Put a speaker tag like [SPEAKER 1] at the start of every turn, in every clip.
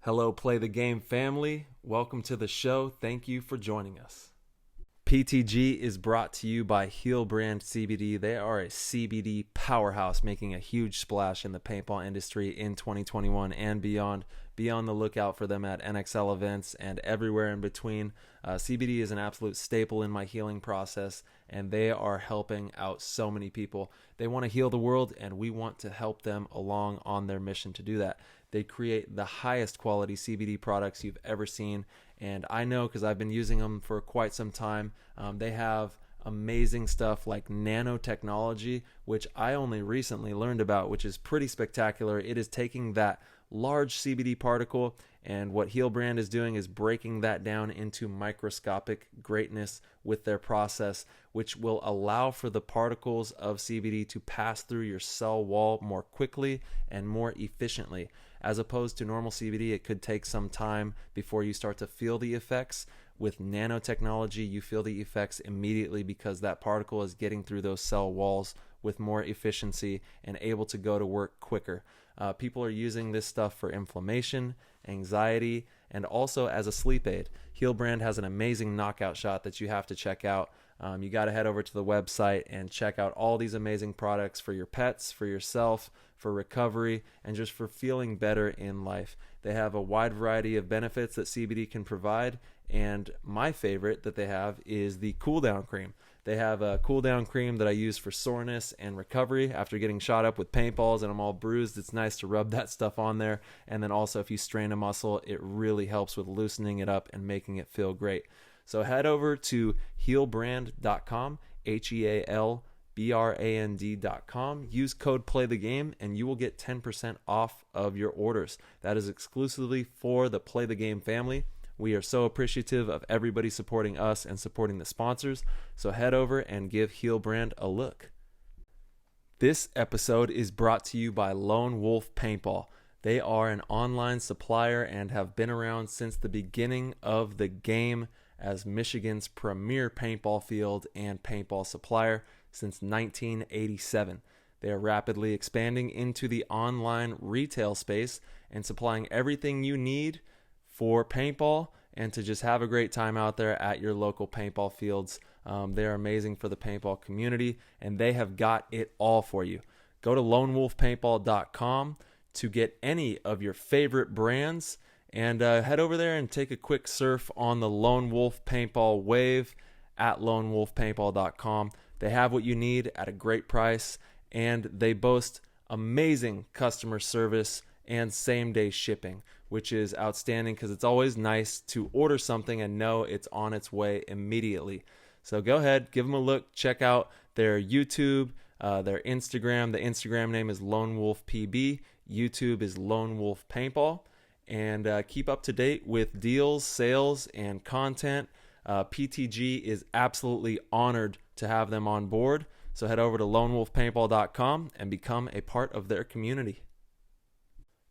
[SPEAKER 1] Hello, Play the Game family. Welcome to the show. Thank you for joining us. PTG is brought to you by Heel Brand CBD. They are a CBD powerhouse making a huge splash in the paintball industry in 2021 and beyond. Be on the lookout for them at NXL events and everywhere in between. CBD is an absolute staple in my healing process, and they are helping out so many people. They want to heal the world, and we want to help them along on their mission to do that. They create the highest quality CBD products you've ever seen, and I know because I've been using them for quite some time. They have amazing stuff like nanotechnology, which I only recently learned about, which is pretty spectacular. It is taking that large CBD particle, and what Heel Brand is doing is breaking that down into microscopic greatness with their process, which will allow for the particles of CBD to pass through your cell wall more quickly and more efficiently. As opposed to normal CBD, it could take some time before you start to feel the effects. With nanotechnology, you feel the effects immediately because that particle is getting through those cell walls with more efficiency and able to go to work quicker. People are using this stuff for inflammation, anxiety, and also as a sleep aid. Heel Brand has an amazing knockout shot that you have to check out. You got to head over to the website and check out all these amazing products for your pets, for yourself, for recovery, and just for feeling better in life. They have a wide variety of benefits that CBD can provide, and my favorite that they have is the cool down cream. They have a cool down cream that I use for soreness and recovery after getting shot up with paintballs and I'm all bruised. It's nice to rub that stuff on there. And then also if you strain a muscle, it really helps with loosening it up and making it feel great. So head over to heelbrand.com, HEALBRAND.com. Use code PLAYTHEGAME and you will get 10% off of your orders. That is exclusively for the Play the Game family. We are so appreciative of everybody supporting us and supporting the sponsors. So head over and give Heel Brand a look. This episode is brought to you by Lone Wolf Paintball. They are an online supplier and have been around since the beginning of the game as Michigan's premier paintball field and paintball supplier since 1987. They are rapidly expanding into the online retail space and supplying everything you need for paintball and to just have a great time out there at your local paintball fields. They're amazing for the paintball community, and they have got it all for you. Go to lonewolfpaintball.com to get any of your favorite brands, and head over there and take a quick surf on the Lone Wolf Paintball wave at lonewolfpaintball.com. They have what you need at a great price, and they boast amazing customer service and same-day shipping, which is outstanding because it's always nice to order something and know it's on its way immediately. So go ahead, give them a look, check out their YouTube, their Instagram. The Instagram name is Lone Wolf PB. YouTube is Lone Wolf Paintball. And keep up to date with deals, sales, and content. PTG is absolutely honored to have them on board. So head over to lonewolfpaintball.com and become a part of their community.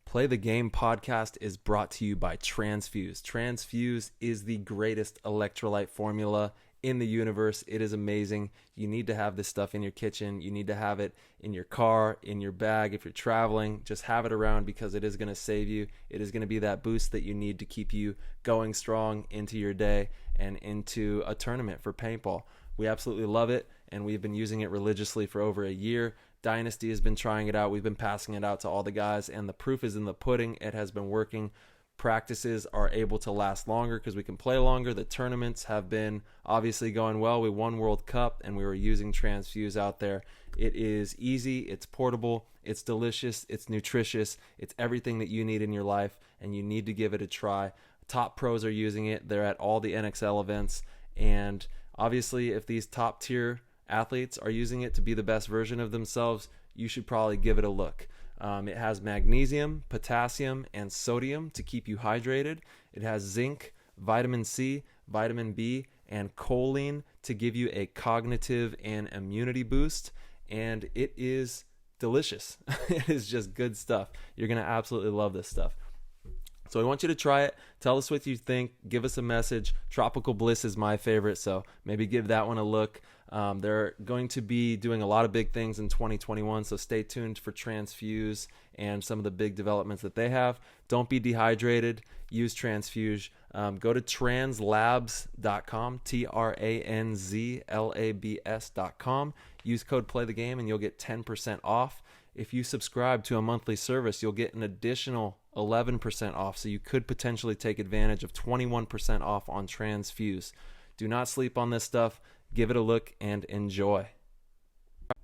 [SPEAKER 1] Play the Game podcast is brought to you by Transfuse. Transfuse is the greatest electrolyte formula in the universe. It is amazing. You need to have this stuff in your kitchen. You need to have it in your car, in your bag. If you're traveling, just have it around because it is going to save you. It is going to be that boost that you need to keep you going strong into your day and into a tournament for paintball. We absolutely love it, and we've been using it religiously for over a year. Dynasty has been trying it out. We've been passing it out to all the guys, and the proof is in the pudding. It has been working. Practices are able to last longer because we can play longer. The tournaments have been obviously going well. We won World Cup, and we were using Transfuse out there. It is easy. It's portable. It's delicious. It's nutritious. It's everything that you need in your life, and you need to give it a try. Top pros are using it. They're at all the NXL events, and obviously if these top-tier athletes are using it to be the best version of themselves, you should probably give it a look. It has magnesium, potassium, and sodium to keep you hydrated. It has zinc, vitamin C, vitamin B, and choline to give you a cognitive and immunity boost. And it is delicious. It is just good stuff. You're going to absolutely love this stuff. So I want you to try it. Tell us what you think. Give us a message. Tropical Bliss is my favorite, so maybe give that one a look. They're going to be doing a lot of big things in 2021, so stay tuned for Transfuse and some of the big developments that they have. Don't be dehydrated. Use Transfuse. Go to translabs.com, tranzlabs.com. Use code PLAYTHEGAME and you'll get 10% off. If you subscribe to a monthly service, you'll get an additional 11% off, so you could potentially take advantage of 21% off on Transfuse. Do not sleep on this stuff. Give it a look and enjoy.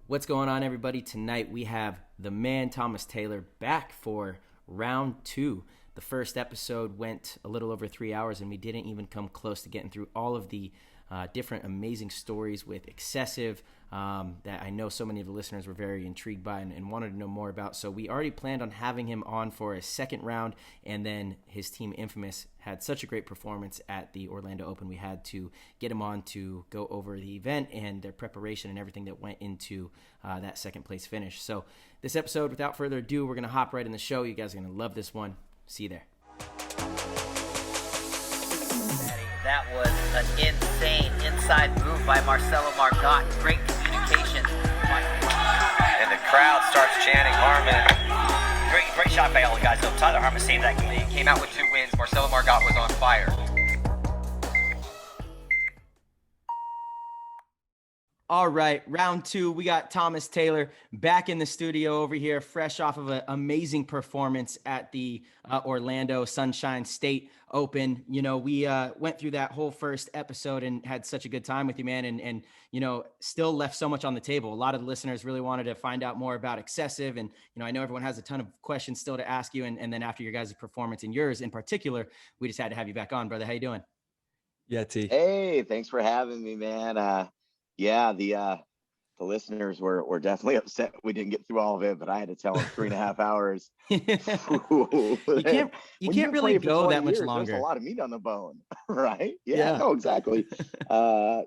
[SPEAKER 2] What's going on, everybody? Tonight we have the man Thomas Taylor back for round 2. The first episode went a little over 3 hours, and we didn't even come close to getting through all of the different amazing stories with excessive that I know so many of the listeners were very intrigued by and wanted to know more about. So we already planned on having him on for a second round, and then his team Infamous had such a great performance at the Orlando Open. We had to get him on to go over the event and their preparation and everything that went into that second place finish. So this episode, without further ado, we're going to hop right in the show. You guys are going to love this one. See you there.
[SPEAKER 3] That was an insane inside move by Marcelo Margot. Great communication. And the crowd starts chanting Harmon. Great shot by all the guys. So Tyler Harmon saved that game. He came out with 2 wins. Marcelo Margot was on fire.
[SPEAKER 2] All right, round 2, we got Thomas Taylor back in the studio over here, fresh off of an amazing performance at the Orlando Sunshine State Open. You know, we went through that whole first episode and had such a good time with you, man, and you know, still left so much on the table. A lot of the listeners really wanted to find out more about excessive, and you know, I know everyone has a ton of questions still to ask you, and then after your guys' performance and yours in particular, we just had to have you back on, brother. How you doing?
[SPEAKER 1] Yeah, T.
[SPEAKER 4] Hey, thanks for having me, man. Yeah, the listeners were definitely upset we didn't get through all of it, but I had to tell them 3.5 hours.
[SPEAKER 2] You can't really go that much longer.
[SPEAKER 4] There's a lot of meat on the bone, right? Yeah. No, exactly. Yeah,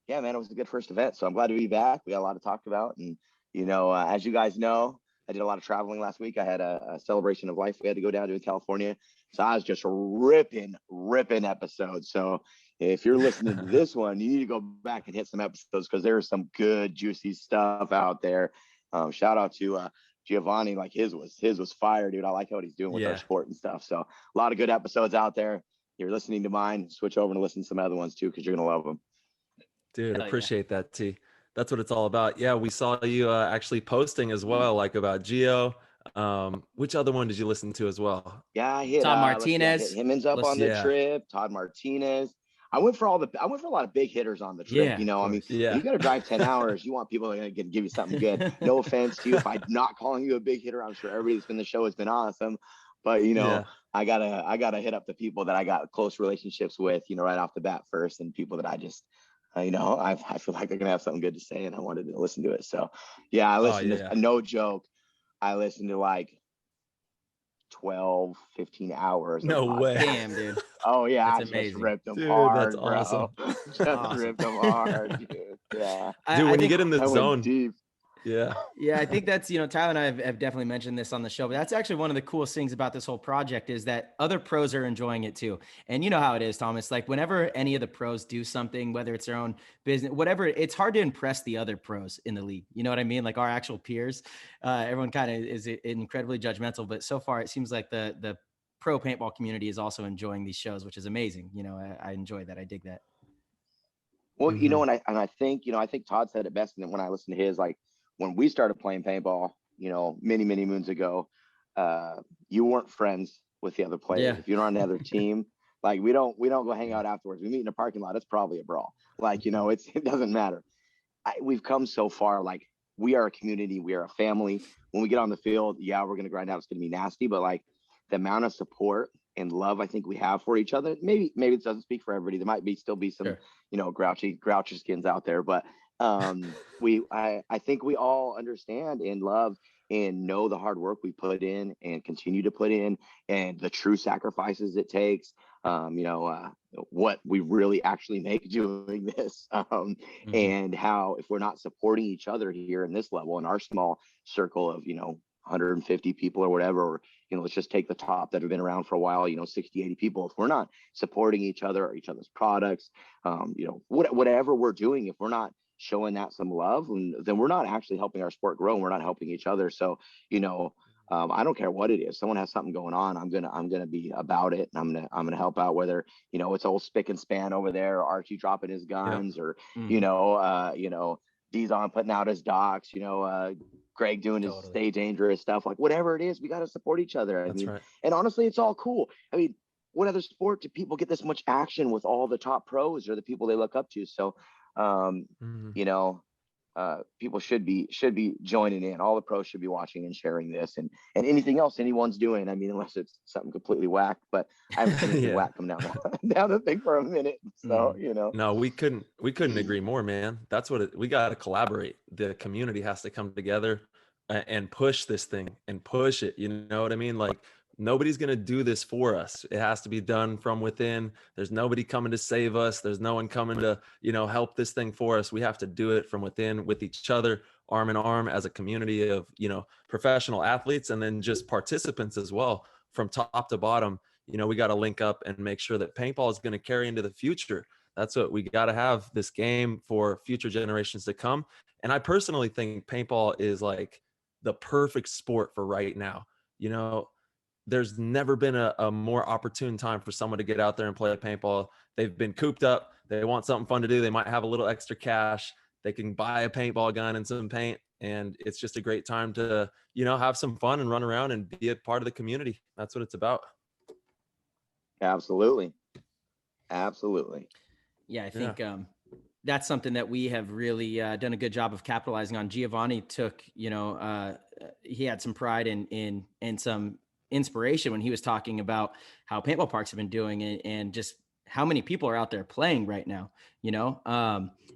[SPEAKER 4] man, it was a good first event, so I'm glad to be back. We got a lot to talk about, and you know, as you guys know, I did a lot of traveling last week. I had a celebration of life we had to go down to in California, so I was just ripping episodes. So if you're listening to this one, you need to go back and hit some episodes because there's some good, juicy stuff out there. Shout out to Giovanni. Like his was fire, dude. I like what he's doing with our sport and stuff. So a lot of good episodes out there. You're listening to mine. Switch over and listen to some other ones too because you're going to love them.
[SPEAKER 1] Dude, appreciate that, T. That's what it's all about. Yeah, we saw you actually posting as well, like about Gio. Which other one did you listen to as well?
[SPEAKER 4] Yeah, I hit
[SPEAKER 2] Todd Martinez.
[SPEAKER 4] Himmon's up on the trip. Todd Martinez. I went for a lot of big hitters on the trip.
[SPEAKER 2] Yeah,
[SPEAKER 4] you know, I mean, you got to drive 10 hours. You want people to give you something good. No offense to you if I'm not calling you a big hitter. I'm sure everybody that's been in the show has been awesome, but you know, I gotta hit up the people that I got close relationships with, you know, right off the bat first, and people that I just, you know, I feel like they're gonna have something good to say, and I wanted to listen to it. So, yeah, I listened to, no joke, I listened to like 12, 15 hours.
[SPEAKER 1] No way.
[SPEAKER 2] Damn, dude.
[SPEAKER 4] Oh yeah,
[SPEAKER 2] that's
[SPEAKER 4] I
[SPEAKER 2] amazing.
[SPEAKER 4] Just ripped them hard.
[SPEAKER 1] That's awesome.
[SPEAKER 4] Just ripped them hard, dude. Yeah.
[SPEAKER 1] Dude, when you get in the zone,
[SPEAKER 4] deep.
[SPEAKER 1] Yeah,
[SPEAKER 2] I think that's, you know, Tyler and I have definitely mentioned this on the show, but that's actually one of the coolest things about this whole project is that other pros are enjoying it too. And you know how it is, Thomas, like whenever any of the pros do something, whether it's their own business, whatever, it's hard to impress the other pros in the league. You know what I mean? Like our actual peers, everyone kind of is incredibly judgmental, but so far it seems like the pro paintball community is also enjoying these shows, which is amazing. You know, I enjoy that. I dig that.
[SPEAKER 4] Well, you know, and I think, you know, I think Todd said it best. And then when I listened to his, like, when we started playing paintball, you know, many moons ago, you weren't friends with the other players.
[SPEAKER 2] Yeah.
[SPEAKER 4] If you're on the other team, like we don't go hang out afterwards. We meet in a parking lot. It's probably a brawl. Like, you know, it doesn't matter. We've come so far. Like we are a community. We are a family. When we get on the field, yeah, we're going to grind out. It's going to be nasty, but like the amount of support and love I think we have for each other, maybe it doesn't speak for everybody. There might still be some, you know, grouchy skins out there, but I think we all understand and love and know the hard work we put in and continue to put in and the true sacrifices it takes, you know, what we really actually make doing this, and how if we're not supporting each other here in this level in our small circle of, you know, 150 people or whatever, or, let's just take the top that have been around for a while, 60, 80 people. If we're not supporting each other or each other's products, whatever we're doing, if we're not showing that some love, then we're not actually helping our sport grow, and we're not helping each other. So, I don't care what it is. Someone has something going on, I'm gonna be about it, and I'm gonna help out, whether it's old Spick and Span over there, or Archie dropping his guns, or Dizon putting out his docs, Greg doing his Stay Dangerous stuff. Like, whatever it is, we got to support each other.
[SPEAKER 1] That's right.
[SPEAKER 4] And honestly, it's all cool. I mean, what other sport do people get this much action with all the top pros or the people they look up to? So, people should be joining in. All the pros should be watching and sharing this, and anything else anyone's doing. I mean, unless it's something completely whack, but I haven't seen anything whack come down the thing for a minute. So,
[SPEAKER 1] No, we couldn't agree more, man. That's what we got to collaborate. The community has to come together and push this thing and push it. You know what I mean? Like, nobody's going to do this for us. It has to be done from within. There's nobody coming to save us. There's no one coming to, help this thing for us. We have to do it from within, with each other, arm in arm, as a community of, professional athletes, and then just participants as well, from top to bottom. We got to link up and make sure that paintball is going to carry into the future. That's what we got to have, this game for future generations to come. And I personally think paintball is like the perfect sport for right now. There's never been a more opportune time for someone to get out there and play paintball. They've been cooped up. They want something fun to do. They might have a little extra cash. They can buy a paintball gun and some paint. And it's just a great time to, have some fun and run around and be a part of the community. That's what it's about.
[SPEAKER 4] Absolutely.
[SPEAKER 2] Yeah, I think that's something that we have really done a good job of capitalizing on. Giovanni took, he had some pride in some inspiration when he was talking about how paintball parks have been doing and just how many people are out there playing right now,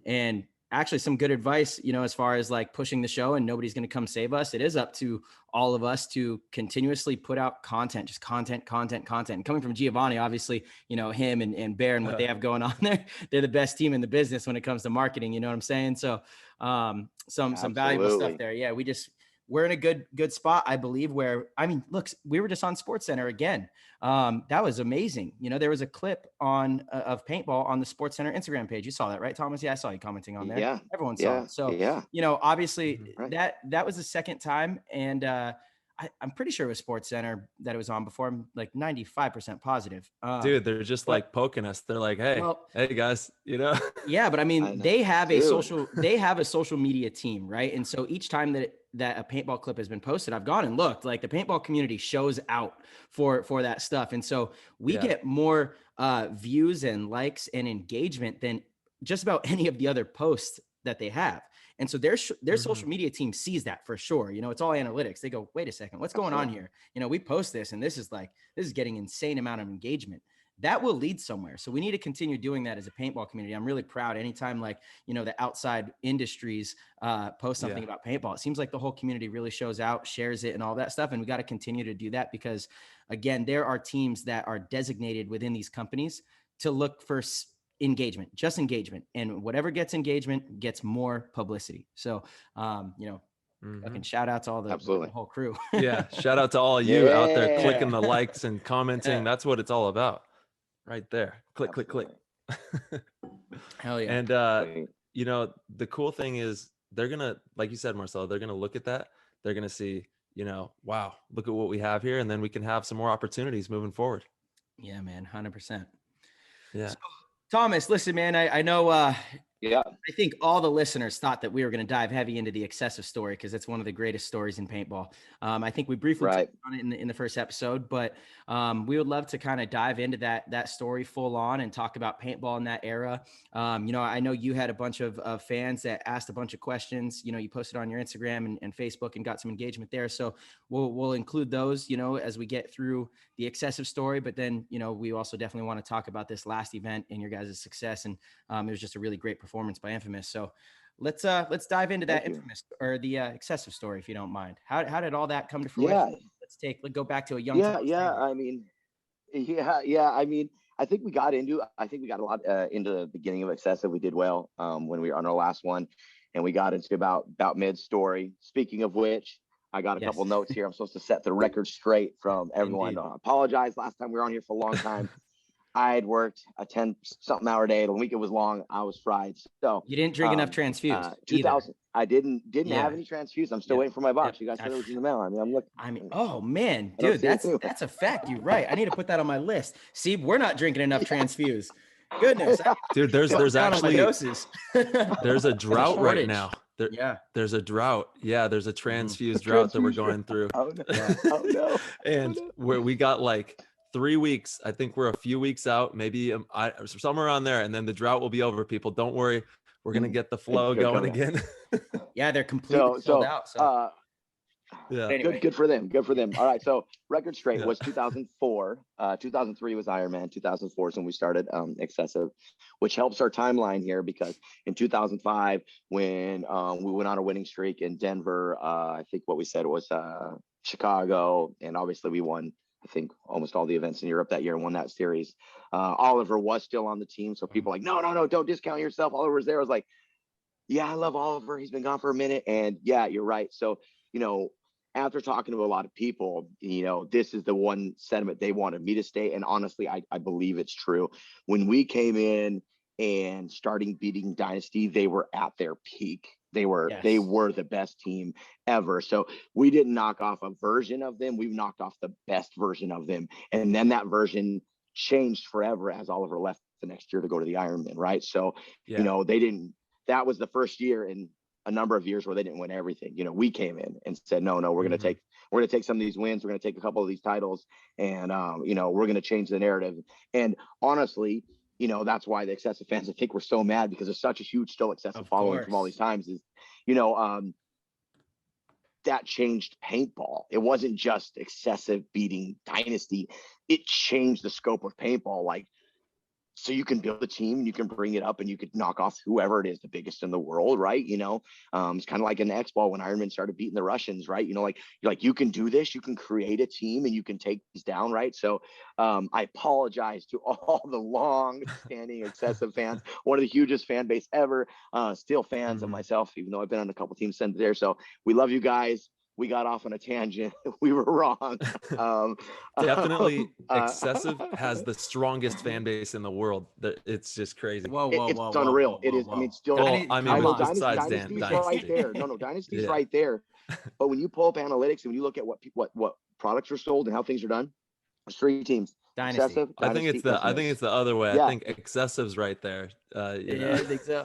[SPEAKER 2] and actually some good advice, as far as like pushing the show, and nobody's going to come save us. It is up to all of us to continuously put out content, just content. And coming from Giovanni, obviously, him and Bear and what they have going on there, they're the best team in the business when it comes to marketing. You know what I'm saying? So some valuable stuff there. Yeah. We're in a good spot, I believe, where, look, we were just on SportsCenter again. That was amazing. There was a clip of paintball on the SportsCenter Instagram page. You saw that, right, Thomas? Yeah, I saw you commenting on there.
[SPEAKER 4] Yeah.
[SPEAKER 2] Everyone saw it. So, obviously that was the second time. And I'm pretty sure it was SportsCenter that it was on before. I'm like 95% positive.
[SPEAKER 1] Dude, they're just like poking us. They're like, hey guys,
[SPEAKER 2] Yeah, but they have a social media team, right? And so each time that a paintball clip has been posted, I've gone and looked. Like, the paintball community shows out for that stuff. And so we get more views and likes and engagement than just about any of the other posts that they have. And so their social media team sees that for sure. It's all analytics. They go, wait a second, what's going on here? We post this and this is getting insane amount of engagement. That will lead somewhere. So we need to continue doing that as a paintball community. I'm really proud anytime the outside industries post something about paintball. It seems like the whole community really shows out, shares it and all that stuff. And we got to continue to do that because, again, there are teams that are designated within these companies to look for engagement, just engagement, and whatever gets engagement gets more publicity. So, fucking shout out to all the whole crew.
[SPEAKER 1] Yeah. Shout out to all of you out there clicking the likes and commenting. Yeah. That's what it's all about right there. Click.
[SPEAKER 2] Hell yeah.
[SPEAKER 1] And, the cool thing is they're going to, like you said, Marcelo, they're going to look at that. They're going to see, wow, look at what we have here. And then we can have some more opportunities moving forward.
[SPEAKER 2] Yeah, man. 100%.
[SPEAKER 1] Yeah.
[SPEAKER 2] So, Thomas, listen, man, I know, I think all the listeners thought that we were going to dive heavy into the excessive story because it's one of the greatest stories in paintball. I think we briefly touched on it in the first episode, but we would love to kind of dive into that story full on and talk about paintball in that era. I know you had a bunch of fans that asked a bunch of questions. You posted on your Instagram and Facebook and got some engagement there. So we'll include those, as we get through the excessive story. But then, we also definitely want to talk about this last event and your guys' success. And it was just a really great performance by Infamous. So let's dive into that infamous or the excessive story, if you don't mind. How did all that come to fruition? Let's go back to a young.
[SPEAKER 4] I think we got a lot into the beginning of excessive. We did well when we were on our last one, and we got into about mid story. Speaking of which, I got a
[SPEAKER 2] Yes.
[SPEAKER 4] couple notes here. I'm supposed to set the record straight from everyone.
[SPEAKER 2] Indeed.
[SPEAKER 4] I apologize. Last time we were on here for a long time. I had worked a 10-something hour day. The week it was long. I was fried. So
[SPEAKER 2] You didn't drink enough Transfuse.
[SPEAKER 4] 2000. I didn't
[SPEAKER 2] Yeah.
[SPEAKER 4] have any Transfuse. I'm still waiting for my box.
[SPEAKER 2] Yep.
[SPEAKER 4] You guys said it was in the mail. I'm looking.
[SPEAKER 2] Oh man,
[SPEAKER 4] I don't
[SPEAKER 2] dude,
[SPEAKER 4] see it anywhere.
[SPEAKER 2] that's a fact. You're right. I need to put that on my list. See, we're not drinking enough Transfuse. Goodness,
[SPEAKER 1] Dude, there's
[SPEAKER 2] down on my
[SPEAKER 1] actually
[SPEAKER 2] doses.
[SPEAKER 1] there's a drought right
[SPEAKER 2] shortage.
[SPEAKER 1] now.
[SPEAKER 2] Yeah.
[SPEAKER 1] There's a drought. Yeah, there's a Transfuse drought that we're going through.
[SPEAKER 4] Oh no!
[SPEAKER 2] Yeah.
[SPEAKER 4] Oh no!
[SPEAKER 1] And where we got like 3 weeks. I think we're a few weeks out, maybe somewhere around there, and then the drought will be over. People, don't worry, we're gonna get the flow going again.
[SPEAKER 2] Yeah, they're completely sold out. So
[SPEAKER 1] Yeah,
[SPEAKER 2] anyway.
[SPEAKER 4] Good for them. Good for them. All right. So record straight was 2004. 2003 was Ironman. 2004 is when we started Excessive, which helps our timeline here because in 2005, when we went on a winning streak in Denver, I think what we said was Chicago, and obviously we won, I think, almost all the events in Europe that year and won that series. Oliver was still on the team. So people like, no, don't discount yourself. Oliver was there. I was like, yeah, I love Oliver. He's been gone for a minute. And yeah, you're right. So, after talking to a lot of people, this is the one sentiment they wanted me to stay. And honestly, I believe it's true. When we came in and starting beating Dynasty, they were at their peak. They were the best team ever. So we didn't knock off a version of them. We've knocked off the best version of them. And then that version changed forever as Oliver left the next year to go to the Ironman, right? So, they didn't, that was the first year in a number of years where they didn't win everything. We came in and said, no, we're going to take some of these wins. We're going to take a couple of these titles and, we're going to change the narrative. And honestly, that's why the Excessive fans, I think, were so mad because there's such a huge still Excessive following from all these times is, that changed paintball. It wasn't just Excessive beating Dynasty. It changed the scope of paintball. Like, so you can build a team and you can bring it up and you could knock off whoever it is, the biggest in the world, right? It's kind of like in the X-Ball when Ironman started beating the Russians, right? You can do this, you can create a team and you can take these down, right? So I apologize to all the long-standing Excessive fans, one of the hugest fan base ever, still fans of myself, even though I've been on a couple teams since there. So we love you guys. We got off on a tangent. We were wrong.
[SPEAKER 1] Definitely, Excessive has the strongest fan base in the world. It's just crazy.
[SPEAKER 4] It's unreal. It is. I mean, still.
[SPEAKER 1] Dynasty's
[SPEAKER 4] right there. No, Dynasty's right there. But when you pull up analytics and when you look at what products are sold and how things are done, there's 3 teams.
[SPEAKER 2] Dynasty.
[SPEAKER 4] Excessive, Dynasty,
[SPEAKER 1] I think it's the other way.
[SPEAKER 4] Yeah.
[SPEAKER 1] I think Excessive's right there.
[SPEAKER 2] I think so.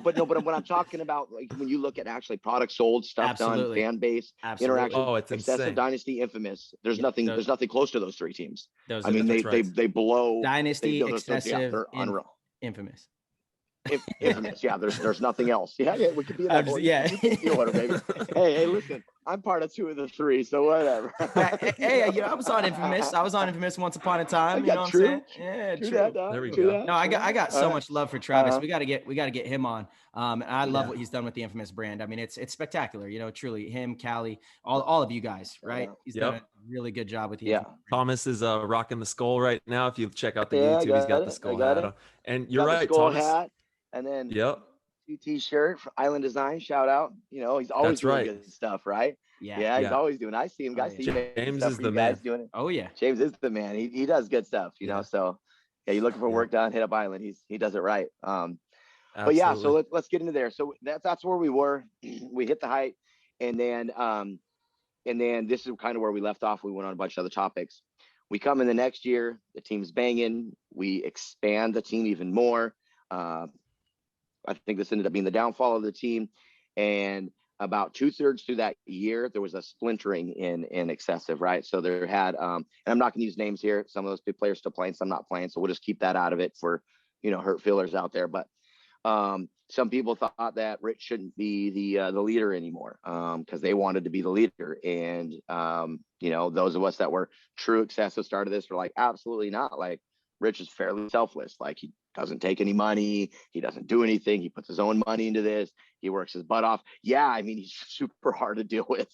[SPEAKER 4] But when I'm talking about, like, when you look at actually products sold, stuff done, fan base, interaction,
[SPEAKER 1] it's
[SPEAKER 4] Excessive,
[SPEAKER 1] insane.
[SPEAKER 4] Dynasty, Infamous. There's nothing close to those 3 teams. They blow
[SPEAKER 2] Dynasty, Excessive,
[SPEAKER 4] they're unreal.
[SPEAKER 2] Infamous.
[SPEAKER 4] Infamous. Yeah, there's nothing else. Yeah, we could be that. Baby. Hey, listen, I'm part of 2 of the 3, so whatever.
[SPEAKER 2] Hey, I was on Infamous. I was on Infamous once upon a time. You know what I'm saying? Yeah, true.
[SPEAKER 4] There
[SPEAKER 1] we go.
[SPEAKER 2] No, I got so much love for Travis. We got to get him on. And I love what he's done with the Infamous brand. I mean, it's spectacular. Truly, him, Callie, all of you guys, right? He's done a really good job with the Infamous brand.
[SPEAKER 1] Thomas is rocking the skull right now. If you check out the YouTube, he's got the skull hat on. And you're right, Thomas.
[SPEAKER 4] Hat. And then T-shirt for Island Design, shout out. He's always doing good stuff, right? Yeah, he's always doing. I see him, guys.
[SPEAKER 1] James is the man.
[SPEAKER 4] Doing it.
[SPEAKER 2] Oh yeah,
[SPEAKER 4] James is the man. He does good stuff, So yeah, you're looking for work done, hit up Island. He does it right. But yeah, so let's get into there. So that's where we were. We hit the height, and then this is kind of where we left off. We went on a bunch of other topics. We come in the next year, the team's banging. We expand the team even more. I think this ended up being the downfall of the team. And about 2/3 through that year, there was a splintering in Excessive, right? So there had, and I'm not going to use names here. Some of those big players still playing, some not playing. So we'll just keep that out of it for, hurt feelers out there. But some people thought that Rich shouldn't be the leader anymore because they wanted to be the leader. And, those of us that were true Excessive started this were like, absolutely not. Like, Rich is fairly selfless. Like, he doesn't take any money. He doesn't do anything. He puts his own money into this. He works his butt off. Yeah, I mean, he's super hard to deal with,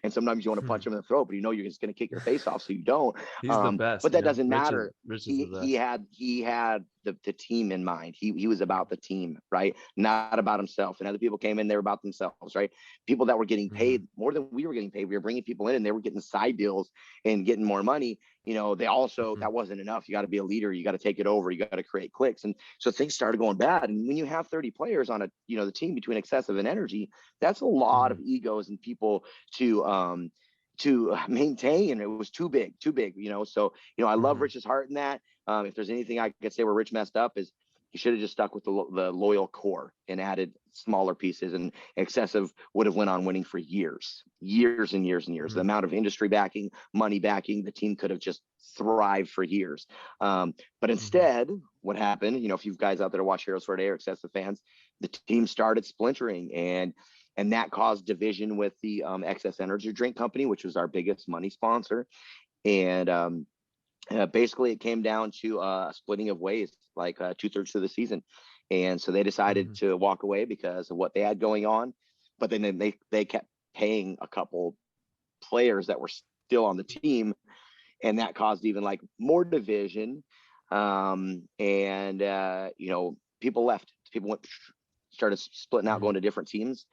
[SPEAKER 4] and sometimes you want to punch him in the throat, but you're just going to kick your face off, so you don't.
[SPEAKER 1] He's the best.
[SPEAKER 4] But that doesn't matter.
[SPEAKER 1] Rich is the best.
[SPEAKER 4] He had the team in mind. He was about the team, right? Not about himself. And other people came in, they were about themselves, right? People that were getting paid more than we were getting paid. We were bringing people in, and they were getting side deals and getting more money. They also, that wasn't enough. You got to be a leader. You got to take it over. You got to create cliques. And so things started going bad. And when you have 30 players on the team between excessive and energy, that's a lot of egos and people to maintain. It was too big. So, I love Rich's heart in that. If there's anything I could say where Rich messed up is he should have just stuck with the loyal core and added smaller pieces, and excessive would have went on winning for years and years. The amount of industry backing, money backing, the team could have just thrived for years. But instead, what happened, if you guys out there to watch Heroes for a Day or excessive fans, the team started splintering, and that caused division with the Excess Energy Drink Company, which was our biggest money sponsor. And basically it came down to a splitting of ways, like 2/3 of the season. And so they decided to walk away because of what they had going on. But then they kept paying a couple players that were still on the team, and that caused even like more division. People left. People started splitting out, going to different teams.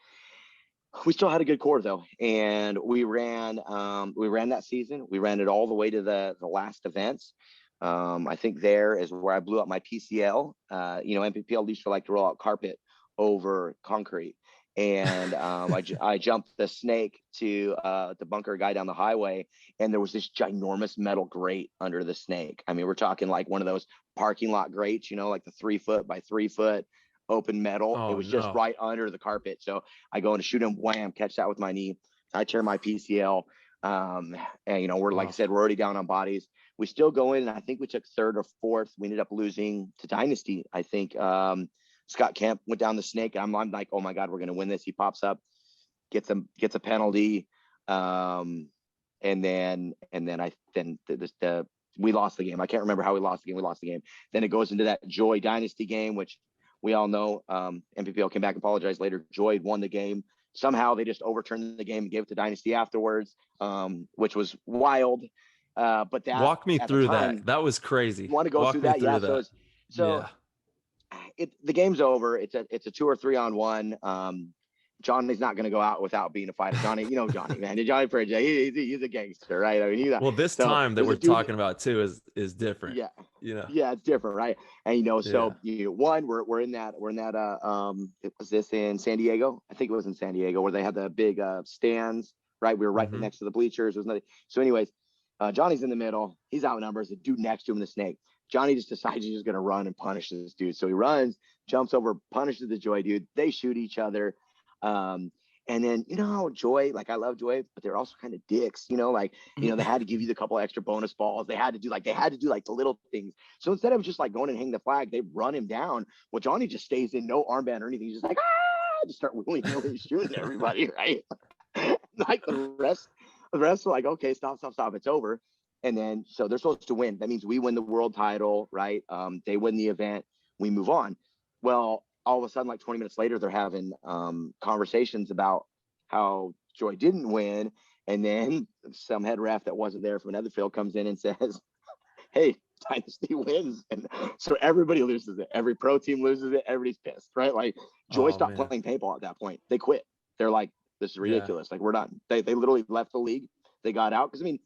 [SPEAKER 4] We still had a good core though, and we ran that season. We ran it all the way to the last events. I think there is where I blew up my PCL. NPPL used to like to roll out carpet over concrete, and I jumped the snake to bunker a guy down the highway, and there was this ginormous metal grate under the snake. I mean, we're talking like one of those parking lot grates, like the 3 foot by 3 foot open metal. It was just right under the carpet. So I go in to shoot him, wham, catch that with my knee. I tear my PCL. And we're, like I said, we're already down on bodies. We still go in, and I think we took 3rd or 4th. We ended up losing to Dynasty. I think Scott Kemp went down the snake. I'm like, oh my God, we're gonna win this. He pops up, gets a penalty, and then we lost the game. I can't remember how we lost the game. We lost the game. Then it goes into that Joy Dynasty game, which we all know. MPPL came back and apologized later. Joy won the game. Somehow they just overturned the game and gave it to Dynasty afterwards, which was wild. But that,
[SPEAKER 1] walk me through that. That was crazy.
[SPEAKER 4] Want to go through that? Yeah. The game's over. It's a 2 or 3 on 1. Johnny's not going to go out without being a fighter. Johnny, Johnny, man. Johnny Pridge, he's a gangster, right? I mean,
[SPEAKER 1] this time that we're talking about too is different.
[SPEAKER 4] Yeah. Yeah, it's different, right? And we're in that was this in San Diego? I think it was in San Diego, where they had the big stands, right? We were right next to the bleachers. There's nothing. So anyways, Johnny's in the middle. He's outnumbers. The dude next to him, the snake. Johnny just decides he's just going to run and punish this dude. So he runs, jumps over, punishes the Joy dude. They shoot each other. And then, how Joy, like I love Joy, but they're also kind of dicks, they had to give you the couple extra bonus balls. They had to do the little things. So instead of just like going and hang the flag, they run him down. Well, Johnny just stays in, no armband or anything. He's just like, just start willy-nilly shooting everybody, right? Like the rest are like, okay, stop. It's over. And then, so they're supposed to win. That means we win the world title, right? They win the event, we move on. Well, all of a sudden, like 20 minutes later, they're having conversations about how Joy didn't win. And then some head ref that wasn't there from another field comes in and says, hey, Dynasty wins. And so everybody loses it. Every pro team loses it. Everybody's pissed, right? Like Joy stopped playing paintball at that point. They quit. They're like, this is ridiculous. Like, we're done. They literally left the league. They got out. Because, I mean,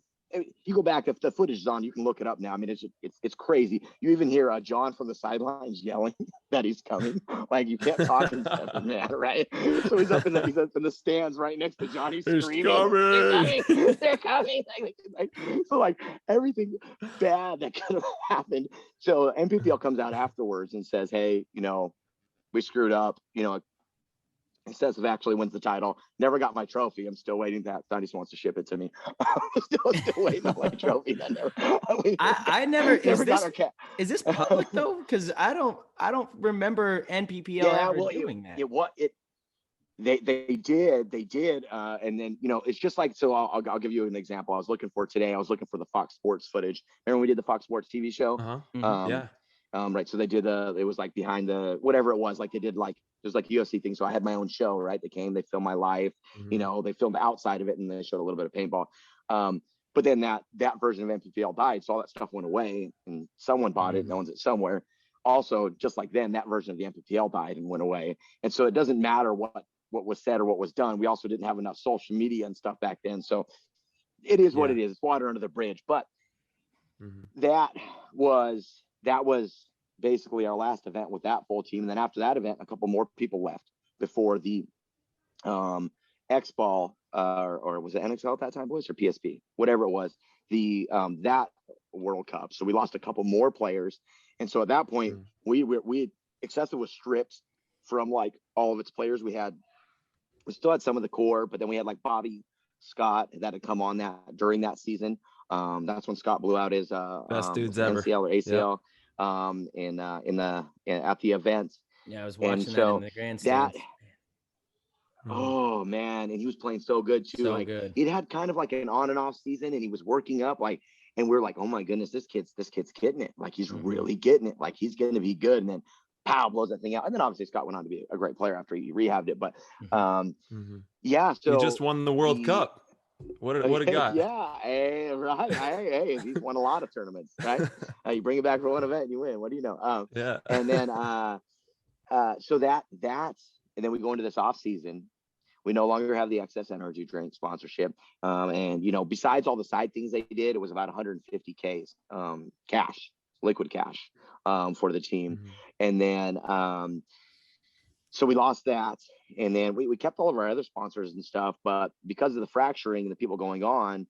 [SPEAKER 4] you go back, if the footage is on, you can look it up now. I mean, it's crazy. You even hear John from the sidelines yelling that he's coming. Like, you can't talk in seven, man, right? So he's up in the stands right next to Johnny, screaming, they're coming. So like everything bad that could have happened. So MPPL comes out afterwards and says, hey, we screwed up. Excessive actually wins the title. Never got my trophy. I'm still waiting. That Dynasty wants to ship it to me. I'm still waiting on my trophy.
[SPEAKER 2] I never. Is this public though? Because I don't remember NPPL doing that.
[SPEAKER 4] They did. And then it's just like, so I'll give you an example. I was looking for the Fox Sports footage. Remember when we did the Fox Sports TV show?
[SPEAKER 1] Yeah.
[SPEAKER 4] Right. So they did it was like behind the whatever it was, like they did like there's like a UFC thing. So I had my own show, right? They came, they filmed my life, they filmed outside of it, and they showed a little bit of paintball. But then that version of MPPL died, so all that stuff went away, and someone bought it and owns it somewhere. Also, just like then, that version of the MPPL died and went away. And so it doesn't matter what was said or what was done. We also didn't have enough social media and stuff back then. So it is what it is. It's water under the bridge. But that was basically our last event with that full team. And then after that event, a couple more people left before the X-Ball, or was it NXL at that time, boys, or PSP, whatever it was, the that World Cup. So we lost a couple more players. And so at that point, we Excessive was stripped from like all of its players. We still had some of the core, but then we had like Bobby Scott that had come on that during that season. That's when Scott blew out his
[SPEAKER 1] best dudes ever,
[SPEAKER 4] NCL or ACL at the event.
[SPEAKER 2] Yeah, I was watching that in the grandstands.
[SPEAKER 4] Oh man, and he was playing so good too.
[SPEAKER 2] So
[SPEAKER 4] like
[SPEAKER 2] good.
[SPEAKER 4] He'd had kind of like an on and off season, and he was working up and we're like, oh my goodness, this kid's getting it. Like he's really getting it. Like he's going to be good. And then pow, blows that thing out. And then obviously Scott went on to be a great player after he rehabbed it. But yeah, so
[SPEAKER 1] he just won the World Cup. What a guy.
[SPEAKER 4] Yeah, right. Hey, he's won a lot of tournaments, right? You bring it back for one event and you win. What do you know?
[SPEAKER 1] Yeah.
[SPEAKER 4] And then so that's, and then we go into this off season. We no longer have the excess energy drink sponsorship. And, besides all the side things they did, it was about 150K cash, liquid cash for the team. And then, so we lost that. And then we kept all of our other sponsors and stuff. But because of the fracturing and the people going on,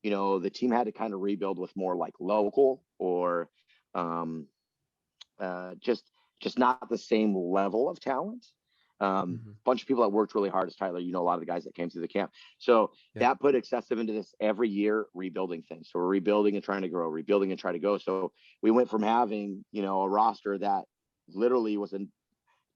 [SPEAKER 4] the team had to kind of rebuild with more like local or just not the same level of talent. Bunch of people that worked really hard, as Tyler, a lot of the guys that came through the camp. So that put Excessive into this every year rebuilding thing. So we're rebuilding and trying to grow, rebuilding and try to go. So we went from having, a roster that literally was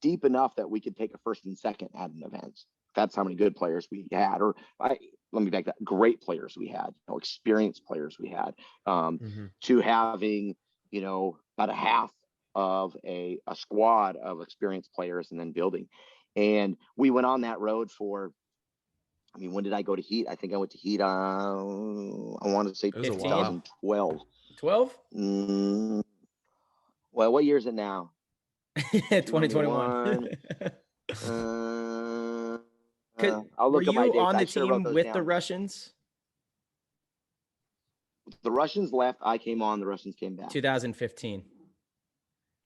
[SPEAKER 4] deep enough that we could take a first and second at an event. That's how many good players we had, let me back that, great players we had, experienced players we had, to having, about a half of a squad of experienced players and then building. And we went on that road for, when did I go to Heat? I think I went to Heat, I want to say 2012.
[SPEAKER 2] 12?
[SPEAKER 4] Well, what year is it now?
[SPEAKER 2] 2021.
[SPEAKER 4] I'll look at my dates.
[SPEAKER 2] On the team with the Russians?
[SPEAKER 4] The Russians left. I came on. The Russians came back.
[SPEAKER 2] 2015.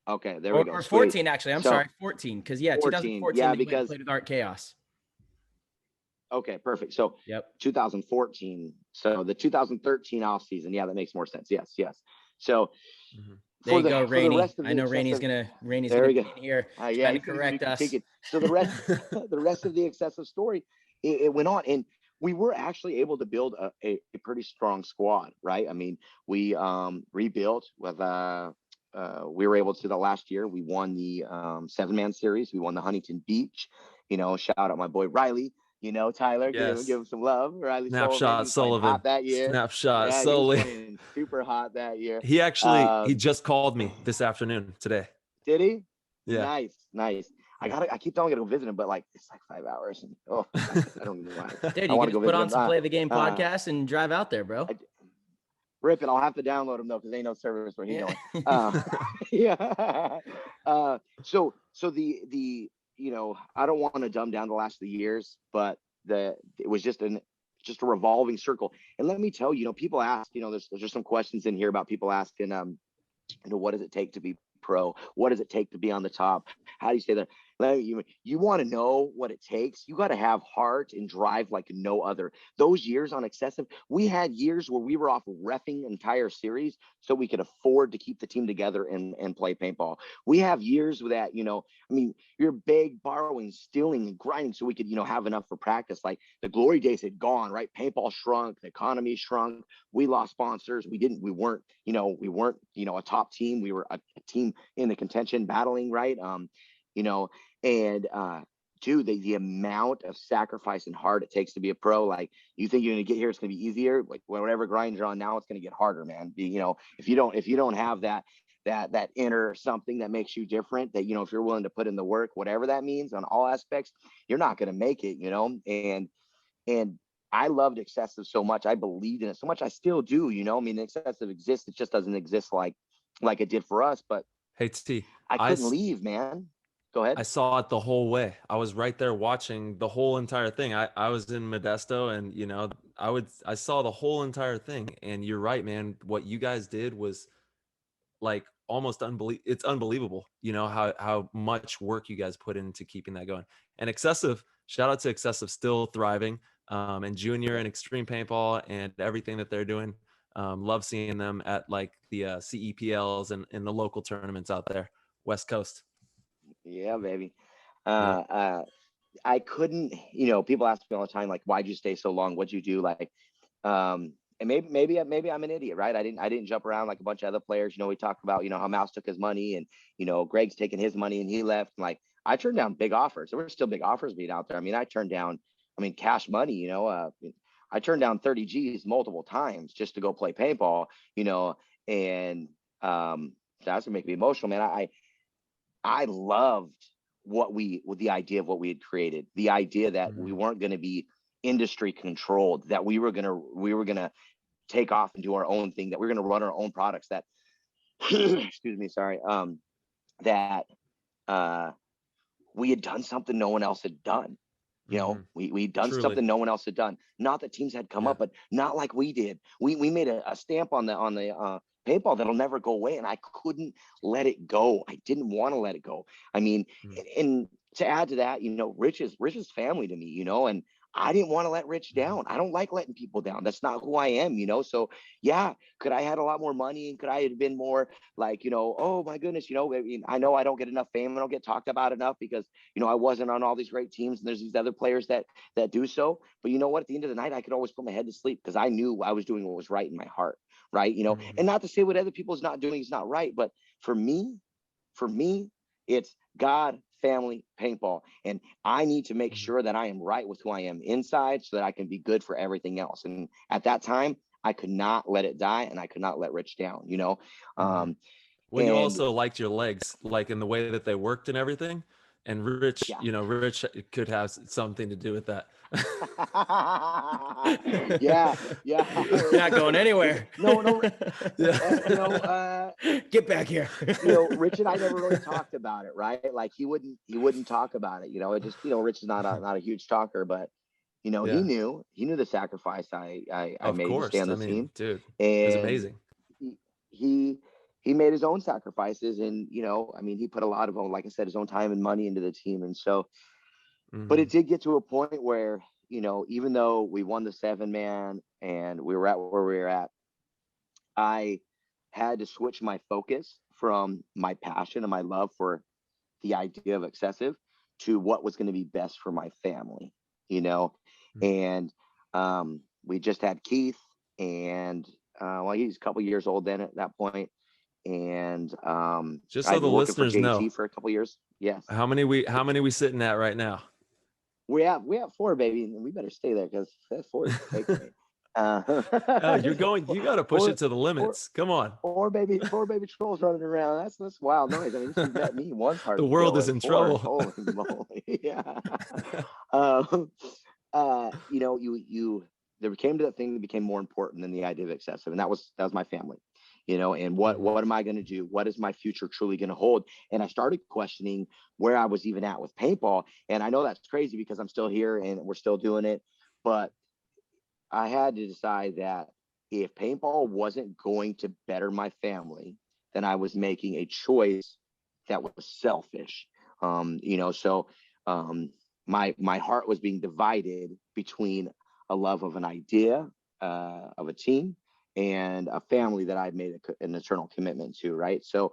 [SPEAKER 4] Okay, there we go.
[SPEAKER 2] Or 14, actually. I'm sorry, 14. Because 2014, because played with Art Chaos.
[SPEAKER 4] Okay, perfect. So 2014. So the 2013 off season. Yeah, that makes more sense. Yes. So
[SPEAKER 2] there you go, Rainey. I know Rainey's gonna be in here trying to correct us.
[SPEAKER 4] So the rest of the Excessive story, it went on, and we were actually able to build a pretty strong squad, right? We rebuilt with we were able to, the last year we won the 7-man series. We won the Huntington Beach. Shout out my boy Riley. Tyler, give him some love. Riley
[SPEAKER 1] Sullivan
[SPEAKER 4] hot that year.
[SPEAKER 1] Sullivan.
[SPEAKER 4] Super hot that year.
[SPEAKER 1] He actually he just called me this afternoon today.
[SPEAKER 4] Did he?
[SPEAKER 1] Yeah.
[SPEAKER 4] Nice. I keep telling him to go visit him, but it's like 5 hours. And, I don't know why.
[SPEAKER 2] Dude, you can just put on some Play the Game podcast and drive out there, bro.
[SPEAKER 4] Rip it. I'll have to download him though, because ain't no service where he's going. So the I don't want to dumb down the last of the years, but it was just a revolving circle. And let me tell you, people ask, there's just some questions in here about people asking, what does it take to be pro? What does it take to be on the top? How do you stay there? You want to know what it takes? You got to have heart and drive like no other. Those years on Excessive, we had years where we were off reffing entire series so we could afford to keep the team together and play paintball. We have years with that, you're big, borrowing, stealing, and grinding so we could, have enough for practice. Like the glory days had gone, right? Paintball shrunk, the economy shrunk. We lost sponsors. We weren't a top team. We were a team in the contention battling, right? Dude, the amount of sacrifice and heart it takes to be a pro, like you think you're going to get here, it's going to be easier. Like whatever grind you're on now, it's going to get harder, man. If you don't have that, that inner something that makes you different, that, if you're willing to put in the work, whatever that means on all aspects, you're not going to make it, and I loved excessive so much. I believed in it so much. I still do, I mean, excessive exists. It just doesn't exist like it did for us, but
[SPEAKER 1] Hey, T,
[SPEAKER 4] I couldn't leave, man. Go ahead.
[SPEAKER 1] I saw it the whole way. I was right there watching the whole entire thing. I was in Modesto, and I saw the whole entire thing. And you're right, man. What you guys did was like almost unbelievable. It's unbelievable, how much work you guys put into keeping that going. And Excessive, shout out to Excessive, still thriving, and Junior and Extreme Paintball and everything that they're doing. Love seeing them at like the CEPLs and in the local tournaments out there, West Coast.
[SPEAKER 4] Yeah, baby.
[SPEAKER 1] Yeah.
[SPEAKER 4] I couldn't, people ask me all the time, like, why'd you stay so long? What'd you do? Like, and maybe I'm an idiot, right? I didn't jump around like a bunch of other players. We talked about, how Mouse took his money, and, Greg's taking his money and he left. And like, I turned down big offers. There were still big offers being out there. I mean, I turned down, cash money, I turned down 30 G's multiple times just to go play paintball, and that's gonna make me emotional, man. I loved with the idea of what we had created, the idea that we weren't going to be industry controlled, that we were going to take off and do our own thing, that we we're going to run our own products, that excuse me, sorry, that we had done something no one else had done. We'd done
[SPEAKER 1] Truly.
[SPEAKER 4] something no one else had done. Not that teams had come up, but not like we did. We made a stamp on the paintball that'll never go away, and I couldn't let it go. I didn't want to let it go. I mean, and to add to that, Rich is family to me, and I didn't want to let Rich down. I don't like letting people down. That's not who I am, So yeah, could I had a lot more money, and could I have been more like, oh my goodness, I know I don't get enough fame, I don't get talked about enough because, I wasn't on all these great teams, and there's these other players that do so. But you know what? At the end of the night, I could always put my head to sleep because I knew I was doing what was right in my heart, right? And not to say what other people's not doing is not right, but for me, it's God, family, paintball. And I need to make sure that I am right with who I am inside so that I can be good for everything else. And at that time, I could not let it die, and I could not let Rich down,
[SPEAKER 1] Well, you also liked your legs, like in the way that they worked and everything. And Rich, Rich could have something to do with that.
[SPEAKER 4] yeah.
[SPEAKER 2] You're not going anywhere.
[SPEAKER 4] No.
[SPEAKER 2] Get back here.
[SPEAKER 4] Rich and I never really talked about it, right? Like he wouldn't talk about it. It just, Rich is not a huge talker, but he knew the sacrifice I made to stay on the team.
[SPEAKER 1] Dude,
[SPEAKER 4] and
[SPEAKER 1] it was amazing.
[SPEAKER 4] He made his own sacrifices, and he put a lot of, like I said, his own time and money into the team. And so, but it did get to a point where, even though we won the 7-man and we were at where we were at, I had to switch my focus from my passion and my love for the idea of excessive to what was going to be best for my family, and we just had Keith, and he's a couple years old then at that point. And
[SPEAKER 1] just so the listeners know,
[SPEAKER 4] for a couple years. Yes.
[SPEAKER 1] How many we sitting at right now?
[SPEAKER 4] We have 4, baby, and we better stay there because that's 4.
[SPEAKER 1] You got to push it to the limits. Come on.
[SPEAKER 4] 4 baby trolls running around. That's wild noise. I mean, this is met me one part.
[SPEAKER 1] The world is in trouble.
[SPEAKER 4] Holy moly. Yeah. There came to that thing that became more important than the idea of excessive, and that was my family. And what am I going to do? What is my future truly going to hold? And I started questioning where I was even at with paintball. And I know that's crazy because I'm still here and we're still doing it. But I had to decide that if paintball wasn't going to better my family, then I was making a choice that was selfish. So my heart was being divided between a love of an idea, of a team, and a family that I'd made an eternal commitment to, right? So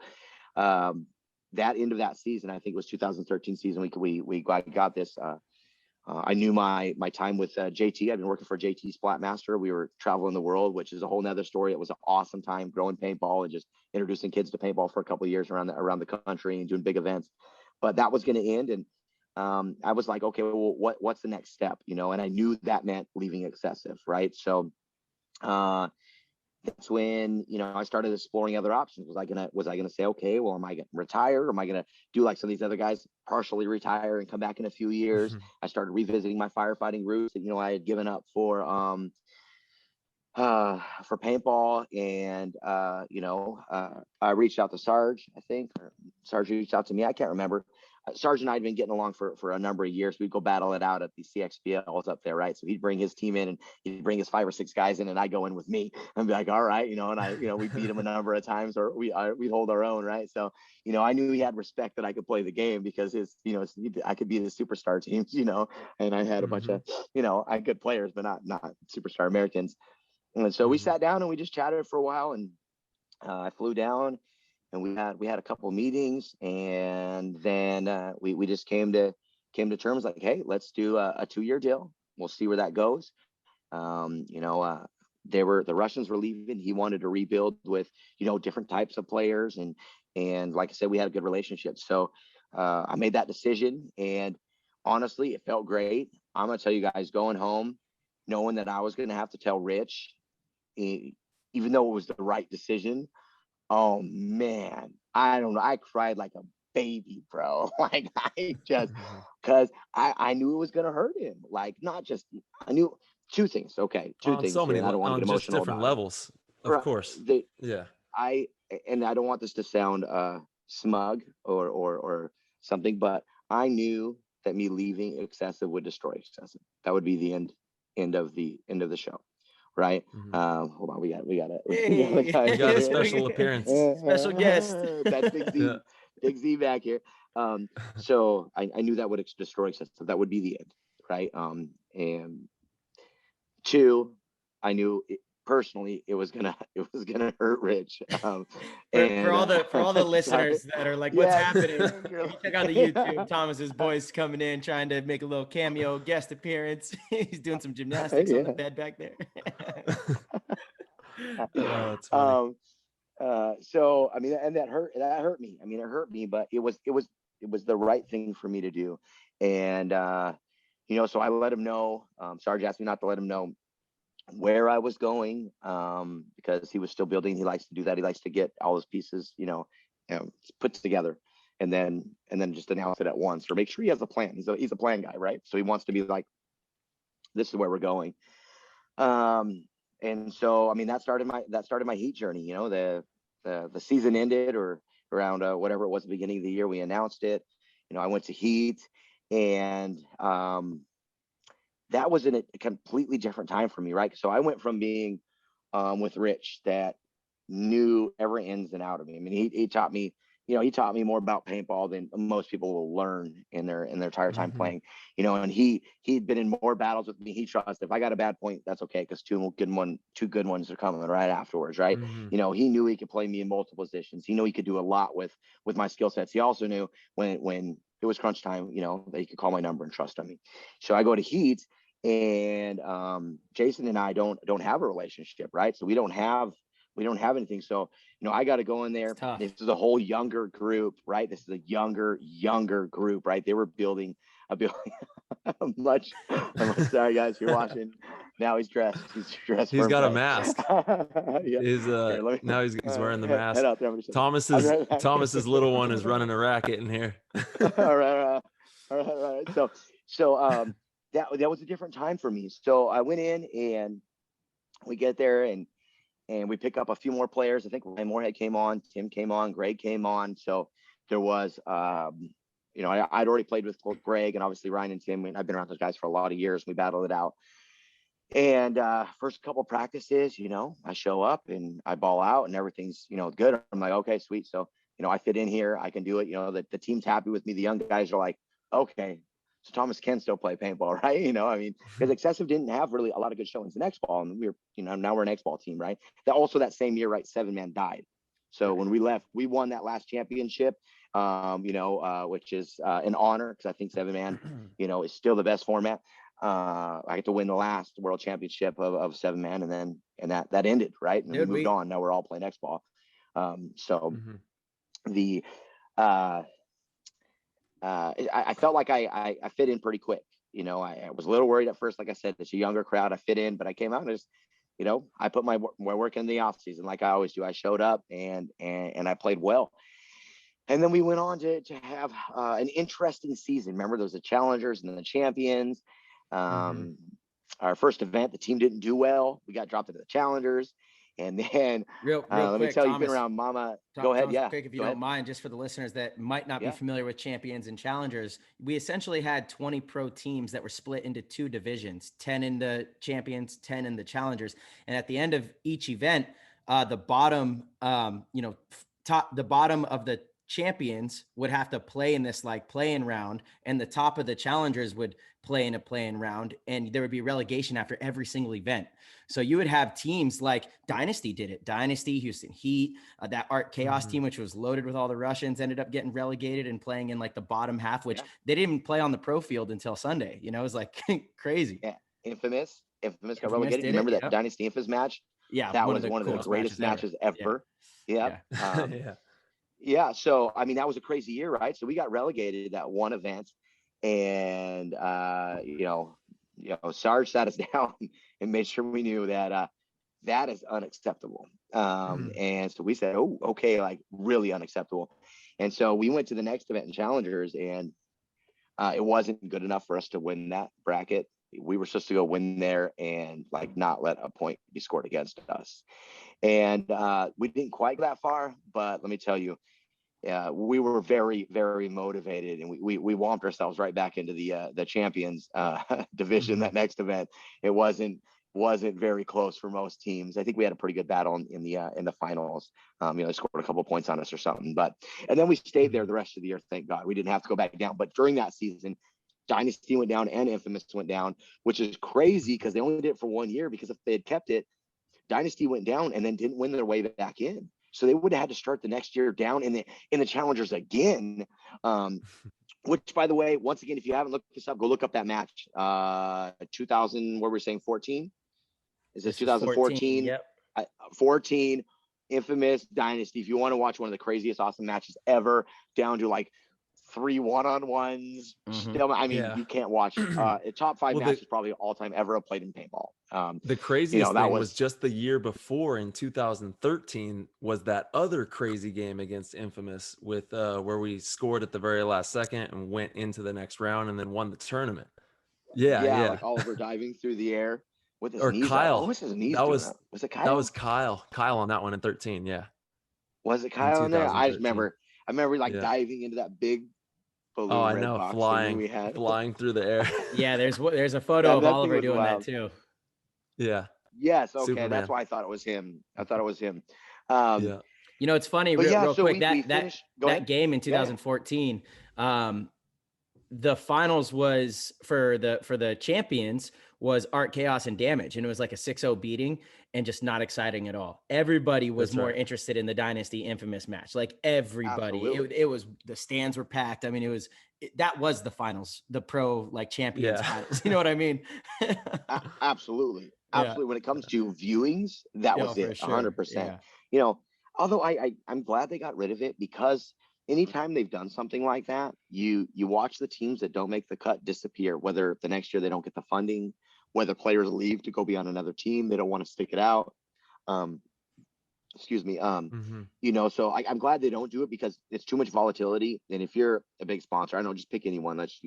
[SPEAKER 4] that end of that season, I think it was 2013 season, we got this. I knew my time with JT. I've been working for JT Splatmaster. We were traveling the world, which is a whole nother story. It was an awesome time growing paintball and just introducing kids to paintball for a couple of years around the country and doing big events. But that was going to end, and I was like, okay, well, what's the next step? And I knew that meant leaving excessive, right? So that's when, I started exploring other options. Was I gonna say, okay, well, am I gonna retire? Or am I gonna do like some of these other guys, partially retire and come back in a few years? I started revisiting my firefighting roots that, I had given up for paintball. And I reached out to Sarge, I think, or Sarge reached out to me, I can't remember. Sarge and I had been getting along for a number of years. We'd go battle it out at the CXBLs up there, right? So he'd bring his team in, and he'd bring his 5 or 6 guys in, and I'd go in with me and be like, all right, and we beat him a number of times, or we hold our own, right? So, I knew he had respect that I could play the game, because I could be the superstar teams, and I had a bunch of, I had good players, but not superstar Americans. And so we sat down and we just chatted for a while, and I flew down, and we had a couple of meetings, and then we just came to terms like, hey, let's do a 2-year deal. We'll see where that goes. The Russians were leaving. He wanted to rebuild with different types of players, and like I said, we had a good relationship. So I made that decision, and honestly, it felt great. I'm gonna tell you guys, going home, knowing that I was gonna have to tell Rich, even though it was the right decision. Oh man, I don't know. I cried like a baby, bro. Like, I just, because I knew it was gonna hurt him. Like, not just, I knew 2 things. Okay, 2
[SPEAKER 1] on
[SPEAKER 4] things.
[SPEAKER 1] so many,
[SPEAKER 4] I don't want to
[SPEAKER 1] on
[SPEAKER 4] get
[SPEAKER 1] just
[SPEAKER 4] emotional
[SPEAKER 1] different
[SPEAKER 4] about
[SPEAKER 1] levels,
[SPEAKER 4] it.
[SPEAKER 1] of course. Yeah.
[SPEAKER 4] I don't want this to sound smug or something, but I knew that me leaving Excessive would destroy Excessive. That would be the end of the show. Right. Hold on. We got
[SPEAKER 1] a special appearance.
[SPEAKER 2] Special guest.
[SPEAKER 4] That's Big Z.
[SPEAKER 1] Yeah.
[SPEAKER 4] Big Z back here. So I knew that would destroy Excessive. That would be the end. Right. And 2, I knew personally it was gonna hurt Rich.
[SPEAKER 2] For all the listeners that are like, what's happening? If you check out the YouTube, Thomas's voice coming in, trying to make a little cameo guest appearance. He's doing some gymnastics on the bed back there.
[SPEAKER 1] Oh, that's funny.
[SPEAKER 4] So I mean, and that hurt me. I mean, it hurt me, but it was the right thing for me to do. And so I let him know. Sarge asked me not to let him know where I was going, because he was still building. He likes to do that. He likes to get all his pieces, put together, and then just announce it at once, or make sure he has a plan. He's a plan guy, right? So he wants to be like, this is where we're going. And so, I mean, that started my Heat journey. The season ended, or around whatever it was, the beginning of the year, we announced it. I went to Heat, and that was in a completely different time for me, right? So I went from being with Rich, that knew every ins and out of me. I mean, he taught me, he taught me more about paintball than most people will learn in their entire time playing. And he'd been in more battles with me. He trusts, if I got a bad point, that's okay, because 2 good ones are coming right afterwards, right? He knew he could play me in multiple positions. He knew he could do a lot with my skill sets. He also knew when it was crunch time, that he could call my number and trust on me. So I go to Heat, and Jason and I don't have a relationship, right? So we don't have anything. So I got to go in there. This is a whole younger group, right? This is a younger group, right? They were building a much. Sorry guys, you're watching. Now he's dressed.
[SPEAKER 1] He's got a mask.
[SPEAKER 4] Yeah.
[SPEAKER 1] Now he's wearing the mask.
[SPEAKER 4] Head out there.
[SPEAKER 1] Thomas's little one is running a racket in here.
[SPEAKER 4] All right. So that was a different time for me. So I went in, and we get there, and we pick up a few more players. I think Ryan Moorhead came on, Tim came on, Greg came on. So there was, I'd already played with Greg, and obviously Ryan and Tim. I've been around those guys for a lot of years. We battled it out. And first couple practices, I show up and I ball out, and everything's, good. I'm like, okay, sweet. So, I fit in here. I can do it. The team's happy with me. The young guys are like, okay, so Thomas can still play paintball, right? Because Excessive didn't have really a lot of good showings in X-Ball, and we were, now we're an X-Ball team, right? That same year, right, 7-man died. So when we left, we won that last championship, which is an honor, because I think 7-man, is still the best format. I get to win the last world championship of 7-man, and that ended, right? And we moved on. Now we're all playing X-Ball. I felt like I fit in pretty quick. I was a little worried at first. Like I said, it's a younger crowd. I fit in, but I came out and I put my work in the off season like I always do. I showed up and I played well. And then we went on to have an interesting season. Remember, there was the challengers and then the champions. Our first event, the team didn't do well. We got dropped into the challengers. And then
[SPEAKER 2] Real
[SPEAKER 4] let
[SPEAKER 2] quick,
[SPEAKER 4] me tell you,
[SPEAKER 2] Thomas,
[SPEAKER 4] you've been around Mama. Go ahead.
[SPEAKER 2] Thomas,
[SPEAKER 4] Yeah.
[SPEAKER 2] quick, if you
[SPEAKER 4] Go
[SPEAKER 2] don't
[SPEAKER 4] ahead.
[SPEAKER 2] mind, just for the listeners that might not be familiar with champions and challengers, we essentially had 20 pro teams that were split into 2 divisions, 10 in the champions, 10 in the challengers. And at the end of each event, the bottom, the bottom of the champions would have to play in this like play-in round, and the top of the challengers would play in a play-in round, and there would be relegation after every single event. So you would have teams like Dynasty did it. Dynasty, Houston Heat, that Art Chaos team, which was loaded with all the Russians, ended up getting relegated and playing in like the bottom half, which they didn't even play on the pro field until Sunday. It was like crazy.
[SPEAKER 4] Yeah. Infamous got relegated. Remember that Dynasty Infamous match?
[SPEAKER 2] Yeah.
[SPEAKER 4] That was one of the greatest matches ever. Yeah.
[SPEAKER 2] Yeah.
[SPEAKER 4] So, I mean, that was a crazy year, right? So we got relegated that one event, and, Sarge sat us down and made sure we knew that that is unacceptable. And so we said, oh, okay, like really unacceptable. And so we went to the next event in Challengers, and it wasn't good enough for us to win that bracket. We were supposed to go win there and like not let a point be scored against us. And we didn't quite go that far, but let me tell you, we were very, very motivated, and we whomped ourselves right back into the champions division. That next event, it wasn't very close for most teams. I think we had a pretty good battle in the finals. They scored a couple of points on us or something, and then we stayed there the rest of the year. Thank God, we didn't have to go back down. But during that season, Dynasty went down and Infamous went down, which is crazy because they only did it for 1 year, because if they had kept it, Dynasty went down and then didn't win their way back in. So they would have had to start the next year down in the challengers again. Which, by the way, once again, if you haven't looked this up, go look up that match. 2000, what were we saying, 14? Is this 2014?
[SPEAKER 2] Yep.
[SPEAKER 4] 14, Infamous, Dynasty. If you want to watch one of the craziest, awesome matches ever, down to like 3 one-on-ones. Still, I mean, you can't watch top 5 matches probably all time ever played in paintball.
[SPEAKER 1] The craziest thing was just the year before, in 2013, was that other crazy game against Infamous with where we scored at the very last second and went into the next round and then won the tournament. Yeah.
[SPEAKER 4] Like Oliver diving through the air with his
[SPEAKER 1] knees. Kyle.
[SPEAKER 4] What was his knees
[SPEAKER 1] doing?
[SPEAKER 4] Was it Kyle?
[SPEAKER 1] That was Kyle. Kyle on that one in 13. Yeah.
[SPEAKER 4] Was it Kyle in there? I remember diving into that big balloon.
[SPEAKER 1] Oh, I know, flying through the air.
[SPEAKER 2] Yeah, there's a photo of Oliver doing that too.
[SPEAKER 1] Yeah.
[SPEAKER 4] Yes. Okay.
[SPEAKER 1] Superman.
[SPEAKER 4] That's why I thought it was him.
[SPEAKER 1] Yeah.
[SPEAKER 2] It's funny, real quick, that game in 2014, the finals was for the champions was Art Chaos and Damage, and it was like a 6-0 beating and just not exciting at all. Everybody was more interested in the Dynasty Infamous match. Like everybody, it was, the stands were packed. I mean, that was the finals, the pro like champions finals. You know what I mean?
[SPEAKER 4] Absolutely. When it comes to viewings, that was it, 100%. Although I'm glad they got rid of it, because anytime they've done something like that, you watch the teams that don't make the cut disappear, whether the next year they don't get the funding, whether players leave to go be on another team, they don't want to stick it out. So I'm glad they don't do it, because it's too much volatility. And if you're a big sponsor, I don't just pick anyone, that's,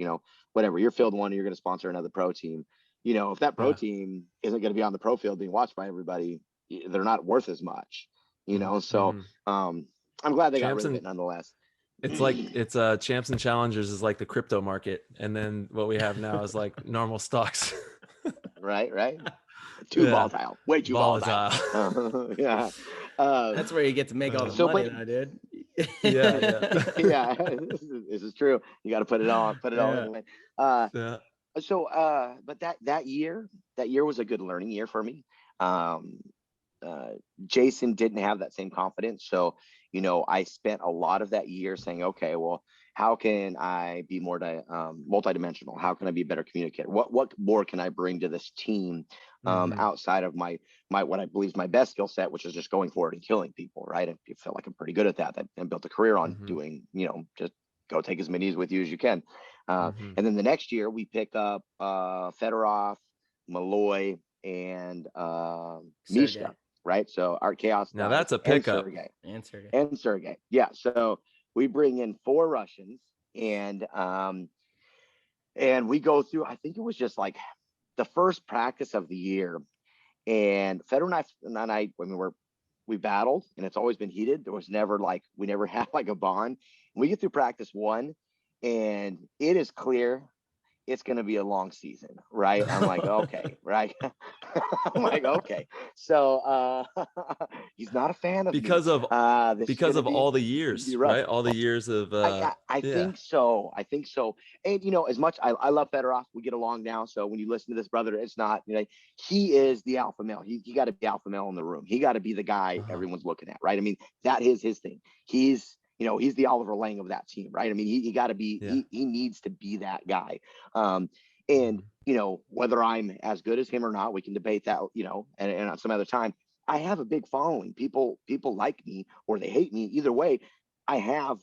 [SPEAKER 4] whatever, you're Field One and you're going to sponsor another pro team. If that pro team isn't going to be on the pro field being watched by everybody, they're not worth as much, So I'm glad they got rid of it nonetheless.
[SPEAKER 1] It's like Champs and Challengers is like the crypto market, and then what we have now is like normal stocks.
[SPEAKER 4] Right. Too volatile. Way too volatile.
[SPEAKER 2] That's where you get to make all the money now, dude.
[SPEAKER 4] Yeah. This is true. You got to put it on. Anyway. But that year was a good learning year for me. Jason didn't have that same confidence. So, I spent a lot of that year saying, okay, well, how can I be more multidimensional? How can I be a better communicator? What more can I bring to this team outside of my what I believe is my best skill set, which is just going forward and killing people, right? I feel like I'm pretty good at that and built a career on doing, just go take as many with you as you can. And then the next year we pick up Fedorov, Malloy, and
[SPEAKER 2] Sergey.
[SPEAKER 4] Mishka, right? So our chaos
[SPEAKER 1] Now
[SPEAKER 4] guy
[SPEAKER 1] that's a
[SPEAKER 4] and
[SPEAKER 1] pickup.
[SPEAKER 2] Sergey.
[SPEAKER 4] And Sergey. Yeah. So we bring in 4 Russians and we go through, I think it was just like the first practice of the year. And Federer and I mean, we battled and it's always been heated. There was never like, we never had like a bond. We get through practice 1 and it is clear it's going to be a long season, right? I'm like, okay, right? I'm like, okay. So he's not a fan of
[SPEAKER 1] because
[SPEAKER 4] me.
[SPEAKER 1] of all the years, right? All the years of
[SPEAKER 4] I think so. I think so. And you know, as much I love Fedorov, we get along now. So when you listen to this brother, it's not, you know, he is the alpha male. He got to be alpha male in the room. He got to be the guy everyone's looking at, right? I mean, that is his thing. He's, you know, he's the Oliver Lang of that team, right? I mean, he got to be, he needs to be that guy. And, you know, whether I'm as good as him or not, we can debate that, you know, and some other time. I have a big following. People like me or they hate me. Either way, I have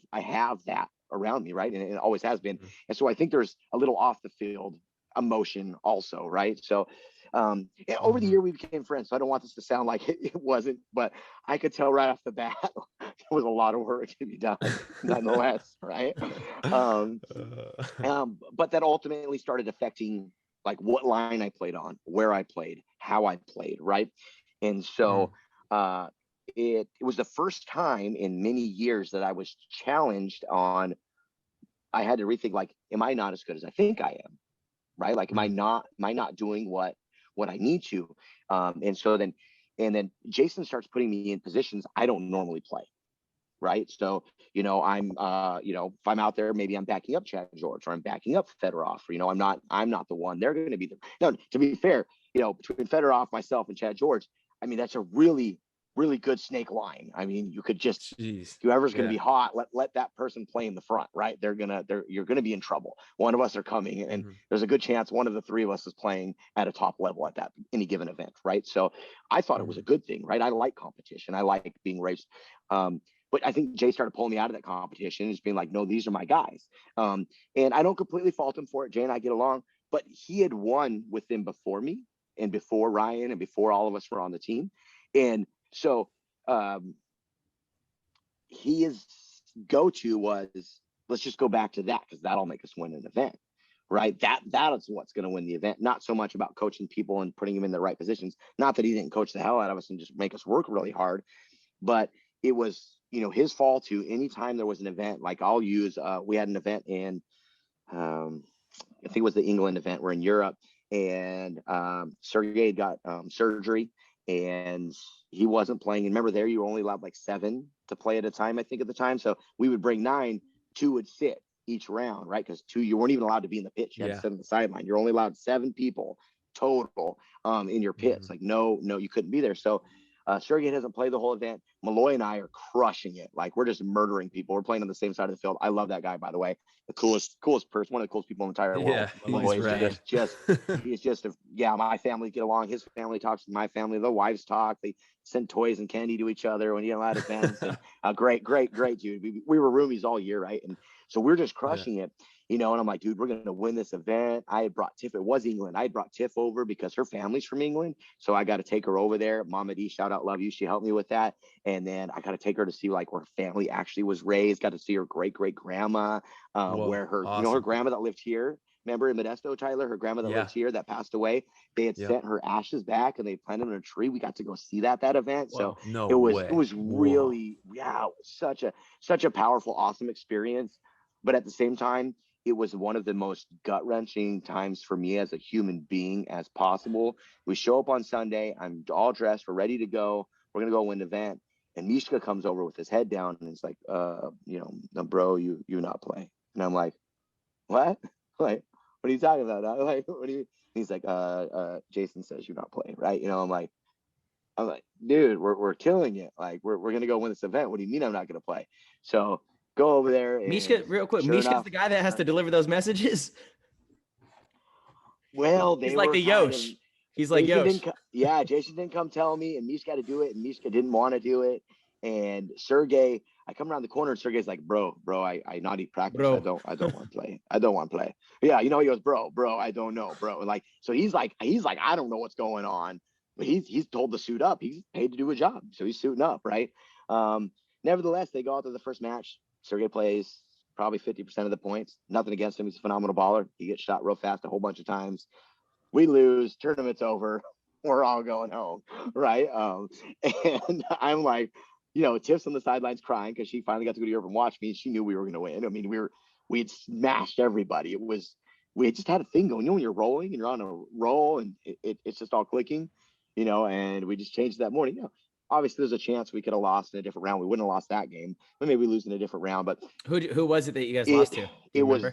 [SPEAKER 4] that around me, right? And it always has been. And so I think there's a little off the field emotion also, right? So over the year we became friends. So I don't want this to sound like it wasn't, but I could tell right off the bat there was a lot of work to be done nonetheless, right? But that ultimately started affecting like what line I played on, where I played, how I played, right? And so it was the first time in many years that I was challenged on, I had to rethink, like, am I not as good as I think I am? Right? Like, am I not doing what I need to? And so then Jason starts putting me in positions I don't normally play. Right. So, you know, I'm, you know, if I'm out there, maybe I'm backing up Chad George or I'm backing up Fedorov, or, you know, I'm not the one. They're going to be no, to be fair, you know, between Fedorov, myself and Chad George, I mean, that's a really, really good snake line. I mean, you could just, whoever's going to be hot, let that person play in the front, right? You're going to be in trouble. One of us are coming and there's a good chance one of the 3 of us is playing at a top level at that any given event. Right. So I thought it was a good thing, right? I like competition. I like being raced. But I think Jay started pulling me out of that competition and just being like, no, these are my guys. And I don't completely fault him for it. Jay and I get along, but he had won with them before me and before Ryan and before all of us were on the team. And so his go-to was, let's just go back to that because that'll make us win an event, right? That is what's going to win the event. Not so much about coaching people and putting them in the right positions. Not that he didn't coach the hell out of us and just make us work really hard, but it was, you know, his fall to anytime there was an event. Like I'll use, we had an event in, I think it was the England event. We're in Europe and Sergey got surgery and he wasn't playing. And remember there, you were only allowed like 7 to play at a time, I think at the time. So we would bring 9, 2 would sit each round, right? Because 2, you weren't even allowed to be in the pitch. You had to sit on the sideline. You're only allowed 7 people total in your pits. Like, no, you couldn't be there. So Sergey doesn't play the whole event. Malloy and I are crushing it. Like we're just murdering people. We're playing on the same side of the field. I love that guy, by the way. The coolest person, one of the coolest people in the entire world. Malloy is he's just my family get along. His family talks to my family. The wives talk. They send toys and candy to each other when you know at events. And great dude. We were roomies all year, right? And so we're just crushing it. You know, and I'm like, dude, we're going to win this event. I had brought Tiff. It was England. I had brought Tiff over because her family's from England. So I got to take her over there. Mama D, shout out, love you. She helped me with that. And then I got to take her to see like where her family actually was raised. Got to see her great grandma, where her, you know, her grandma that lived here. Remember in Modesto, Tyler, her grandma that lived here that passed away. They had sent her ashes back and they planted them in a tree. We got to go see that event. So it was really, it was such a powerful, awesome experience. But at the same time, it was one of the most gut-wrenching times for me as a human being as possible. We show up on Sunday. I'm all dressed. We're ready to go. We're going to go win the event. And Mishka comes over with his head down and it's like, you know, no, bro, you not play. And I'm like, what? Like, what are you talking about? I'm like, what do you? He's like, Jason says you not play, right? You know, I'm like, dude, we're killing it. Like, we're going to go win this event. What do you mean I'm not going to play? So go over there.
[SPEAKER 2] Mishka, real quick. Mishka's the guy that has to deliver those messages.
[SPEAKER 4] Well,
[SPEAKER 2] he's like the Yosh. He's like Yosh.
[SPEAKER 4] Jason didn't come tell me, and Mishka had to do it, and Mishka didn't want to do it. And Sergey, I come around the corner and Sergey's like, bro, I not eat practice.
[SPEAKER 2] Bro.
[SPEAKER 4] I don't want to play. I don't want to play. Yeah, he goes, bro, I don't know, bro. Like, so he's like, I don't know what's going on, but he's told to suit up. He's paid to do a job, so he's suiting up, right? Nevertheless, they go out to the first match. Sergey plays probably 50% of the points. Nothing against him. He's a phenomenal baller. He gets shot real fast a whole bunch of times. We lose. Tournament's over. We're all going home, right? And I'm like, Tiff's on the sidelines crying because she finally got to go to Europe and watch me, and she knew we were going to win. I mean, we had smashed everybody. We had just had a thing going. When you're rolling and you're on a roll, and it's just all clicking, and we just changed that morning. Obviously, there's a chance we could have lost in a different round. We wouldn't have lost that game, but maybe we lose in a different round. But
[SPEAKER 2] who was it that you guys lost to?
[SPEAKER 4] It was.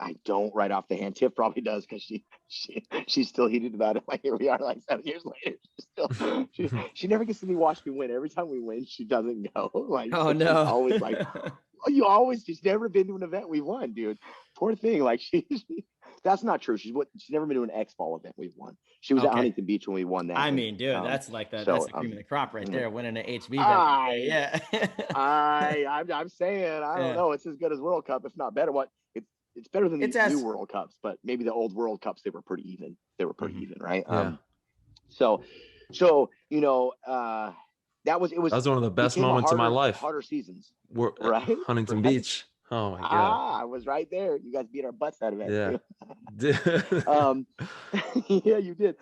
[SPEAKER 4] I don't right off the hand. Tiff probably does because she's still heated about it. Like, here we are, like 7 years later. She never gets to watch me win. Every time we win, she doesn't go. Like,
[SPEAKER 2] oh no,
[SPEAKER 4] always like, she's never been to an event we won, dude. Poor thing. Like that's not true. She's never been to an X-Ball event we've won. She was at Huntington Beach when we won that.
[SPEAKER 2] I mean, dude, that's like that's the cream of the crop right there, winning an HB. Yeah.
[SPEAKER 4] I'm saying, I don't know. It's as good as World Cup, if not better. It's better than the new World Cups, but maybe the old World Cups, they were pretty even. Even, right?
[SPEAKER 1] Yeah.
[SPEAKER 4] So that was one
[SPEAKER 1] of the best moments of my life.
[SPEAKER 4] Harder seasons.
[SPEAKER 1] Right? Huntington Beach. Oh my God.
[SPEAKER 4] I was right there. You guys beat our butts out of it.
[SPEAKER 1] Yeah.
[SPEAKER 4] Yeah, you did.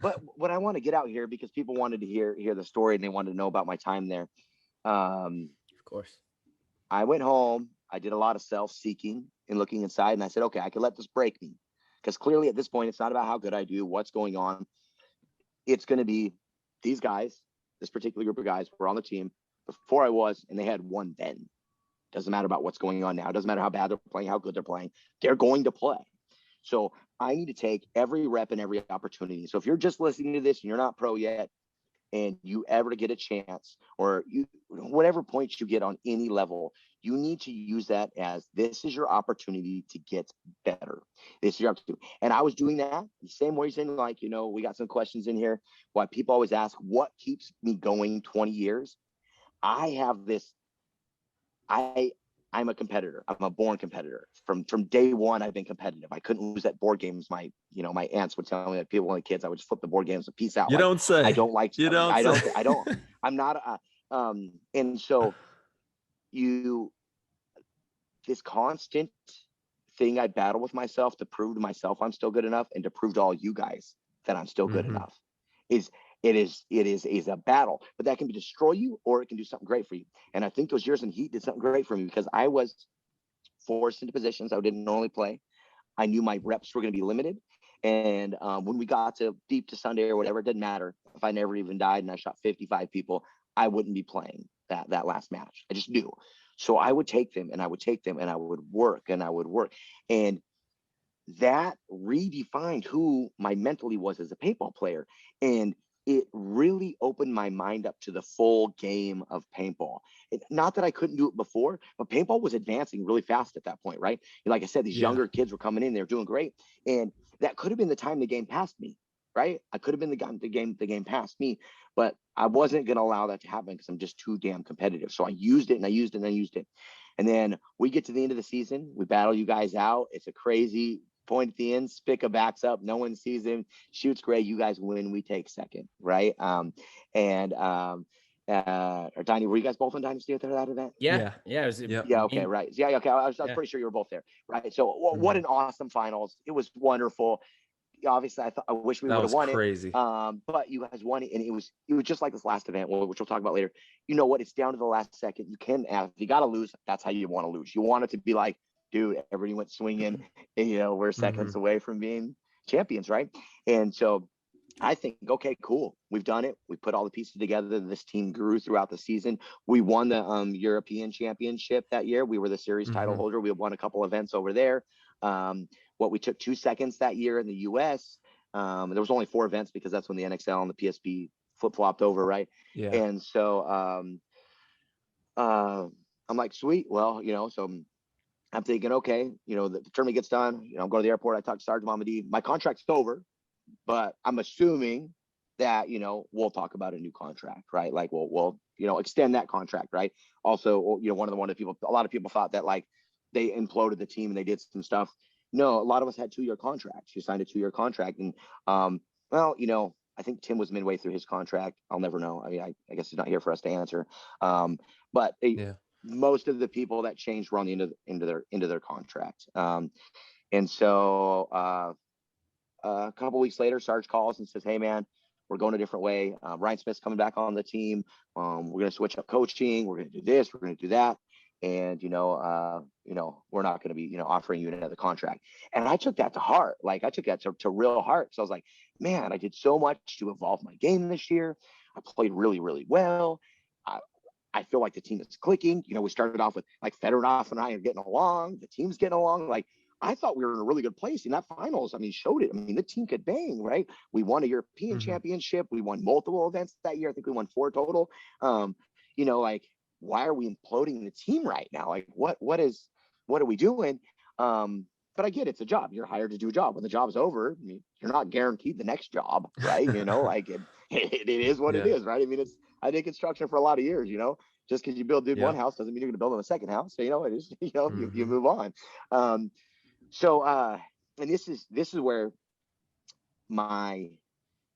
[SPEAKER 4] But what I want to get out here, because people wanted to hear the story and they wanted to know about my time there.
[SPEAKER 2] Of course.
[SPEAKER 4] I went home. I did a lot of self-seeking and looking inside, and I said, okay, I can let this break me, because clearly at this point, it's not about how good I do, what's going on. It's going to be these guys, this particular group of guys were on the team before I was, and they had won then. Doesn't matter about what's going on now. Doesn't matter how bad they're playing, how good they're playing. They're going to play. So I need to take every rep and every opportunity. So if you're just listening to this and you're not pro yet, and you ever get a chance, or whatever points you get on any level, you need to use that as this is your opportunity to get better. This is your opportunity. And I was doing that the same way, saying, like, we got some questions in here. Why people always ask, what keeps me going 20 years? I have this, I'm a competitor. I'm a born competitor. From day one, I've been competitive. I couldn't lose at board games. My aunts would tell me that people, when the kids, I would just flip the board games and peace out.
[SPEAKER 1] You don't say.
[SPEAKER 4] I don't like.
[SPEAKER 1] You don't.
[SPEAKER 4] I don't. I'm not. And so this constant thing I battle with myself to prove to myself I'm still good enough, and to prove to all you guys that I'm still good enough is a battle, but that can destroy you, or it can do something great for you. And I think those years in Heat did something great for me, because I was forced into positions I didn't normally play. I knew my reps were going to be limited. And when we got to deep to Sunday or whatever, it didn't matter. If I never even died and I shot 55 people, I wouldn't be playing that last match. I just knew. So I would take them and I would work and I would work. And that redefined who my mentally was as a paintball player. And it really opened my mind up to the full game of paintball. Not that I couldn't do it before, but paintball was advancing really fast at that point, right? And like I said, these younger kids were coming in, they're doing great. And that could have been the time the game passed me, right? I could have been the game passed me, but I wasn't going to allow that to happen because I'm just too damn competitive. So I used it and I used it and I used it. And then we get to the end of the season, we battle you guys out. It's a crazy point at the end. Spica backs up, no one sees him, shoots great, you guys win, we take second, right? Or Tiny, were you guys both on Dynasty at that event?
[SPEAKER 2] Yeah, it was,
[SPEAKER 4] okay, right. Yeah, okay, I was pretty sure you were both there, right? So what an awesome finals. It was wonderful. Obviously, I wish we would have won
[SPEAKER 1] crazy.
[SPEAKER 4] It. But you guys won it, and it was just like this last event, which we'll talk about later. You know what? It's down to the last second. You can, if you got to lose, that's how you want to lose. You want it to be like, dude, everybody went swinging, and we're seconds away from being champions, right? And so I think, okay, cool, we've done it. We put all the pieces together. This team grew throughout the season. We won the European Championship that year. We were the series title holder. We won a couple events over there. We took 2 seconds that year in the U.S. There was only 4 events because that's when the NXL and the PSP flip-flopped over, right?
[SPEAKER 1] Yeah.
[SPEAKER 4] And so I'm like, sweet. Well, so I'm thinking, okay, the tournament gets done. I'm going to the airport. I talk to Sergeant Mamadi. My contract's over, but I'm assuming that, we'll talk about a new contract, right? Like we'll extend that contract, right? Also, one of the people, a lot of people thought that like they imploded the team and they did some stuff. No, a lot of us had 2-year contracts. You signed a 2-year contract, and well, I think Tim was midway through his contract. I'll never know. I mean, I guess he's not here for us to answer. But most of the people that changed were on the end of their contract. And so a couple weeks later, Sarge calls and says, "Hey, man, we're going a different way. Ryan Smith's coming back on the team. We're going to switch up coaching. We're going to do this. We're going to do that. And, we're not going to be, offering you another contract." And I took that to heart. Like I took that to real heart. So I was like, man, I did so much to evolve my game this year. I played really, really well. I feel like the team is clicking. We started off with like Fedorov and I are getting along. The team's getting along. Like I thought we were in a really good place in that finals. I mean, showed it. I mean, the team could bang, right? We won a European championship. We won multiple events that year. I think we won 4 total. Like, why are we imploding the team right now? Like, what are we doing? But I get it's a job. You're hired to do a job. When the job's over, I mean, you're not guaranteed the next job, right? Like it is what it is, right? I mean, I did construction for a lot of years. Just because you build one house doesn't mean you're going to build on a second house. So it is. You move on. And this is where my,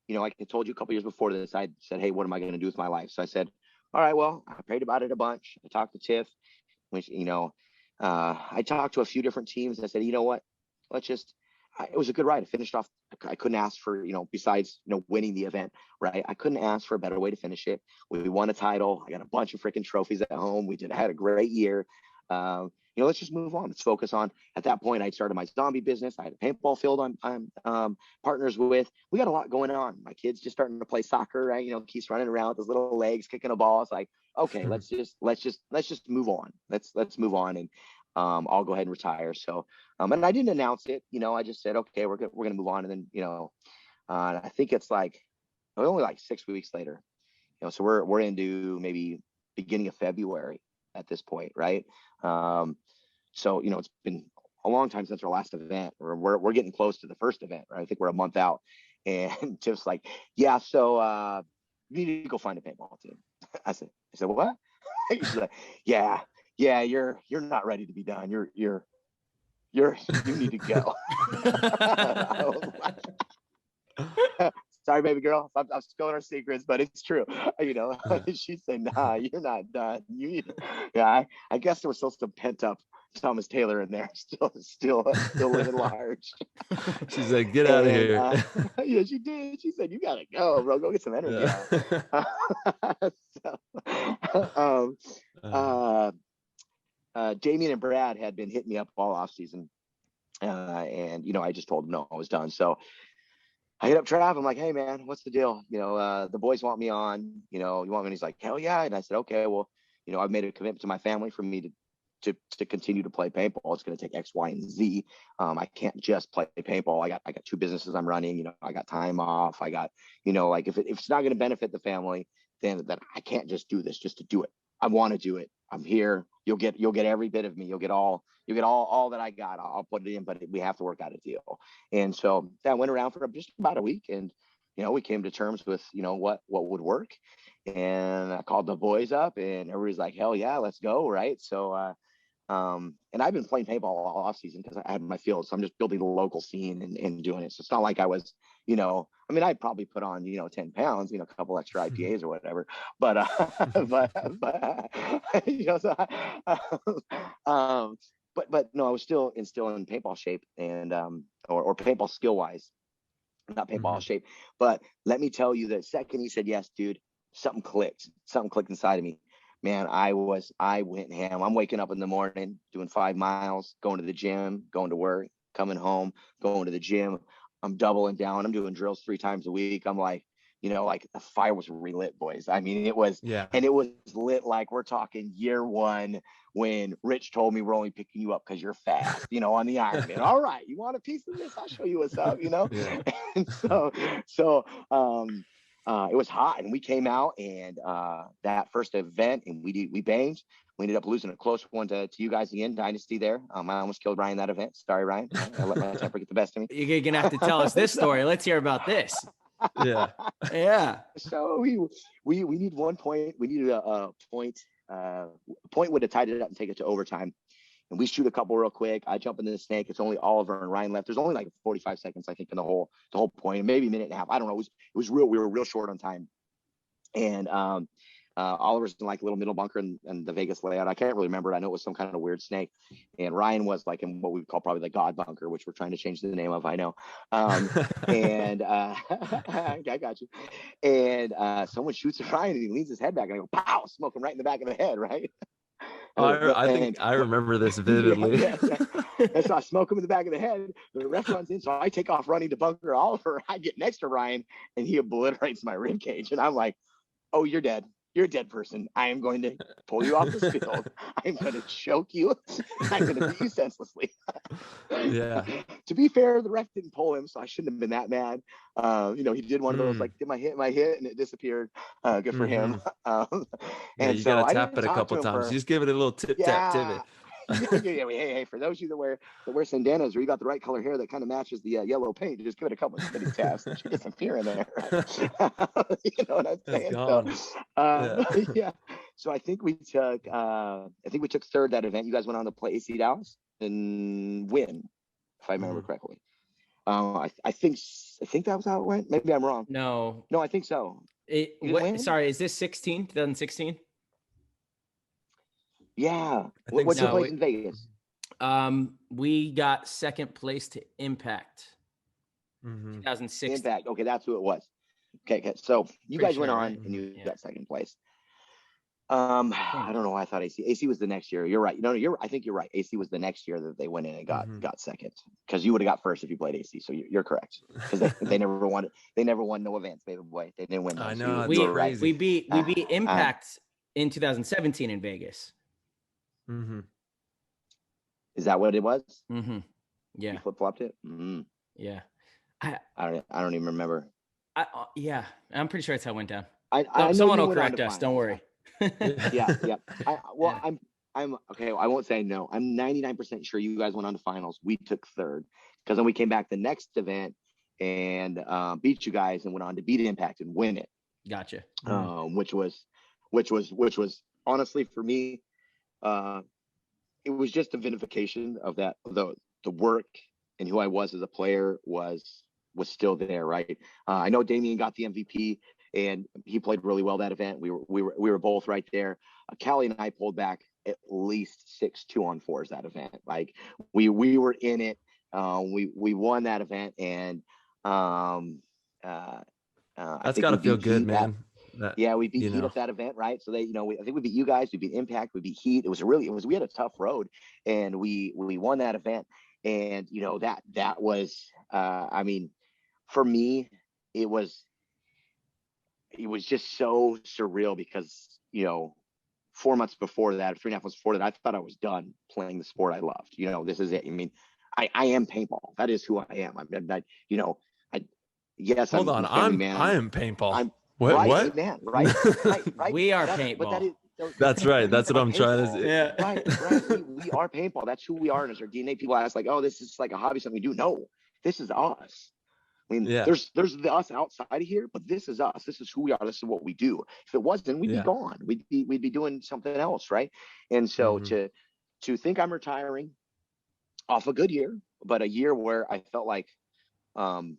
[SPEAKER 4] like I told you a couple years before this, I said, hey, what am I going to do with my life? So I said, all right, well, I prayed about it a bunch. I talked to Tiff, which, I talked to a few different teams. And I said, you know what, it was a good ride. I finished off. I couldn't ask for, besides, winning the event, right? I couldn't ask for a better way to finish it. We won a title. I got a bunch of freaking trophies at home. I had a great year. Let's just move on. Let's focus on, at that point, I started my zombie business. I had a paintball field I'm partners with. We got a lot going on. My kid's just starting to play soccer, right? Keeps running around with his little legs, kicking a ball. It's like, okay, let's just move on. Let's move on. And I'll go ahead and retire. So, and I didn't announce it, I just said, okay, we're going to move on. And then, I think it's like only like 6 weeks later, so we're into maybe beginning of February at this point. Right. So, it's been a long time since our last event. We're getting close to the first event, right? I think we're a month out. And Tiff's like, yeah, so you need to go find a paintball team. I said, what? She's like, yeah, you're not ready to be done. You need to go. Sorry, baby girl. I'm spilling our secrets, but it's true. She said, nah, you're not done. You need I guess there was still some pent up Thomas Taylor in there, still living large.
[SPEAKER 1] She said, get out of here.
[SPEAKER 4] Yeah, she did. She said, you gotta go, bro. Go get some energy. Damien and Brad had been hitting me up all off season. And, I just told them no, I was done. So I hit up Trav. I'm like, hey, man, what's the deal? The boys want me on, you want me? And he's like, hell yeah. And I said, okay, well, I've made a commitment to my family for me to continue to play paintball. It's going to take X, Y, and Z. I can't just play paintball. I got 2 businesses I'm running. I got time off. I got, like if it's not going to benefit the family, then I can't just do this just to do it. I want to do it. I'm here. You'll get every bit of me. You'll get all that I got. I'll put it in, but we have to work out a deal. And so that went around for just about a week, and we came to terms with what would work. And I called the boys up, and everybody's like, hell yeah, let's go, right? So and I've been playing paintball all off season because I had my field, so I'm just building the local scene and doing it. So it's not like I was, I'd probably put on 10 pounds, a couple extra IPAs or whatever, but but no, I was still in paintball shape, and or paintball skill wise, not paintball shape. But let me tell you, the second he said yes, dude, something clicked inside of me. Man, I went ham. I'm waking up in the morning, doing 5 miles, going to the gym, going to work, coming home, going to the gym. I'm doubling down. I'm doing drills 3 times a week. I'm like, like the fire was relit, boys. I mean, it was, and it was lit like we're talking year 1 when Rich told me we're only picking you up because you're fast, on the Ironman. All right, you want a piece of this? I'll show you what's up, Yeah. And so it was hot, and we came out, and that first event, and we banged. We ended up losing a close one to you guys again, Dynasty there. I almost killed Ryan that event. Sorry, Ryan. I let my temper get the best of me.
[SPEAKER 2] You're going to have to tell us this story. Let's hear about this.
[SPEAKER 1] Yeah.
[SPEAKER 2] Yeah.
[SPEAKER 4] So we need 1 point. We needed a point. Point would have tied it up and take it to overtime. And we shoot a couple real quick. I jump into the snake. It's only Oliver and Ryan left. There's only like 45 seconds, I think, in the whole point, maybe a minute and a half. I don't know. It was real. We were real short on time. And Oliver's in like a little middle bunker in the Vegas layout. I can't really remember. I know it was some kind of weird snake. And Ryan was like in what we would call probably the God bunker, which we're trying to change the name of. I know. And I got you. And someone shoots at Ryan and he leans his head back and I go, pow, smoke him right in the back of the head, right?
[SPEAKER 1] I think I remember this vividly.
[SPEAKER 4] Yeah. And so I smoke him in the back of the head. The ref runs in, so I take off running to bunker Oliver. I get next to Ryan, and he obliterates my rib cage. And I'm like, "Oh, you're dead. You're a dead person. I am going to pull you off this field. I'm going to choke you. I'm going to beat you senselessly."
[SPEAKER 1] Yeah.
[SPEAKER 4] To be fair, the ref didn't pull him, so I shouldn't have been that mad. He did one of those like, did my hit, and it disappeared. Good for him.
[SPEAKER 1] Yeah,
[SPEAKER 4] and
[SPEAKER 1] you
[SPEAKER 4] so
[SPEAKER 1] gotta
[SPEAKER 4] I
[SPEAKER 1] tap
[SPEAKER 4] didn't
[SPEAKER 1] it a
[SPEAKER 4] talk
[SPEAKER 1] couple
[SPEAKER 4] to him
[SPEAKER 1] times.
[SPEAKER 4] for,
[SPEAKER 1] Just give it a little tip tap
[SPEAKER 4] yeah. Hey, for those of you that wear sandanas where you got the right color hair that kind of matches the yellow paint, just give it a couple of spinning taps. There should get some fear in there. You know what I'm saying? So, yeah. So I think we took third that event. You guys went on to play AC Dallas and win, if I remember correctly. I think that was how it went. Maybe I'm wrong.
[SPEAKER 2] No,
[SPEAKER 4] I think so.
[SPEAKER 2] Sorry, is this 2016?
[SPEAKER 4] Yeah.
[SPEAKER 1] I think
[SPEAKER 4] What's
[SPEAKER 1] so.
[SPEAKER 4] your place in Vegas?
[SPEAKER 2] We got second place to Impact. 2016.
[SPEAKER 4] Impact. Okay, that's who it was. Okay. So you guys went on and you got second place. I don't know why I thought AC. AC was the next year. You're right. No, I think you're right. AC was the next year that they went in and got second, because you would have got first if you played AC. So you're correct, because they never won. They never won no events, baby boy. They didn't win.
[SPEAKER 1] I
[SPEAKER 4] Those.
[SPEAKER 1] know.
[SPEAKER 4] You were
[SPEAKER 1] Crazy.
[SPEAKER 4] right.
[SPEAKER 2] We beat Impact in 2017 in Vegas.
[SPEAKER 4] Is that what it was?
[SPEAKER 2] Yeah.
[SPEAKER 4] You flip-flopped it?
[SPEAKER 2] Yeah.
[SPEAKER 4] I don't even remember.
[SPEAKER 2] Yeah, I'm pretty sure that's how it went down.
[SPEAKER 4] Someone
[SPEAKER 2] will correct us. Don't worry.
[SPEAKER 4] Yeah. I'm okay. I won't say no. I'm 99% sure you guys went on to finals. We took third, because then we came back the next event and beat you guys and went on to beat Impact and win it.
[SPEAKER 2] Gotcha.
[SPEAKER 4] Which was honestly for me, it was just a vinification of that. The work and who I was as a player was still there, right? I know Damien got the MVP and he played really well that event. We were both right there. Callie and I pulled back at least 6 2-on-4s that event. Like we were in it. We won that event, and
[SPEAKER 1] that's got to feel good, man.
[SPEAKER 4] We beat Heat at that event, right? So I think we beat you guys, we beat Impact, we beat Heat. We had a tough road, and we won that event. And that was for me, it was just so surreal, because 4 months before that, 3.5 months before that, I thought I was done playing the sport I loved. This is it. I am paintball. That is who I am.
[SPEAKER 1] Hold on. I am paintball.
[SPEAKER 4] I'm
[SPEAKER 1] what?
[SPEAKER 4] Right,
[SPEAKER 1] what?
[SPEAKER 4] Man, right?
[SPEAKER 2] We are paintball.
[SPEAKER 1] That's right. That's what I'm trying to say.
[SPEAKER 4] Yeah. Right. We are paintball. That's who we are. And as our DNA, people ask like, "Oh, this is like a hobby, something we do." No, this is us. There's the us outside of here, but this is us. This is who we are. This is what we do. If it wasn't, we'd be gone. We'd be doing something else, right? And so to think I'm retiring off a good year, but a year where I felt like, I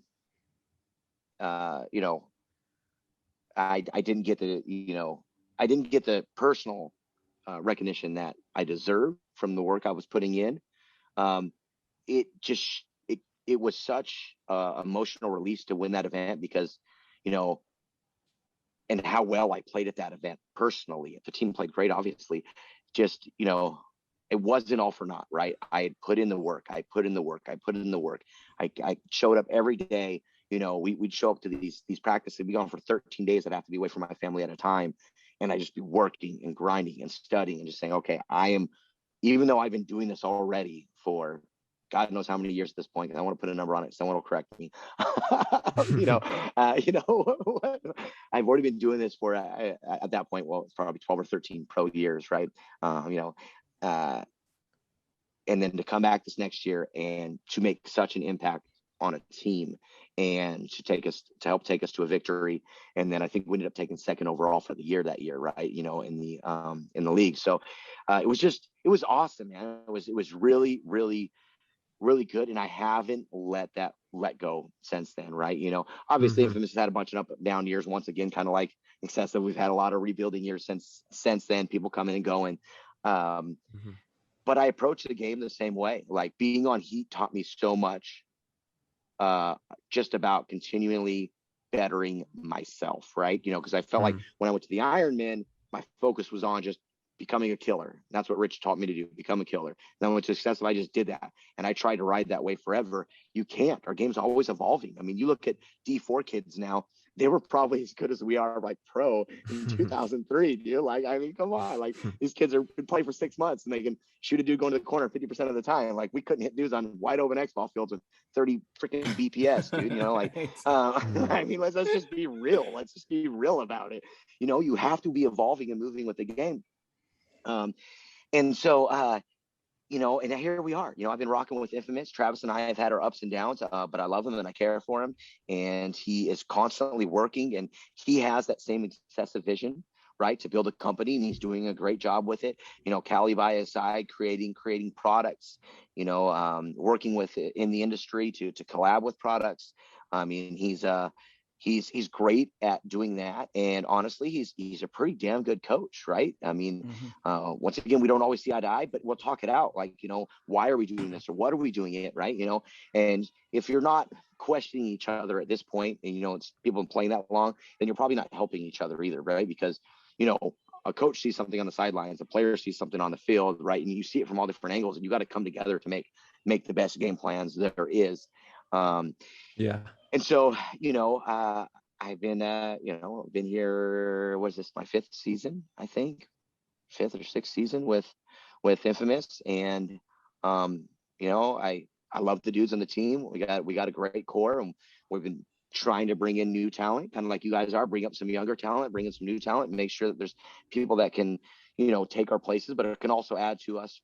[SPEAKER 4] didn't get the personal recognition that I deserve from the work I was putting in. It was such emotional release to win that event, because and how well I played at that event personally. The team played great, obviously. Just it wasn't all for naught, right? I had put in the work. I showed up every day. We'd show up to these practices. We'd be gone for 13 days. I'd have to be away from my family at a time. And I'd just be working and grinding and studying and just saying, okay, even though I've been doing this already for God knows how many years at this point, I want to put a number on it. Someone will correct me. I've already been doing this for at that point. Well, it's probably 12 or 13 pro years, right? And then to come back this next year and to make such an impact on a team and to help take us to a victory. And then I think we ended up taking second overall for the year that year, right? You know, in the league. So it was awesome, man. It was really, really, really good. And I haven't let go since then, right? You know, obviously Infamous has had a bunch of up and down years, once again, kind of like Excessive. We've had a lot of rebuilding years since then, people coming and going. But I approach the game the same way. Like, being on Heat taught me so much, just about continually bettering myself, right? You know, because I felt like when I went to the Ironman, my focus was on just becoming a killer. That's what Rich taught me to do, become a killer. Then I went to Excessive, I just did that. And I tried to ride that way forever. You can't. Our game's always evolving. I mean, you look at D4 kids now, they were probably as good as we are like pro in 2003, dude. Like, I mean, come on. Like, these kids are play for 6 months and they can shoot a dude going to the corner 50% of the time. Like, we couldn't hit dudes on wide open X-ball fields with 30 freaking BPS, dude. You know, like, I mean, let's just be real. Let's just be real about it. You know, you have to be evolving and moving with the game. And so, you know, and here we are. You know, I've been rocking with Infamous. Travis and I have had our ups and downs, but I love him and I care for him. And he is constantly working, and he has that same Excessive vision, right, to build a company, and he's doing a great job with it. You know, Callie by his side, creating products, you know, working with in the industry to collab with products. I mean, he's great at doing that, and honestly, he's a pretty damn good coach, right? I mean, once again, we don't always see eye to eye, but we'll talk it out. Like, you know, why are we doing this, or what are we doing it, right? You know, and if you're not questioning each other at this point, and you know, it's people been playing that long, then you're probably not helping each other either, right? Because, you know, a coach sees something on the sidelines, a player sees something on the field, right? And you see it from all different angles, and you got to come together to make the best game plans there is. And so, you know, I've been, you know, been here, what is this, my 5th season, I think, 5th or 6th season with Infamous. And, you know, I love the dudes on the team. We got a great core, and we've been trying to bring in new talent, kind of like you guys are, bring up some younger talent, bring in some new talent, and make sure that there's people that can, you know, take our places, but it can also add to us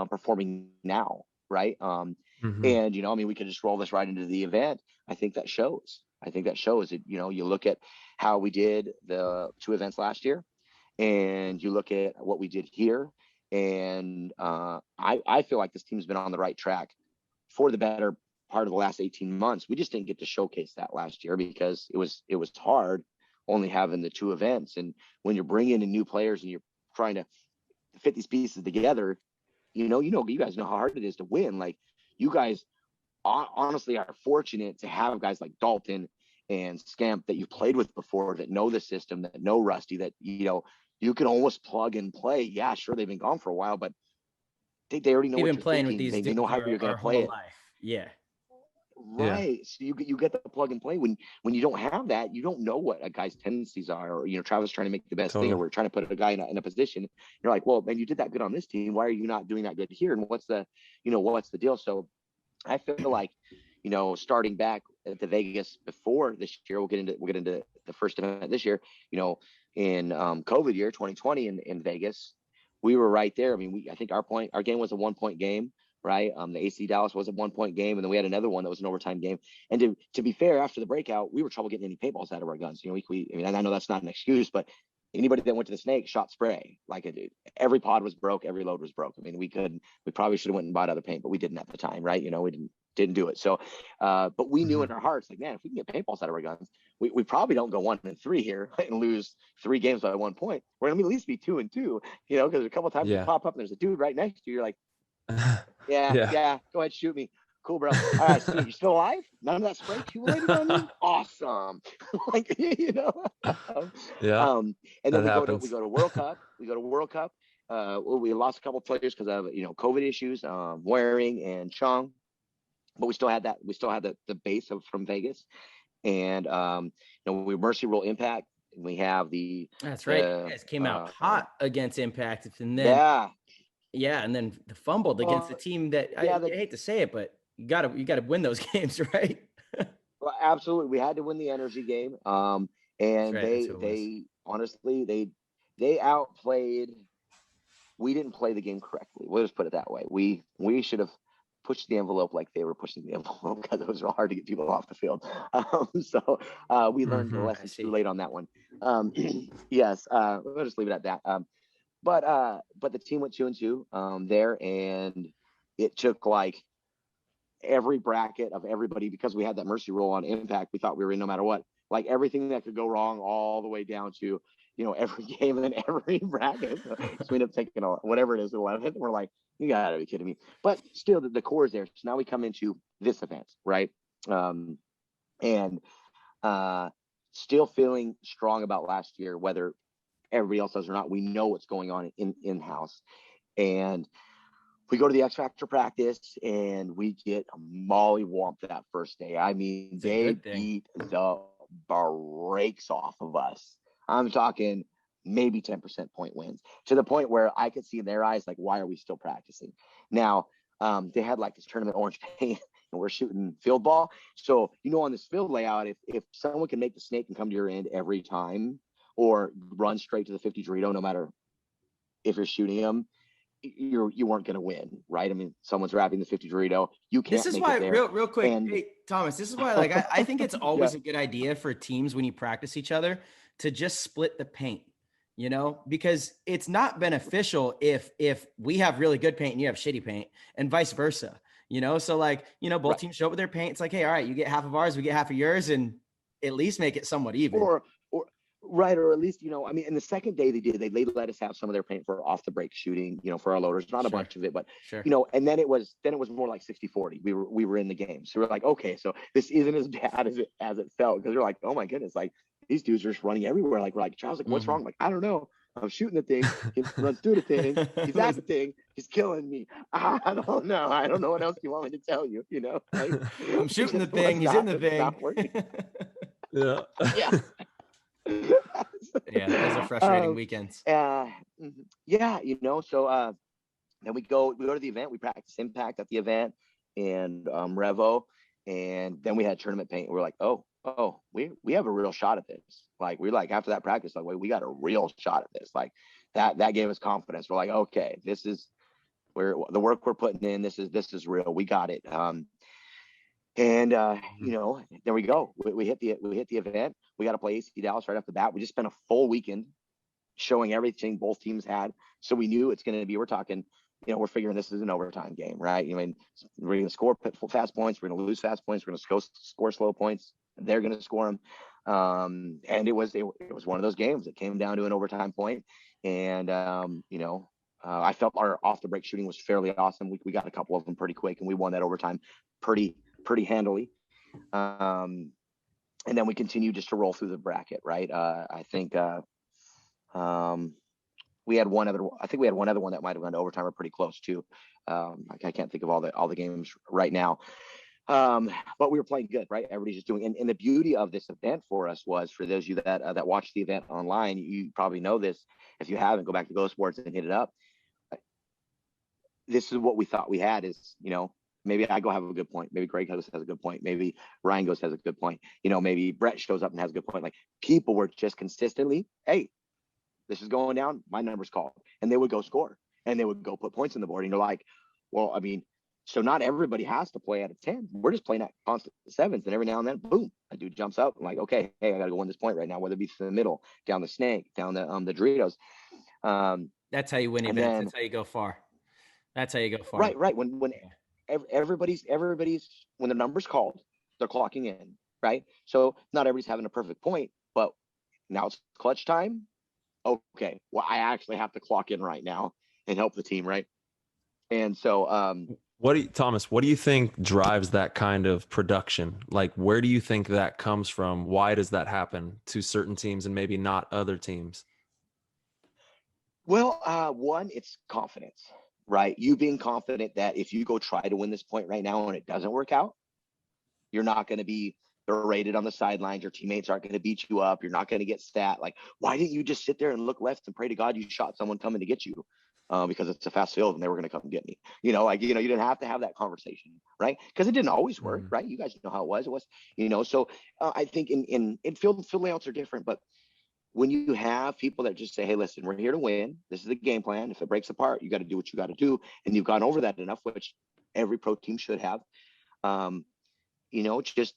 [SPEAKER 4] performing now, right? And, you know, I mean, we could just roll this right into the event. I think that shows it. You know, you look at how we did the 2 events last year, and you look at what we did here. And I feel like this team's been on the right track for the better part of the last 18 months. We just didn't get to showcase that last year because it was hard only having the 2 events. And when you're bringing in new players and you're trying to fit these pieces together, you guys know how hard it is to win. Like, you guys honestly are fortunate to have guys like Dalton and Scamp that you've played with before, that know the system, that know Rusty, that, you know, you can almost plug and play. Yeah, sure, they've been gone for a while, but they already know what you're
[SPEAKER 2] playing
[SPEAKER 4] thinking.
[SPEAKER 2] with these
[SPEAKER 4] They know how you're going to play it.
[SPEAKER 2] Life. Yeah.
[SPEAKER 4] Right. So you get the plug and play. When you don't have that, you don't know what a guy's tendencies are. Or, you know, Travis trying to make the best thing, or we're trying to put a guy in a position. You're like, well, man, you did that good on this team. Why are you not doing that good here? And what's the deal? So I feel like, you know, starting back at the Vegas before this year, we'll get into the first event this year, you know, in COVID year 2020 in Vegas, we were right there. I mean, I think our game was a 1-point game, right? The AC Dallas was a 1-point game, and then we had another one that was an overtime game. And to be fair, after the breakout, we were trouble getting any paintballs out of our guns. You know, I mean, I know that's not an excuse, but anybody that went to the Snake shot spray. Like, every pod was broke, every load was broke. I mean, we probably should have went and bought other paint, but we didn't at the time, right? You know, we didn't do it. So, but we knew in our hearts, like, man, if we can get paintballs out of our guns, we probably don't go 1-3 here and lose 3 games by 1 point. We're gonna at least be 2-2, you know, because a couple of times you pop up and there's a dude right next to you. You're like, yeah, go ahead, shoot me. Cool, bro. All right, so you still alive? None of that spray accumulated on you? Awesome. Like, you know. And then we go to World Cup. We lost a couple of players because of, you know, COVID issues, Waring and Chung, but we still had the base from Vegas. And you know, we Mercy Roll Impact. And we have
[SPEAKER 2] that's right. You guys came out hot against Impact, and then and then fumbled against the team that I hate to say it, but you gotta win those games, right?
[SPEAKER 4] Well, absolutely. We had to win the energy game. And they honestly they outplayed. We didn't play the game correctly. We'll just put it that way. We should have push the envelope like they were pushing the envelope because it was real hard to get people off the field. So we learned the lesson too late on that one. Yes, we'll just leave it at that. But the team went 2-2 there, and it took like every bracket of everybody, because we had that mercy rule on impact. We thought we were in no matter what, like everything that could go wrong all the way down to, every game and every bracket. So we ended up taking whatever it is, 11th. We're like, you gotta be kidding me. But still, the core is there. So now we come into this event, right? And still feeling strong about last year, whether everybody else does or not. We know what's going on in-house. And we go to the X Factor practice and we get mollywomped that first day. I mean, they beat the brakes off of us. I'm talking maybe 10% point wins, to the point where I could see in their eyes, like, why are we still practicing? Now, they had like this tournament orange paint and we're shooting field ball. So, on this field layout, if someone can make the snake and come to your end every time, or run straight to the 50 Dorito, no matter if you're shooting them, you weren't going to win, right? I mean, someone's wrapping the 50 Dorito. You can't.
[SPEAKER 2] This is
[SPEAKER 4] make
[SPEAKER 2] why,
[SPEAKER 4] it there.
[SPEAKER 2] real quick, hey, Thomas, this is why, like, I think it's always
[SPEAKER 4] Yeah.
[SPEAKER 2] a good idea for teams when you practice each other to just split the paint, because it's not beneficial if we have really good paint and you have shitty paint, and vice versa, So like, both
[SPEAKER 4] Right.
[SPEAKER 2] teams show up with their paint. It's like, hey, all right, you get half of ours, we get half of yours, and at least make it somewhat even.
[SPEAKER 4] Right, or at least, I mean, and the second day they let us have some of their paint for off the break shooting, for our loaders, not a bunch of it, but and then it was more like 60-40. We were in the game. So we're like, okay, so this isn't as bad as it felt, because we're like, oh my goodness, like these dudes are just running everywhere. Like, we're like, Charles, like, what's wrong? I'm like, I don't know. I'm shooting the thing. He runs through the thing. He's at the thing. He's killing me. I don't know. I don't know what else you want me to tell you. Like,
[SPEAKER 2] I'm shooting the thing. He's in the thing.
[SPEAKER 4] Not working.
[SPEAKER 1] Yeah.
[SPEAKER 4] Yeah.
[SPEAKER 2] Yeah, those are frustrating weekends.
[SPEAKER 4] Yeah, so then we go to the event. We practice impact at the event and Revo, and then we had tournament paint. We're like, oh, we have a real shot at this. Like, we're like, after that practice, like, wait, we got a real shot at this. Like, that gave us confidence. We're like, okay, this is where the work we're putting in. This is real. We got it. And there we go. We hit the event. We got to play AC Dallas right off the bat. We just spent a full weekend showing everything both teams had, so we knew it's going to be. We're talking, we're figuring this is an overtime game, right? I mean, we're going to score fast points. We're going to lose fast points. We're going to score slow points. They're going to score them. And it was one of those games. It came down to an overtime point, and I felt our off the break shooting was fairly awesome. We got a couple of them pretty quick, and we won that overtime pretty handily. And then we continue just to roll through the bracket, right? I think we had one other one that might have gone to overtime or pretty close too. I can't think of all the games right now. But we were playing good, right? Everybody's just doing, and the beauty of this event for us was, for those of you that watched the event online, you probably know this. If you haven't, go back to Go Sports and hit it up. This is what we thought we had is, maybe I go have a good point. Maybe Greg has a good point. Maybe Ryan has a good point. Maybe Brett shows up and has a good point. Like, people were just consistently, hey, this is going down. My number's called. And they would go score. And they would go put points on the board. And you're like, well, I mean, so not everybody has to play at a 10. We're just playing at constant sevens. And every now and then, boom, a dude jumps up. I'm like, okay, hey, I got to go win this point right now, whether it be through the middle, down the snake, down the Doritos.
[SPEAKER 2] That's how you win events. That's how you go far. That's how you go far.
[SPEAKER 4] Right. When everybody's when the number's called, they're clocking in, right? So not everybody's having a perfect point, but now it's clutch time. Okay, well, I actually have to clock in right now and help the team, right? And so
[SPEAKER 1] Thomas, what do you think drives that kind of production? Like, where do you think that comes from? Why does that happen to certain teams and maybe not other teams?
[SPEAKER 4] Well, one, it's confidence, right? You being confident that if you go try to win this point right now and it doesn't work out, you're not going to be berated on the sidelines. Your teammates aren't going to beat you up. You're not going to get stat. Like, why didn't you just sit there and look left and pray to God you shot someone coming to get you? Because it's a fast field and they were going to come get me. You didn't have to have that conversation, right? Because it didn't always work, right? You guys know how it was. So I think in field layouts are different, but when you have people that just say, hey, listen, we're here to win. This is the game plan. If it breaks apart, you got to do what you got to do. And you've gone over that enough, which every pro team should have. Just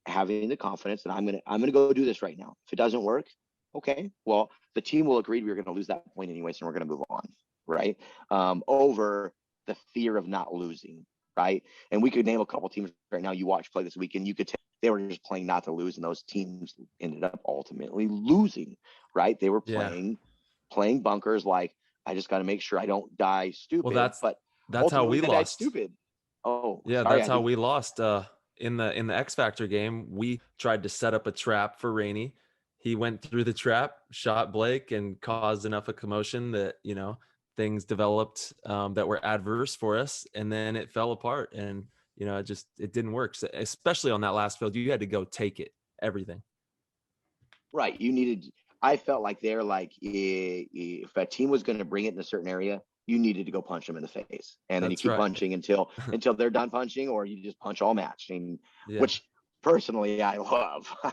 [SPEAKER 4] having the confidence that I'm gonna go do this right now. If it doesn't work, okay, well, the team will agree we're gonna lose that point anyways, and we're gonna move on, right? Over the fear of not losing, right? And we could name a couple teams right now you watch play this weekend. You could tell they were just playing not to lose, and those teams ended up ultimately losing, right? They were playing bunkers like, I just got to make sure I don't die stupid.
[SPEAKER 1] Well, that's how we
[SPEAKER 4] they died
[SPEAKER 1] lost.
[SPEAKER 4] stupid. Oh,
[SPEAKER 1] yeah,
[SPEAKER 4] sorry,
[SPEAKER 1] that's how we lost. In the X Factor game, we tried to set up a trap for Rainey. He went through the trap, shot Blake, and caused enough of commotion that things developed that were adverse for us, and then it fell apart, and it didn't work. So, especially on that last field, you had to go take it, everything.
[SPEAKER 4] Right, I felt like they're like, if a team was going to bring it in a certain area, you needed to go punch them in the face, and then you keep punching until they're done punching, or you just punch all match. Which personally I love. I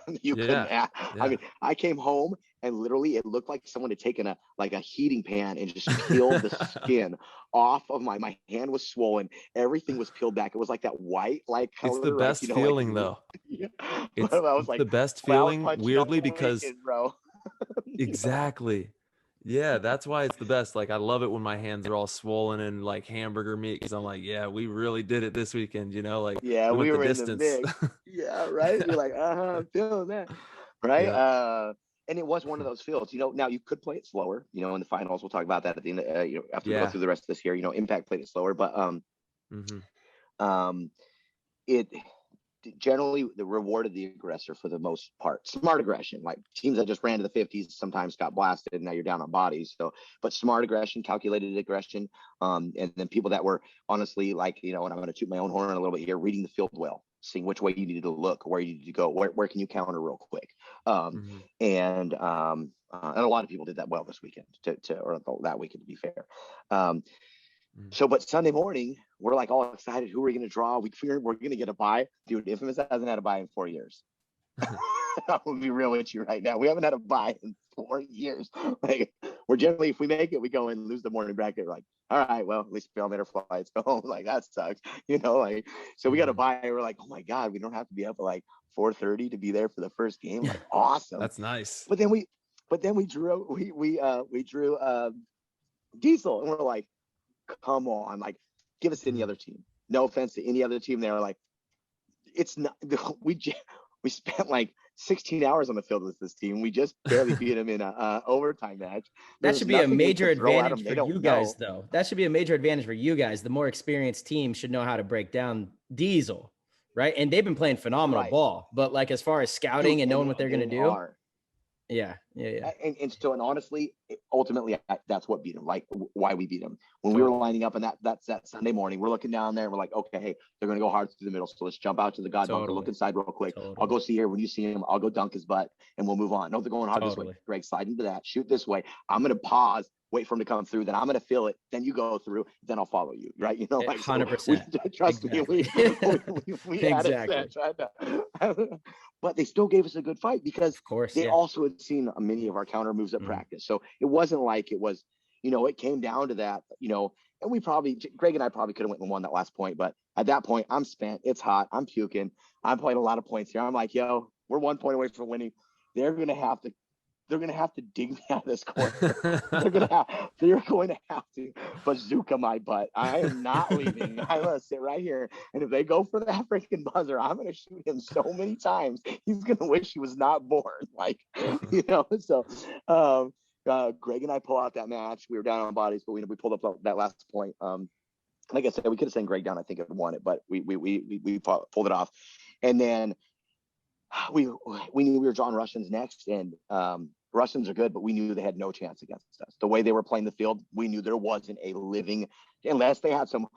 [SPEAKER 4] mean, I came home and literally it looked like someone had taken a heating pan and just peeled the skin off of my hand was swollen. Everything was peeled back. It was like that white color.
[SPEAKER 1] It's the best feeling though.
[SPEAKER 4] Yeah.
[SPEAKER 1] It's the best feeling, weirdly, because
[SPEAKER 4] bro.
[SPEAKER 1] Exactly. Yeah, that's why it's the best. Like, I love it when my hands are all swollen and like hamburger meat, because I'm like, yeah, we really did it this weekend, like,
[SPEAKER 4] yeah, we were in the mix. Yeah, right. You're like, I'm feeling that, right? Yeah. And it was one of those fields, now you could play it slower, in the finals. We'll talk about that at the end, after we go through the rest of this year. Impact played it slower, but it generally rewarded the aggressor for the most part. Smart aggression, like teams that just ran to the 50s sometimes got blasted, and now you're down on bodies. So, but smart aggression, calculated aggression, and then people that were honestly, like, and I'm going to toot my own horn a little bit here, reading the field well, seeing which way you needed to look, where you needed to go, where can you counter real quick, and a lot of people did that well this weekend, or that weekend, to be fair. So, but Sunday morning, we're like all excited. Who are we going to draw? We figure we're going to get a bye. Dude, Infamous hasn't had a bye in 4 years. I'm going to be real with you right now. We haven't had a bye in 4 years. Like, we're generally, if we make it, we go and lose the morning bracket. We're like, all right, well, at least we all made our flights, go home. Like, that sucks. So we got a bye. We're like, oh my God, we don't have to be up at like 4:30 to be there for the first game. Like, awesome.
[SPEAKER 1] That's nice.
[SPEAKER 4] But then we drew Diesel, and we're like, come on, like, give us any other team. No offense to any other team. They were like, it's not. We spent like 16 hours on the field with this team. We just barely beat them in a overtime match.
[SPEAKER 2] That should be a major advantage for you guys, though. That should be a major advantage for you guys. The more experienced team should know how to break down Diesel, right? And they've been playing phenomenal ball. But like, as far as scouting and knowing what they're going to do. Yeah.
[SPEAKER 4] And honestly, ultimately, that's what beat them. Like, why we beat them. When we were lining up, and that's that Sunday morning, we're looking down there and we're like, okay, hey, they're going to go hard through the middle. So let's jump out to the bunker, look inside real quick. I'll go see here. When you see him, I'll go dunk his butt and we'll move on. No, they're going hard this way. Greg, slide into that, shoot this way. I'm going to pause, wait for him to come through. Then I'm going to feel it. Then you go through. Then I'll follow you. Right? Like,
[SPEAKER 2] 100%.
[SPEAKER 4] Trust me. We had it set. But they still gave us a good fight, because they also had seen many of our counter moves at practice. So it wasn't like it was, it came down to that, and Greg and I probably could have went and won that last point. But at that point, I'm spent. It's hot. I'm puking. I'm playing a lot of points here. I'm like, yo, we're 1 point away from winning. They're going to have to dig me out of this corner. They're going to have to bazooka my butt. I am not leaving. I'm going to sit right here. And if they go for that freaking buzzer, I'm going to shoot him so many times. He's going to wish he was not born. Like, so Greg and I pull out that match. We were down on bodies, but we pulled up that last point. Like I said, we could have sent Greg down. I think it won it, but we pulled it off. And then we knew we were drawing Russians next, and Russians are good, but we knew they had no chance against us. The way they were playing the field, we knew there wasn't a living, unless they had some,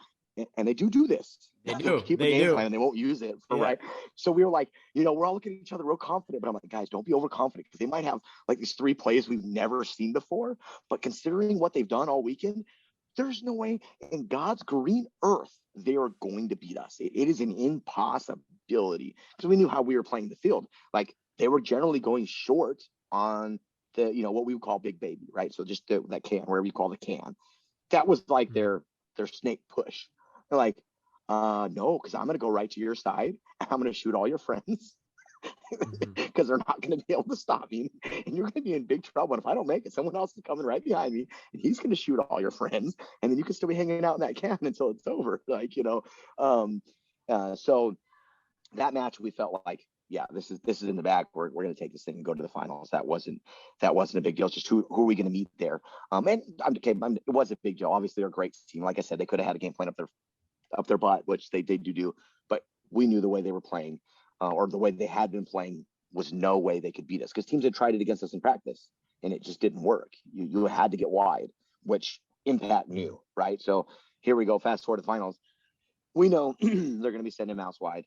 [SPEAKER 4] and they do this.
[SPEAKER 2] They do.
[SPEAKER 4] Keep a game plan, and they won't use it right. So we were like, we're all looking at each other real confident, but I'm like, guys, don't be overconfident, because they might have like these 3 plays we've never seen before. But considering what they've done all weekend, there's no way in God's green earth they are going to beat us. It is an impossibility, because we knew how we were playing the field. Like, they were generally going short on the, what we would call big baby, right? So just that can, wherever you call the can, that was like their snake push. They're like, No, because I'm going to go right to your side. And I'm going to shoot all your friends because they're not going to be able to stop me. And you're going to be in big trouble. And if I don't make it, someone else is coming right behind me and he's going to shoot all your friends. And then you can still be hanging out in that can until it's over. Like, so that match, we felt like, yeah, this is in the bag. We're going to take this thing and go to the finals. That wasn't a big deal. It's just who are we going to meet there? And it was a big deal. Obviously, they're a great team. Like I said, they could have had a game plan up their butt, which they do. But we knew the way they were playing, or the way they had been playing, was no way they could beat us, because teams had tried it against us in practice and it just didn't work. You had to get wide, which Impact knew, right? So here we go. Fast forward to the finals. We know they're going to be sending Mouse wide.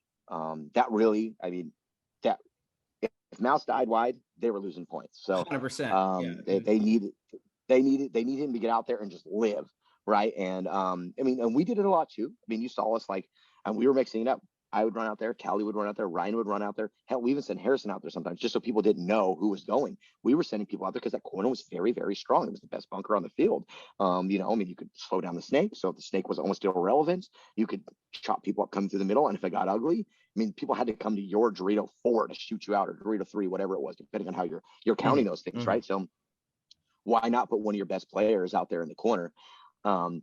[SPEAKER 4] If Mouse died wide, they were losing points. So
[SPEAKER 2] 100%.
[SPEAKER 4] They need him to get out there and just live, right? And and we did it a lot too. I mean, you saw us, like, and we were mixing it up. I would run out there, Callie would run out there, Ryan would run out there. Hell, we even sent Harrison out there sometimes just so people didn't know who was going. We were sending people out there because that corner was very, very strong. It was the best bunker on the field. You could slow down the snake. So if the snake was almost irrelevant, you could chop people up coming through the middle. And if it got ugly, people had to come to your Dorito 4 to shoot you out, or Dorito 3, whatever it was, depending on how you're counting those things, right? So why not put one of your best players out there in the corner? So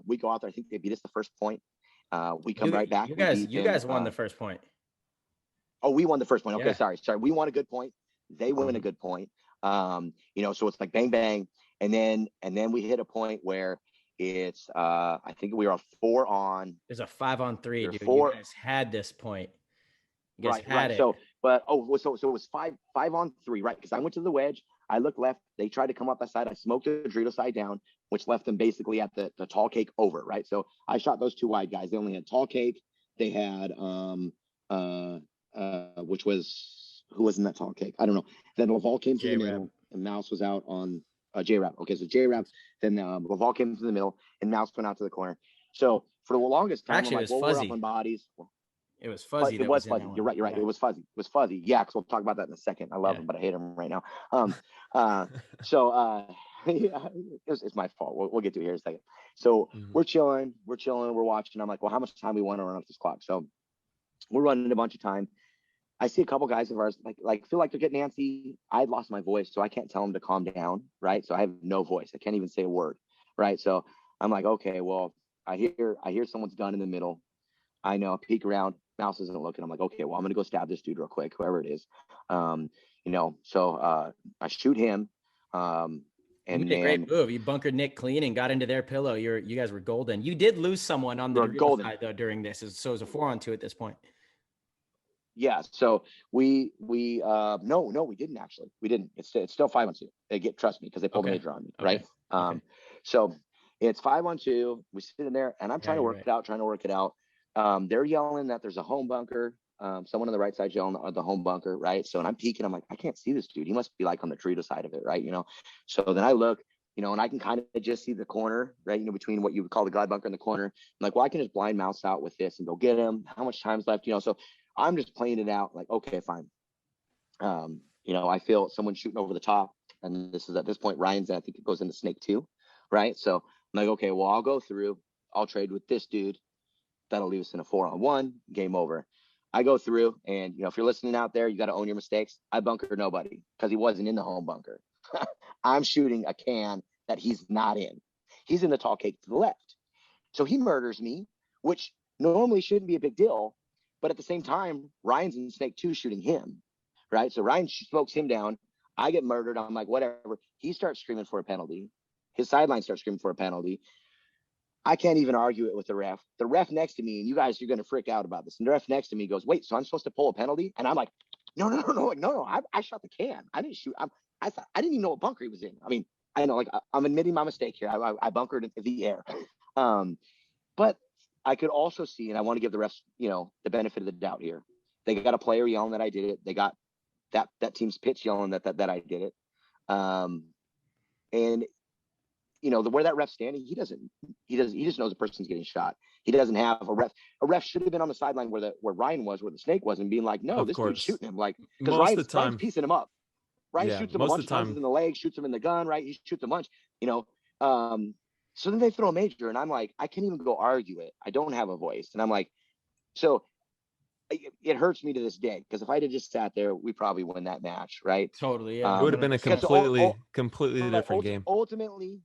[SPEAKER 4] we go out there. I think they beat us the first point. We come right back.
[SPEAKER 2] You guys won the first point.
[SPEAKER 4] Oh, we won the first point. Okay,
[SPEAKER 2] Yeah.
[SPEAKER 4] sorry. We won a good point. They win a good point. So it's like bang bang, and then we hit a point where it's I think we were 4 on.
[SPEAKER 2] There's a 5-on-3, dude.
[SPEAKER 4] 4.
[SPEAKER 2] You guys had this point. You guys had it.
[SPEAKER 4] So it was 5-on-3, right? Because I went to the wedge. I looked left. They tried to come up that side. I smoked the Dorito side down, which left them basically at the tall cake over, right? So I shot those 2 wide guys. They only had tall cake. They had which was, who was in that tall cake? I don't know. Then Laval came to the middle, and Mouse was out on J-Rap. Okay, so J-Rap. Then Laval came to the middle, and Mouse went out to the corner. So for the longest time,
[SPEAKER 2] actually,
[SPEAKER 4] I'm like,
[SPEAKER 2] we're up
[SPEAKER 4] on bodies.
[SPEAKER 2] It was fuzzy.
[SPEAKER 4] It was fuzzy. You're right.
[SPEAKER 2] Yeah.
[SPEAKER 4] It was fuzzy. Yeah, because we'll talk about that in a second. I love him, but I hate him right now. It's my fault. We'll get to it here in a second. So we're chilling, we're watching. I'm like, well, how much time we want to run up this clock? So we're running a bunch of time. I see a couple guys of ours like feel like they're getting antsy. I'd lost my voice, so I can't tell them to calm down, right? So I have no voice. I can't even say a word, right? So I'm like, okay, well, I hear someone's gun in the middle. I know, I peek around. Mouse isn't looking. I'm like, okay, well, I'm gonna go stab this dude real quick, whoever it is. So I shoot him. And
[SPEAKER 2] you did a great move. You bunkered Nick clean and got into their pillow. You guys were golden. You did lose someone on the side though during this, so it was a 4-on-2 at this point.
[SPEAKER 4] Yeah. So we no, we didn't actually. We didn't. It's still 5-on-2. Trust me, because they pulled a major on me, right? So it's 5-on-2. We sit in there, and I'm trying to work it out. They're yelling that there's a home bunker. Someone on the right side yelling at the home bunker, right? So, and I'm peeking. I'm like, I can't see this dude. He must be like on the Dorito side of it, right? So then I look, and I can kind of just see the corner, right? Between what you would call the glide bunker and the corner. I'm like, well, I can just blind Mouse out with this and go get him. How much time's left? So I'm just playing it out. Like, okay, fine. I feel someone shooting over the top, and this is at this point Ryan's. I think it goes into snake 2, right? So I'm like, okay, well, I'll go through. I'll trade with this dude. That'll leave us in a 4-on-1. Game over. I go through, and if you're listening out there, you got to own your mistakes. I bunkered nobody because he wasn't in the home bunker. I'm shooting a can that he's not in. He's in the tall cake to the left. So he murders me, which normally shouldn't be a big deal. But at the same time, Ryan's in snake 2 shooting him, right? So Ryan smokes him down. I get murdered. I'm like, whatever. He starts screaming for a penalty. His sideline starts screaming for a penalty. I can't even argue it with the ref. The ref next to me, and you guys, you're going to freak out about this. And the ref next to me goes, wait, so I'm supposed to pull a penalty? And I'm like, no. I shot the can. I didn't shoot. I didn't even know what bunker he was in. I mean, I know, like, I'm admitting my mistake here. I bunkered into the air. But I could also see, and I want to give the refs, the benefit of the doubt here. They got a player yelling that I did it. They got that team's pitch yelling that I did it. And where that ref's standing, he just knows the person's getting shot. He doesn't have a ref. A ref should have been on the sideline where Ryan was, where the snake was, and being like, no, this dude's shooting him. Like, because Ryan's piecing him up. Ryan shoots him a bunch of times in the leg, shoots him in the gun, right? He shoots a bunch, So then they throw a major, and I'm like, I can't even go argue it. I don't have a voice. And I'm like, so it hurts me to this day, because if I had just sat there, we probably win that match, right?
[SPEAKER 2] Totally, yeah.
[SPEAKER 1] It would have been a
[SPEAKER 2] 100%.
[SPEAKER 1] completely different game.
[SPEAKER 4] Ultimately,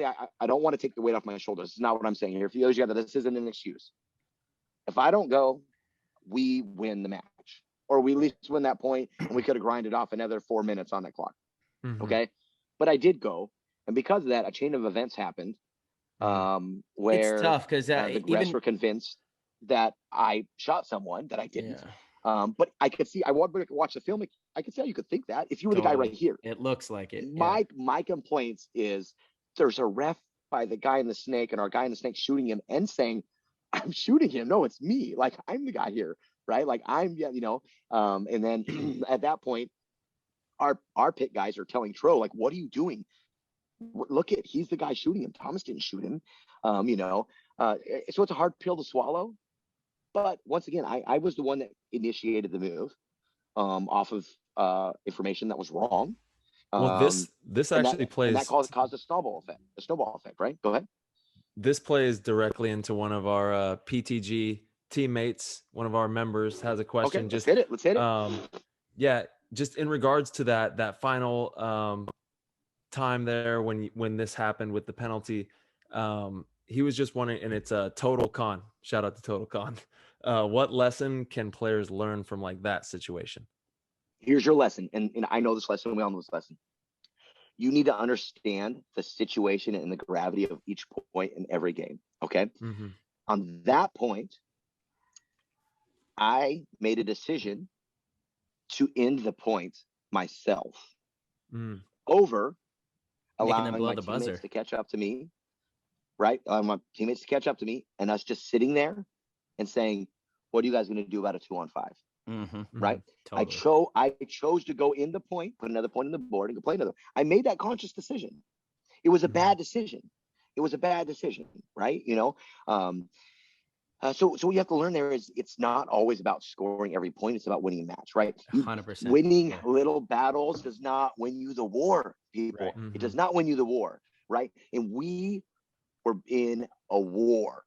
[SPEAKER 4] I don't want to take the weight off my shoulders. It's not what I'm saying here. For those of you that this isn't an excuse. If I don't go, we win the match, or we at least win that point, and we could have grinded off another 4 minutes on that clock.
[SPEAKER 1] Mm-hmm.
[SPEAKER 4] Okay, but I did go, and because of that, a chain of events happened. Where
[SPEAKER 2] it's tough because
[SPEAKER 4] the refs were convinced that I shot someone that I didn't.
[SPEAKER 2] Yeah.
[SPEAKER 4] But I could see, I wanted to watch the film. I could see how you could think that if you were the guy right here.
[SPEAKER 2] It looks like it.
[SPEAKER 4] My complaints is there's a ref by the guy in the snake, and our guy in the snake shooting him and saying, I'm shooting him. No, it's me. Like, I'm the guy here, right? Like, I'm, and then at that point, our pit guys are telling Tro, like, what are you doing? Look at, he's the guy shooting him. Thomas didn't shoot him. So it's a hard pill to swallow. But once again, I was the one that initiated the move off of information that was wrong.
[SPEAKER 1] Well, this actually plays,
[SPEAKER 4] and that caused a snowball effect, right? Go ahead.
[SPEAKER 1] This plays directly into one of our PTG teammates. One of our members has a question.
[SPEAKER 4] Okay, let's hit it.
[SPEAKER 1] Yeah, just in regards to that final time there when this happened with the penalty, he was just wondering, and it's a Total Con. Shout out to Total Con. What lesson can players learn from like that situation?
[SPEAKER 4] Here's your lesson, and I know this lesson. We all know this lesson. You need to understand the situation and the gravity of each point in every game. Okay.
[SPEAKER 1] Mm-hmm.
[SPEAKER 4] On that point, I made a decision to end the point myself over allowing my teammates to catch up to me, right? My teammates to catch up to me, and us just sitting there and saying, what are you guys going to do about a 2-on-5?
[SPEAKER 2] Mm-hmm.
[SPEAKER 4] Right?
[SPEAKER 2] Totally.
[SPEAKER 4] I chose to go in the point, put another point on the board, and go play another. I made that conscious decision. It was a bad decision. Right? So what you have to learn there is it's not always about scoring every point. It's about winning a match, right?
[SPEAKER 2] 100%.
[SPEAKER 4] Winning little battles does not win you the war, people.
[SPEAKER 2] Right.
[SPEAKER 4] It does not win you the war, right? And we were in a war.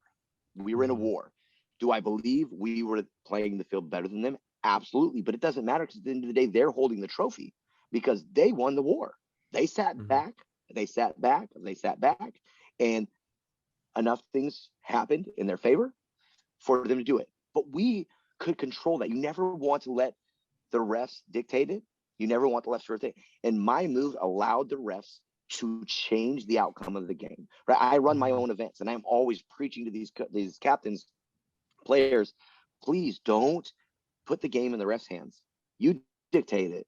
[SPEAKER 4] Do I believe we were playing the field better than them? Absolutely. But it doesn't matter, because at the end of the day, they're holding the trophy because they won the war. They sat back, and enough things happened in their favor for them to do it. But we could control that. You never want to let the refs dictate it. You never want the refs to dictate. And my move allowed the refs to change the outcome of the game. Right? I run my own events, and I'm always preaching to these captains, players, please don't put the game in the refs' hands. You dictate it.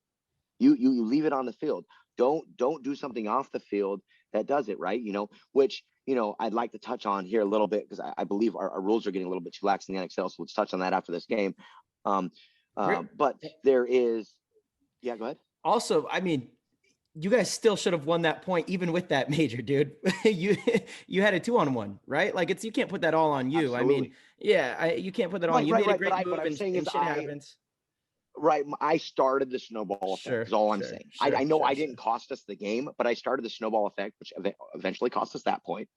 [SPEAKER 4] You leave it on the field. Don't do something off the field that does it, right? Which I'd like to touch on here a little bit, because I believe our rules are getting a little bit too lax in the NXL. So let's touch on that after this game. But there is, go ahead.
[SPEAKER 2] Also, I mean, you guys still should have won that point even with that major, dude. you had a 2-on-1, right? Like, you can't put that all on you.
[SPEAKER 4] Absolutely.
[SPEAKER 2] I mean, you can't put that on you. You made a great move, and shit happens.
[SPEAKER 4] Right. I started the snowball effect is all I'm saying. I know I didn't cost us the game, but I started the snowball effect, which eventually cost us that point.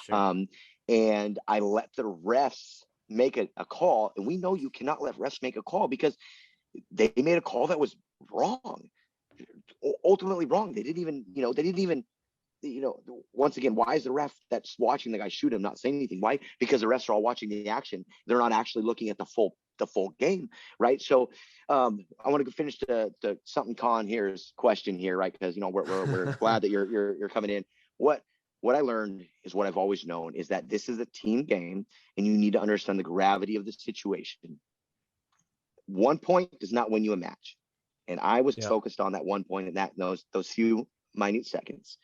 [SPEAKER 4] And I let the refs make a call, and we know you cannot let refs make a call because they made a call that was wrong. Ultimately wrong. They didn't even, once again, why is the ref that's watching the guy shoot him not saying anything? Why? Because the refs are all watching the action. They're not actually looking at the full game, right? So I want to finish the something Con here's question here, right? Because we're glad that you're coming in. What I learned is what I've always known, is that this is a team game, and you need to understand the gravity of the situation. 1 point does not win you a match. And I was focused on that 1 point and those few minute seconds.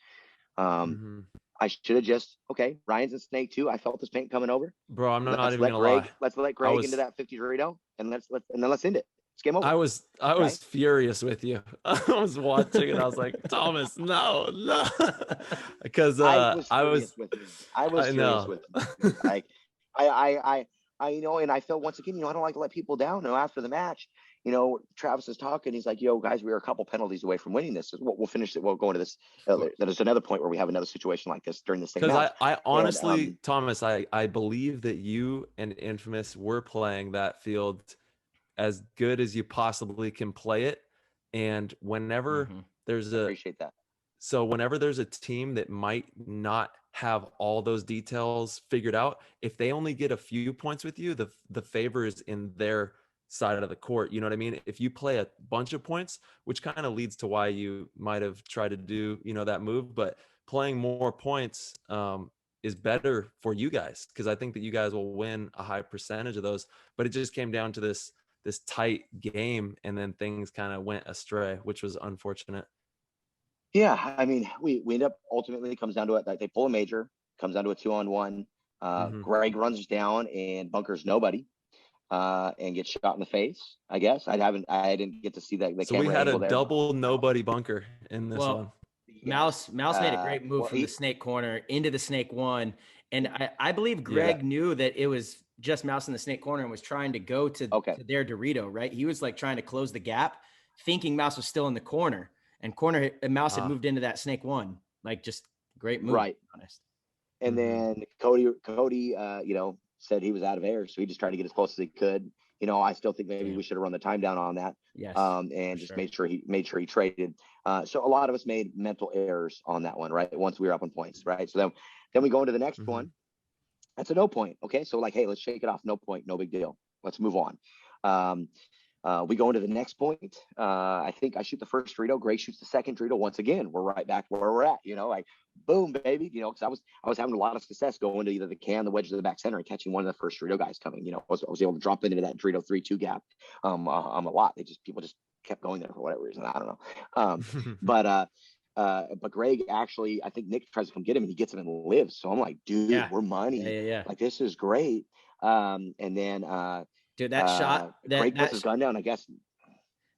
[SPEAKER 4] I should have just, Ryan's in snake too. I felt this paint coming over.
[SPEAKER 1] Bro, I'm not even gonna lie.
[SPEAKER 4] Let's let Greg into that 50 Dorito, and let's end it. It's game over.
[SPEAKER 1] I was furious with you. I was watching and I was like, Thomas, no. Because I was
[SPEAKER 4] furious with you. Like I and I felt, once again, I don't like to let people down. After the match, Travis is talking. He's like, yo, guys, we are a couple penalties away from winning this. We'll finish it. We'll go into this. There's another point where we have another situation like this during the same match.
[SPEAKER 1] I honestly, Thomas, I believe that you and Infamous were playing that field as good as you possibly can play it. And whenever there's
[SPEAKER 4] appreciate that.
[SPEAKER 1] So whenever there's a team that might not have all those details figured out, if they only get a few points with you, the favor is in their side of the court. You know what I mean? If you play a bunch of points, which kind of leads to why you might have tried to do, that move, but playing more points is better for you guys, because I think that you guys will win a high percentage of those. But it just came down to this tight game, and then things kind of went astray, which was unfortunate.
[SPEAKER 4] Yeah, I mean, we end up ultimately comes down to it. They pull a major, comes down to a 2-on-1. Greg runs down and bunkers nobody, and gets shot in the face. I guess I didn't get to see that.
[SPEAKER 1] So we had a double nobody bunker in this one.
[SPEAKER 2] Mouse made a great move from the snake corner into the snake one, and I believe Greg knew that it was just Mouse in the snake corner and was trying to go to their Dorito. Right, he was like trying to close the gap, thinking Mouse was still in the corner. And Mouse had moved into that snake one, like just great move.
[SPEAKER 4] Right.
[SPEAKER 2] To be honest.
[SPEAKER 4] And then Cody, said he was out of air, so he just tried to get as close as he could. I still think maybe we should have run the time down on that.
[SPEAKER 2] Yes.
[SPEAKER 4] And just made sure he traded. So a lot of us made mental errors on that one, right? Once we were up on points, right? So then we go into the next one. That's a no point. Okay. So like, hey, let's shake it off. No point. No big deal. Let's move on. We go into the next point. I think I shoot the first Dorito. Greg shoots the second Dorito. Once again, we're right back where we're at, like boom, baby, because I was having a lot of success going to either the can, the wedge, or the back center and catching one of the first Dorito guys coming. I was able to drop into that Dorito 3-2 gap a lot. People just kept going there for whatever reason. I don't know. But Greg actually, I think Nick tries to come get him and he gets him and lives. So I'm like, dude, we're money.
[SPEAKER 2] Yeah.
[SPEAKER 4] Like, this is great. And then,
[SPEAKER 2] dude, that shot,
[SPEAKER 4] Greg puts his gun down, I guess.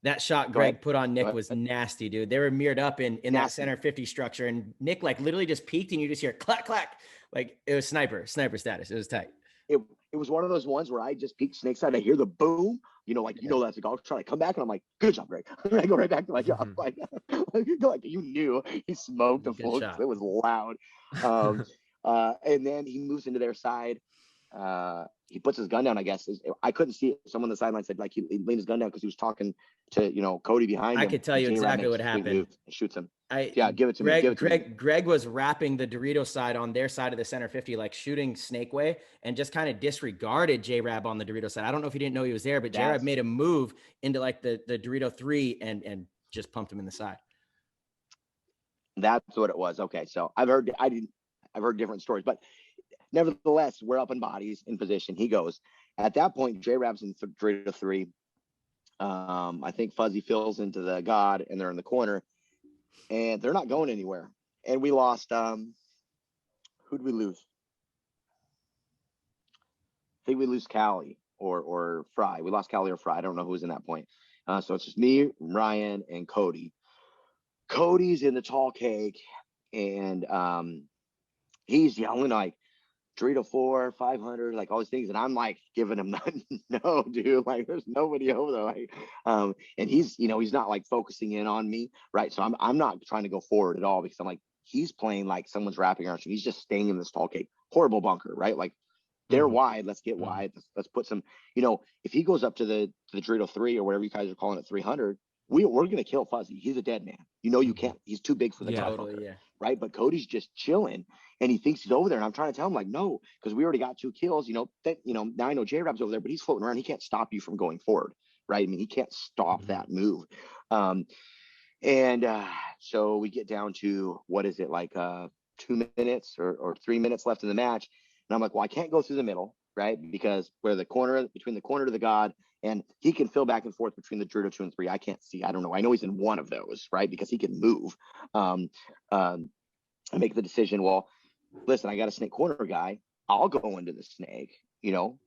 [SPEAKER 2] That shot Greg put on Nick was nasty, dude. They were mirrored up in that center 50 structure, and Nick like literally just peeked, and you just hear clack, clack. Like, it was sniper status. It was tight.
[SPEAKER 4] It was one of those ones where I just peeked snake side. I hear the boom, that's a golf shot. I come back and I'm like, good job, Greg. I go right back to my job. Like you knew he smoked the full. It was loud. And then he moves into their side. He puts his gun down, I guess. I couldn't see it. Someone on the sideline said like he leaned his gun down because he was talking to Cody behind him.
[SPEAKER 2] I could tell you exactly what happened.
[SPEAKER 4] Shoots him.
[SPEAKER 2] Give it to me. Greg was wrapping the Dorito side on their side of the center 50, like shooting snake way, and just kind of disregarded J-Rab on the Dorito side. I don't know if he didn't know he was there, but J-Rab made a move into like the Dorito 3 and just pumped him in the side.
[SPEAKER 4] That's what it was. Okay, so I've heard different stories, but nevertheless, we're up in bodies in position. He goes. At that point, J-Rab's in Dorito 3. I think Fuzzy fills into the God, and they're in the corner, and they're not going anywhere. And we lost. Who'd we lose? I think we lose Callie or Fry. We lost Callie or Fry. I don't know who was in that point. So it's just me, Ryan, and Cody. Cody's in the tall cake, and he's yelling like, Dorito 4, 500, like all these things, and I'm like giving him no, dude, like there's nobody over there, like, and he's not like focusing in on me, right? So I'm not trying to go forward at all because I'm like, he's playing like someone's wrapping around him. He's just staying in this tall cake, horrible bunker, right? Like they're wide, let's get wide, let's put some, if he goes up to the Dorito 3 or whatever you guys are calling it, 300. We're gonna kill Fuzzy. He's a dead man. You can't. He's too big for the top bunker, right? But Cody's just chilling, and he thinks he's over there. And I'm trying to tell him like, no, because we already got 2 kills. Now I know J-Rab's over there, but he's floating around. He can't stop you from going forward, right? I mean, he can't stop that move. So we get down to what is it like 2 minutes or 3 minutes left in the match, and I'm like, well, I can't go through the middle, right? Because between the corner to the God. And he can fill back and forth between the Dorito 2 and 3. I can't see. I don't know. I know he's in one of those, right? Because he can move. I make the decision. Well, listen, I got a snake corner guy. I'll go into the snake.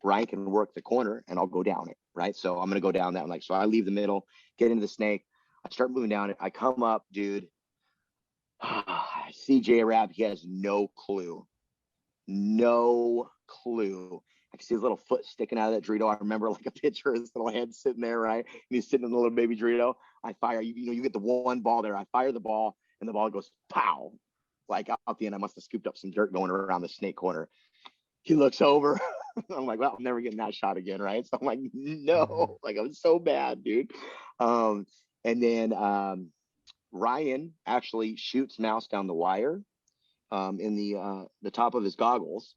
[SPEAKER 4] Ryan can work the corner, and I'll go down it, right? So I'm gonna go down that one. Like, so I leave the middle, get into the snake. I start moving down it. I come up, dude. I see J-Rab. He has no clue. I can see his little foot sticking out of that Dorito. I remember like a picture of his little head sitting there, right? And he's sitting in the little baby Dorito. I fire, you get the one ball there. I fire the ball, and the ball goes pow. Like out the end, I must have scooped up some dirt going around the snake corner. He looks over. I'm like, well, I'm never getting that shot again, right? So I'm like, no, like I was so bad, dude. And then Ryan actually shoots Mouse down the wire in the top of his goggles.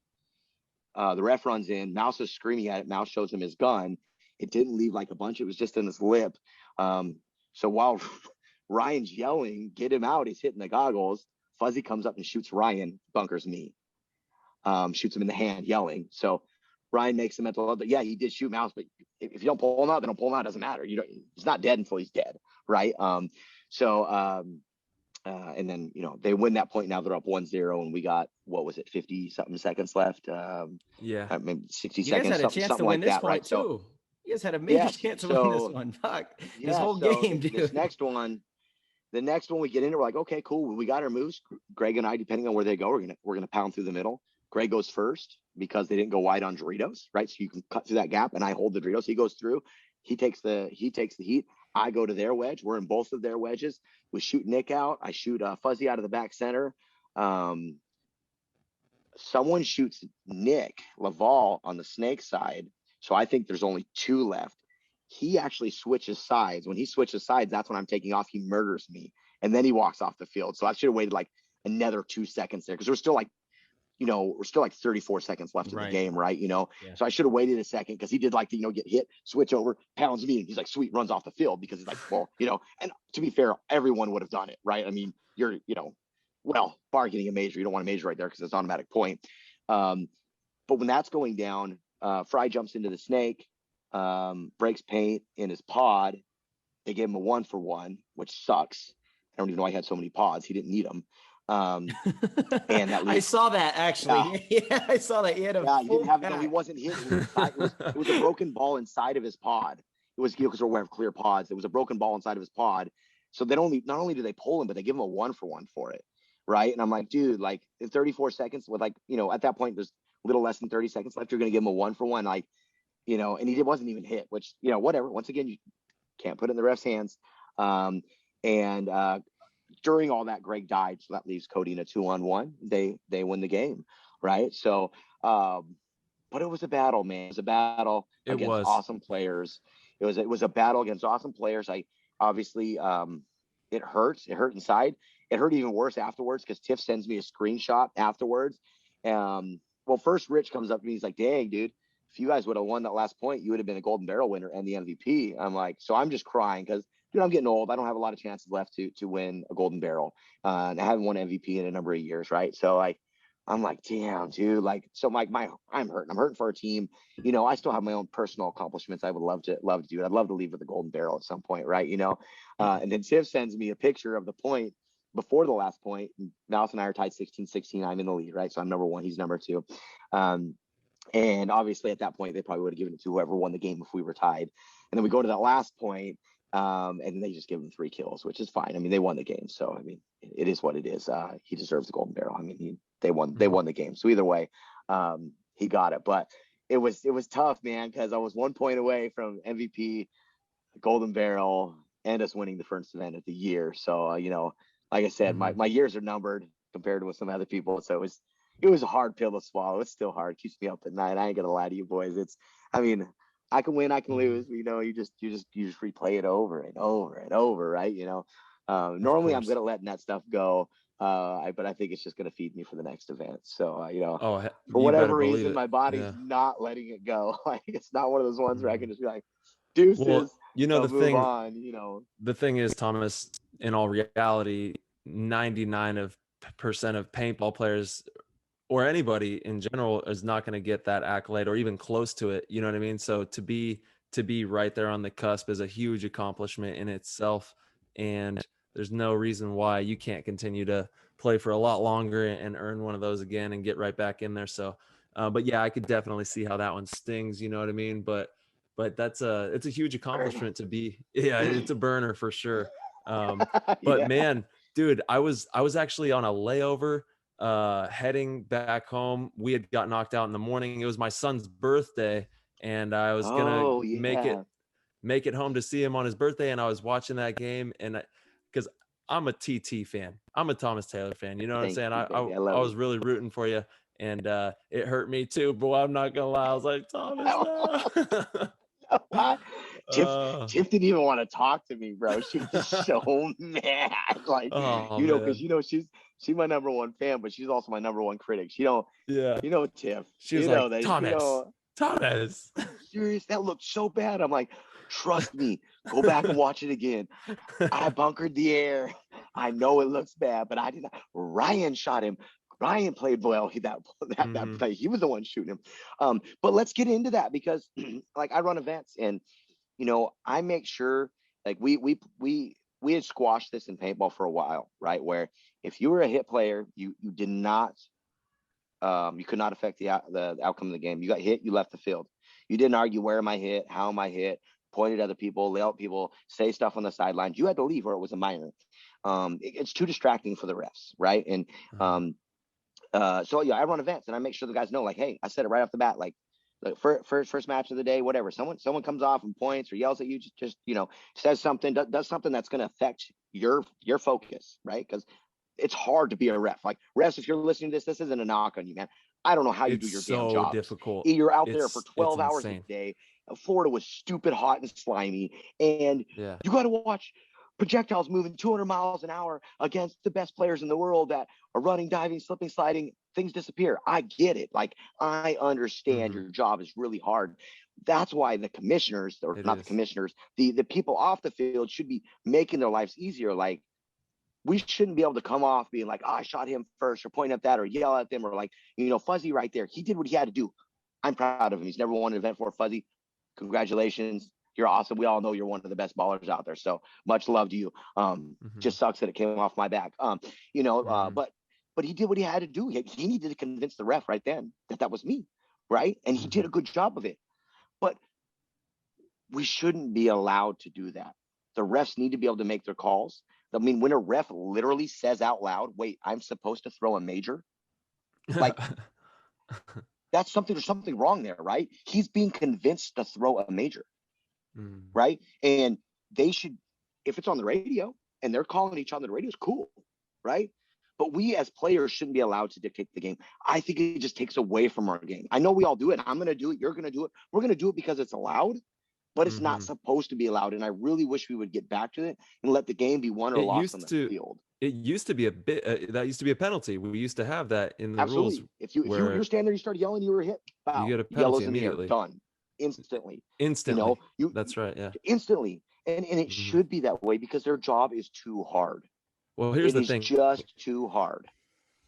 [SPEAKER 4] The ref runs in. Mouse is screaming at it. Mouse shows him his gun. It didn't leave like a bunch. It was just in his lip. So while Ryan's yelling, get him out, he's hitting the goggles. Fuzzy comes up and shoots Ryan, bunkers me. Shoots him in the hand, yelling. So Ryan makes a mental note that, yeah, he did shoot Mouse, but if you don't pull him out, then don't pull him out. It doesn't matter. He's not dead until he's dead, right? And then, they win that point. Now they're up 1-0, and we got, what was it, 50-something seconds left? Maybe 60
[SPEAKER 2] you guys
[SPEAKER 4] seconds,
[SPEAKER 2] had a chance to win
[SPEAKER 4] like
[SPEAKER 2] this
[SPEAKER 4] that,
[SPEAKER 2] point,
[SPEAKER 4] right?
[SPEAKER 2] too.
[SPEAKER 4] So,
[SPEAKER 2] you guys had a major chance to win this one. Fuck. This whole game, dude.
[SPEAKER 4] The next one we get into, we're like, okay, cool. We got our moves. Greg and I, depending on where they go, we're gonna pound through the middle. Greg goes first because they didn't go wide on Doritos, right? So you can cut through that gap, and I hold the Doritos. He goes through. He takes the heat. I go to their wedge. We're in both of their wedges. We shoot Nick out. I shoot Fuzzy out of the back center. Someone shoots Nick Laval on the snake side. So I think there's only 2 left. He actually switches sides. When he switches sides, that's when I'm taking off. He murders me. And then he walks off the field. So I should have waited like another 2 seconds there, because we're still like 34 seconds left in the game, right? Yeah. So I should have waited a second, because he did like to, get hit, switch over, pounds me, and he's like, sweet, runs off the field, because he's like, well, and to be fair, everyone would have done it, right? I mean, you're, bar getting a major, you don't want a major right there because it's automatic point. But when that's going down, Fry jumps into the snake, breaks paint in his pod. They gave him a 1-for-1, which sucks. I don't even know why he had so many pods. He didn't need them. And that
[SPEAKER 2] I saw that actually. Yeah, I saw that. He had a
[SPEAKER 4] he didn't have no, he wasn't hitting. It was a broken ball inside of his pod. It was because we're aware of clear pods. It was a broken ball inside of his pod. So not only do they pull him, but they give him a 1-for-1 for it, right? And I'm like, dude, like in 34 seconds with at that point there's a little less than 30 seconds left. You're gonna give him a 1-for-1, and he wasn't even hit, which whatever. Once again, you can't put it in the ref's hands. During all that, Greg died, so that leaves Cody in a 2-on-1. They win the game, right? So, but it was a battle, man. It was a battle against awesome players. It was a battle against awesome players. I obviously it hurts. It hurt inside. It hurt even worse afterwards, because Tiff sends me a screenshot afterwards. Well, first Rich comes up to me. He's like, "Dang, dude, if you guys would have won that last point, you would have been the Golden Barrel winner and the MVP." I'm like, so I'm just crying because, dude, I'm getting old. I don't have a lot of chances left to win a Golden Barrel. And I haven't won MVP in a number of years, right? So I'm like, damn, dude. I'm hurting. I'm hurting for our team. I still have my own personal accomplishments I would love to do. I'd love to leave with the Golden Barrel at some point, right? And then Tiff sends me a picture of the point before the last point. Mouse and I are tied 16-16. I'm in the lead, right? So I'm number 1. He's number 2. And obviously at that point, they probably would have given it to whoever won the game if we were tied. And then we go to that last point. And they just give him 3 kills, which is fine. I mean, they won the game. So, I mean, it is what it is. He deserves the Golden Barrel. I mean, they won the game. So either way, he got it. But it was tough, man, because I was 1 point away from MVP, Golden Barrel, and us winning the first event of the year. So, like I said, my years are numbered compared to with some other people. So it was a hard pill to swallow. It's still hard. It keeps me up at night. I ain't gonna lie to you boys. I can win, I can lose. You just replay it over and over and over, right? Normally I'm good at letting that stuff go, but I think it's just going to feed me for the next event. So, for whatever reason, my body's not letting it go. It's not one of those ones where I can just be like, deuces.
[SPEAKER 1] Well,
[SPEAKER 4] the
[SPEAKER 1] thing is, Thomas, in all reality, 99% of paintball players or anybody in general is not going to get that accolade or even close to it. You know what I mean? So to be right there on the cusp is a huge accomplishment in itself. And there's no reason why you can't continue to play for a lot longer and earn one of those again and get right back in there. So, but yeah, I could definitely see how that one stings, you know what I mean? But it's a huge accomplishment to be, it's a burner for sure. But man, dude, I was actually on a layover heading back home. We had got knocked out in the morning. It was my son's birthday, and I was gonna
[SPEAKER 4] Oh yeah.
[SPEAKER 1] make it home to see him on his birthday. And I was watching that game, and because I'm a TT fan, I'm a Thomas Taylor fan. You know what I'm
[SPEAKER 4] Thank
[SPEAKER 1] saying?
[SPEAKER 4] you, baby. I love
[SPEAKER 1] I
[SPEAKER 4] you.
[SPEAKER 1] was really rooting for you, and it hurt me too. Boy, I'm not gonna lie. I was like, Thomas, no.
[SPEAKER 4] Why? Tiff,
[SPEAKER 1] uh,
[SPEAKER 4] Tiff didn't even want to talk to me, bro. She was so mad. Like,
[SPEAKER 1] oh
[SPEAKER 4] because
[SPEAKER 1] man,
[SPEAKER 4] she's my number one fan, but she's also my number one critic. She don't,
[SPEAKER 1] yeah.
[SPEAKER 4] Tiff.
[SPEAKER 1] She was like,
[SPEAKER 4] That
[SPEAKER 1] Thomas.
[SPEAKER 4] serious. That looked so bad. I'm like, trust me, go back and watch it again. I bunkered the air. I know it looks bad, but I did not. Ryan shot him. Ryan played well. That play, he was the one shooting him. But let's get into that because, like, I run events and I make sure, like, we had squashed this in paintball for a while, right? Where if you were a hit player, you did not, you could not affect the outcome of the game. You got hit, you left the field. You didn't argue where am I hit, how am I hit, point at other people, lay out people, say stuff on the sidelines. You had to leave or it was a minor. It's too distracting for the refs, right? And so yeah, I run events and I make sure the guys know, like, hey, I said it right off the bat, like first match of the day, whatever. Someone comes off and points or yells at you, just says something, does something that's going to affect your focus, right? Because it's hard to be a ref. Like, refs, if you're listening to this isn't a knock on you, man. I don't know how you do your damn jobs.
[SPEAKER 1] Difficult.
[SPEAKER 4] You're out there for 12 hours
[SPEAKER 1] insane.
[SPEAKER 4] a day. Florida was stupid hot and slimy, and you got to watch projectiles moving 200 miles an hour against the best players in the world that are running, diving, slipping, sliding. Things disappear. I get it. Like, I understand your job is really hard. That's why the commissioners, or not the commissioners, the people off the field should be making their lives easier. Like, we shouldn't be able to come off being like, oh, I shot him first, or point at that, or yell at them, or like, Fuzzy right there. He did what he had to do. I'm proud of him. He's never won an event for Fuzzy. Congratulations. You're awesome. We all know you're one of the best ballers out there. So much love to you. Just sucks that it came off my back. But he did what he had to do. He needed to convince the ref right then that was me, right? And he did a good job of it. But we shouldn't be allowed to do that. The refs need to be able to make their calls. I mean, when a ref literally says out loud, wait, I'm supposed to throw a major? Like, there's something wrong there, right? He's being convinced to throw a major, right? And they should, if it's on the radio and they're calling each other on the radio, it's cool, right? But we as players shouldn't be allowed to dictate the game. I think it just takes away from our game. I know we all do it. I'm going to do it. You're going to do it. We're going to do it because it's allowed, but it's not supposed to be allowed. And I really wish we would get back to it and let the game be won or lost on the field.
[SPEAKER 1] It used to be a bit, that used to be a penalty. We used to have that in the rules.
[SPEAKER 4] If you're standing there, you start yelling, you were hit, foul.
[SPEAKER 1] You get a penalty immediately.
[SPEAKER 4] Done. Instantly.
[SPEAKER 1] That's right. Yeah.
[SPEAKER 4] Instantly. And it should be that way because their job is too hard.
[SPEAKER 1] Well, here's the thing.
[SPEAKER 4] It's just too hard.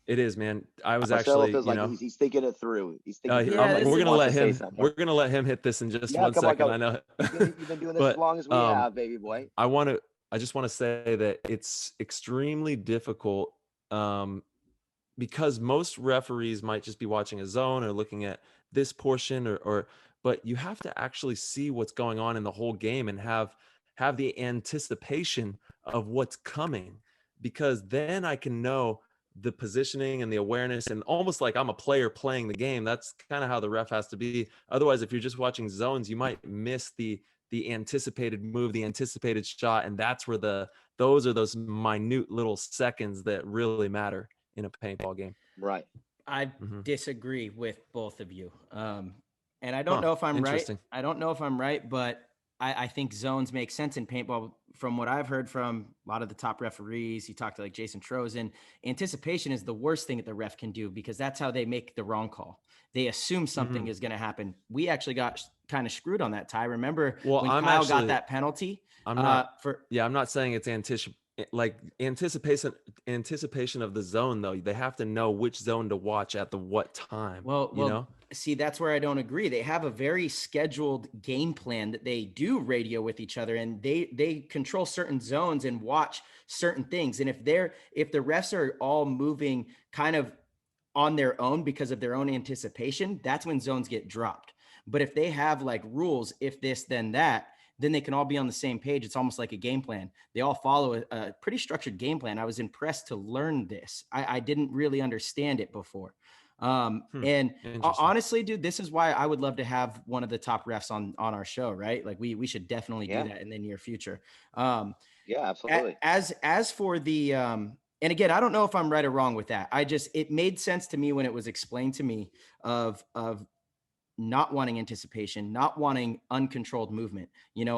[SPEAKER 1] It is, man. I was
[SPEAKER 4] Marcelo
[SPEAKER 1] actually,
[SPEAKER 4] feels like he's thinking it through. He's thinking.
[SPEAKER 1] We're gonna let him hit this in just 1 second. I know.
[SPEAKER 4] You've been doing this as long as we have, baby boy.
[SPEAKER 1] I just want to say that it's extremely difficult because most referees might just be watching a zone or looking at this portion but you have to actually see what's going on in the whole game and have the anticipation of what's coming, because then I can know the positioning and the awareness, and almost like I'm a player playing the game. That's kind of how the ref has to be. Otherwise, if you're just watching zones, you might miss the anticipated move, the anticipated shot. And that's where those minute little seconds that really matter in a paintball game.
[SPEAKER 4] Right.
[SPEAKER 2] I disagree with both of you. And I don't know if I'm right. I don't know if I'm right, but I think zones make sense in paintball. From what I've heard from a lot of the top referees, you talk to like Jason Trozen, anticipation is the worst thing that the ref can do because that's how they make the wrong call. They assume something is going to happen. We actually got kind of screwed on that, Ty. Remember when Kyle got that penalty?
[SPEAKER 1] I'm not saying it's anticipation of the zone, though. They have to know which zone to watch at the what time.
[SPEAKER 2] Well, see, that's where I don't agree. They have a very scheduled game plan that they do radio with each other, and they control certain zones and watch certain things. And if the refs are all moving kind of on their own because of their own anticipation, that's when zones get dropped. But if they have like rules, if this, then that, then they can all be on the same page. It's almost like a game plan. They all follow a pretty structured game plan. I was impressed to learn this. I didn't really understand it before. And honestly, dude, this is why I would love to have one of the top refs on our show, right? Like we should definitely do that in the near future.
[SPEAKER 4] Yeah, absolutely.
[SPEAKER 2] As for the, and again, I don't know if I'm right or wrong with that. It made sense to me when it was explained to me of not wanting anticipation, not wanting uncontrolled movement,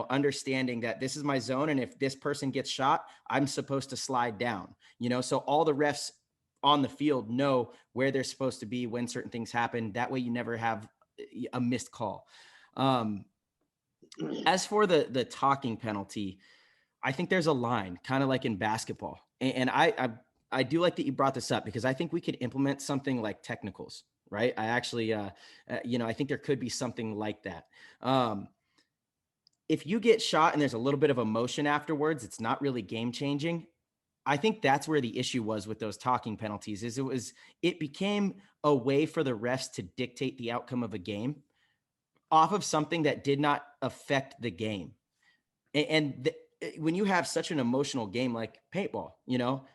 [SPEAKER 2] understanding that this is my zone. And if this person gets shot, I'm supposed to slide down, so all the refs on the field know where they're supposed to be when certain things happen. That way you never have a missed call. As for the talking penalty, I think there's a line kind of like in basketball. And I do like that you brought this up because I think we could implement something like technicals, right? I actually, I think there could be something like that. If you get shot and there's a little bit of emotion afterwards, it's not really game changing. I think that's where the issue was with those talking penalties it became a way for the refs to dictate the outcome of a game off of something that did not affect the game. And when you have such an emotional game like paintball,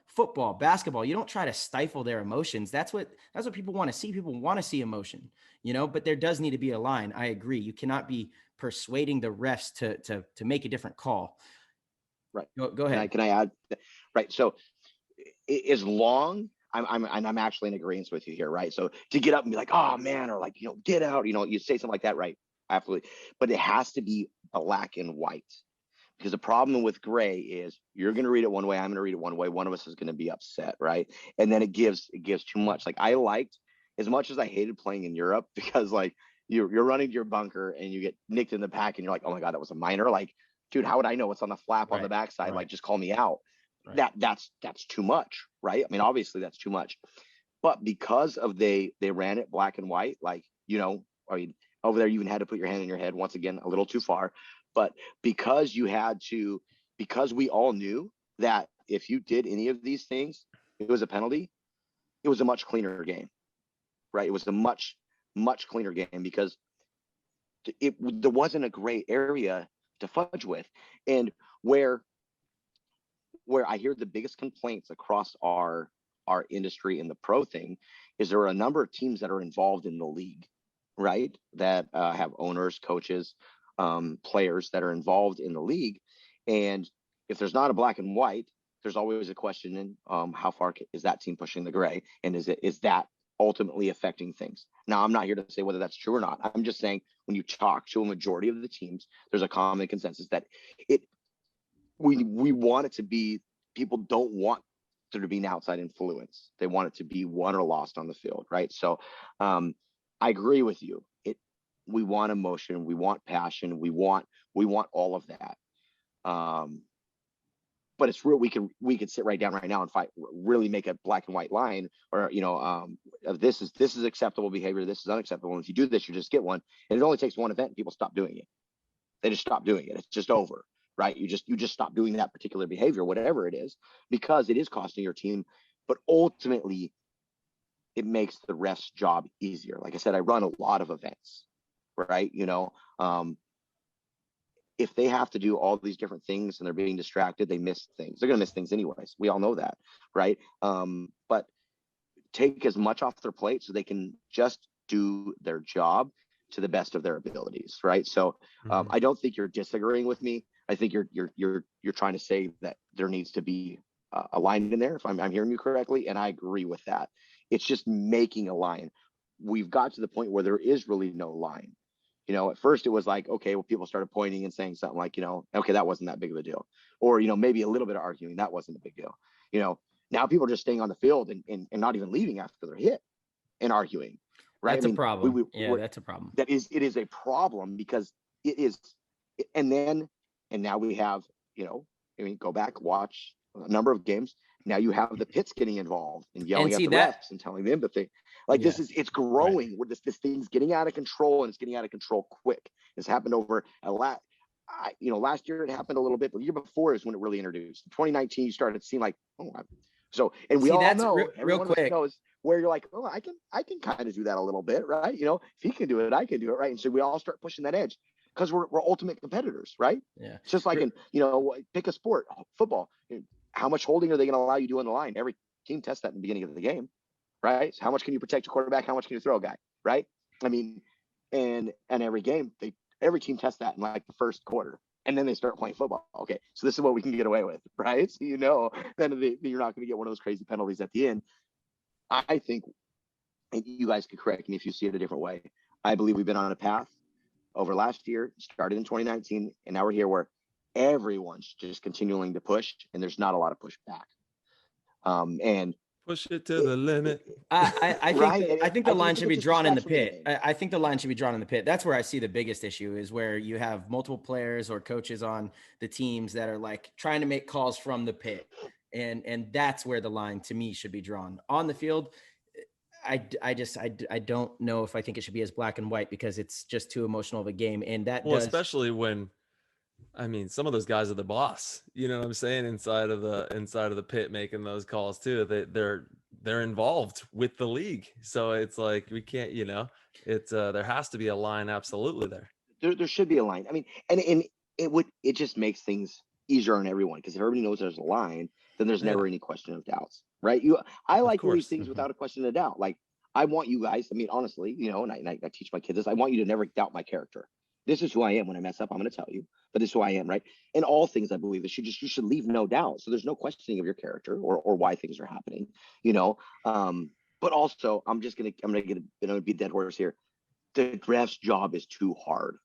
[SPEAKER 2] football, basketball, you don't try to stifle their emotions. That's what people want to see. People want to see emotion, but there does need to be a line. I agree. You cannot be persuading the refs to make a different call.
[SPEAKER 4] Right.
[SPEAKER 2] Go ahead.
[SPEAKER 4] Can I add? Right. So as long I'm actually in agreement with you here. Right. So to get up and be like, oh man, or like, get out, you say something like that. Right. Absolutely. But it has to be black and white, because the problem with gray is you're going to read it one way. I'm going to read it one way. One of us is going to be upset. Right. And then it gives too much. Like I liked, as much as I hated playing in Europe, because like you're running to your bunker and you get nicked in the back and you're like, oh my God, that was a minor. Like, dude, how would I know what's on the flap on the backside? Right. Like, just call me out. Right. That's too much, right? I mean, obviously that's too much. But because of they ran it black and white, like, I mean, over there you even had to put your hand in your head, once again, a little too far. But because we all knew that if you did any of these things, it was a penalty, it was a much cleaner game, right? It was a much, much cleaner game because there wasn't a gray area to fudge with. And where I hear the biggest complaints across our industry in the pro thing is there are a number of teams that are involved in the league, right? That have owners, coaches, players that are involved in the league. And if there's not a black and white, there's always a question in how far is that team pushing the gray, and is that ultimately affecting things? Now, I'm not here to say whether that's true or not. I'm just saying when you talk to a majority of the teams, there's a common consensus that we want it to be, people don't want there to be an outside influence. They want it to be won or lost on the field, right? So I agree with you. We want emotion, we want passion, we want all of that. But it's real. We could sit right down right now and fight, really make a black and white line, or this is acceptable behavior, this is unacceptable. And if you do this, you just get one. And it only takes one event and people stop doing it. They just stop doing it. It's just over, right? You just stop doing that particular behavior, whatever it is, because it is costing your team. But ultimately, it makes the ref's job easier. Like I said, I run a lot of events, right? If they have to do all these different things and they're being distracted, they miss things. They're going to miss things anyways. We all know that, right? But take as much off their plate so they can just do their job to the best of their abilities, right? So I don't think you're disagreeing with me. I think you're trying to say that there needs to be a line in there, if I'm hearing you correctly, and I agree with that. It's just making a line. We've got to the point where there is really no line. At first it was like, okay, well, people started pointing and saying something like, okay, that wasn't that big of a deal. Or, maybe a little bit of arguing, that wasn't a big deal. Now people are just staying on the field and not even leaving after they're hit and arguing, right?
[SPEAKER 2] That's a problem. That's a problem.
[SPEAKER 4] It is a problem because it is. And now we have, go back, watch a number of games. Now you have the pits getting involved and yelling at the refs and telling them that it's growing. Right. Where this thing's getting out of control, and it's getting out of control quick. It's happened over a lot. Last year it happened a little bit, but the year before is when it really introduced. In 2019, you started to see like, and we all know, real quick, knows where you're like, I can kind of do that a little bit, right? If he can do it, I can do it, right? And so we all start pushing that edge. because we're ultimate competitors, right?
[SPEAKER 2] Yeah.
[SPEAKER 4] It's just like pick a sport, football. How much holding are they going to allow you to do on the line? Every team tests that in the beginning of the game, right? So how much can you protect a quarterback? How much can you throw a guy, right? I mean, and every game, every team tests that in like the first quarter, and then they start playing football. Okay, so this is what we can get away with, right? So then you're not going to get one of those crazy penalties at the end. I think, and you guys could correct me if you see it a different way. I believe we've been on a path over last year, started in 2019, and now we're here where everyone's just continuing to push, and there's not a lot of pushback. And
[SPEAKER 1] push it to the limit.
[SPEAKER 2] I think the line should be drawn in the pit. I think the line should be drawn in the pit. That's where I see the biggest issue, is where you have multiple players or coaches on the teams that are like trying to make calls from the pit. And that's where the line to me should be drawn. On the field, I don't know if I think it should be as black and white, because it's just too emotional of a game. And
[SPEAKER 1] especially when, I mean, some of those guys are the boss, you know what I'm saying? Inside of the pit, making those calls too. They're involved with the league. So it's like, we can't, there has to be a line. Absolutely.
[SPEAKER 4] There should be a line. I mean, and it just makes things easier on everyone, because if everybody knows there's a line, then there's never any question of doubts, right? I like to leave things without a question of doubt. Like, I want you guys, I mean, honestly, and I teach my kids this, I want you to never doubt my character. This is who I am. When I mess up, I'm going to tell you, but this is who I am, right? In all things, I believe that you should leave no doubt. So there's no questioning of your character or why things are happening, but also I'm going to be dead horse here. The ref's job is too hard.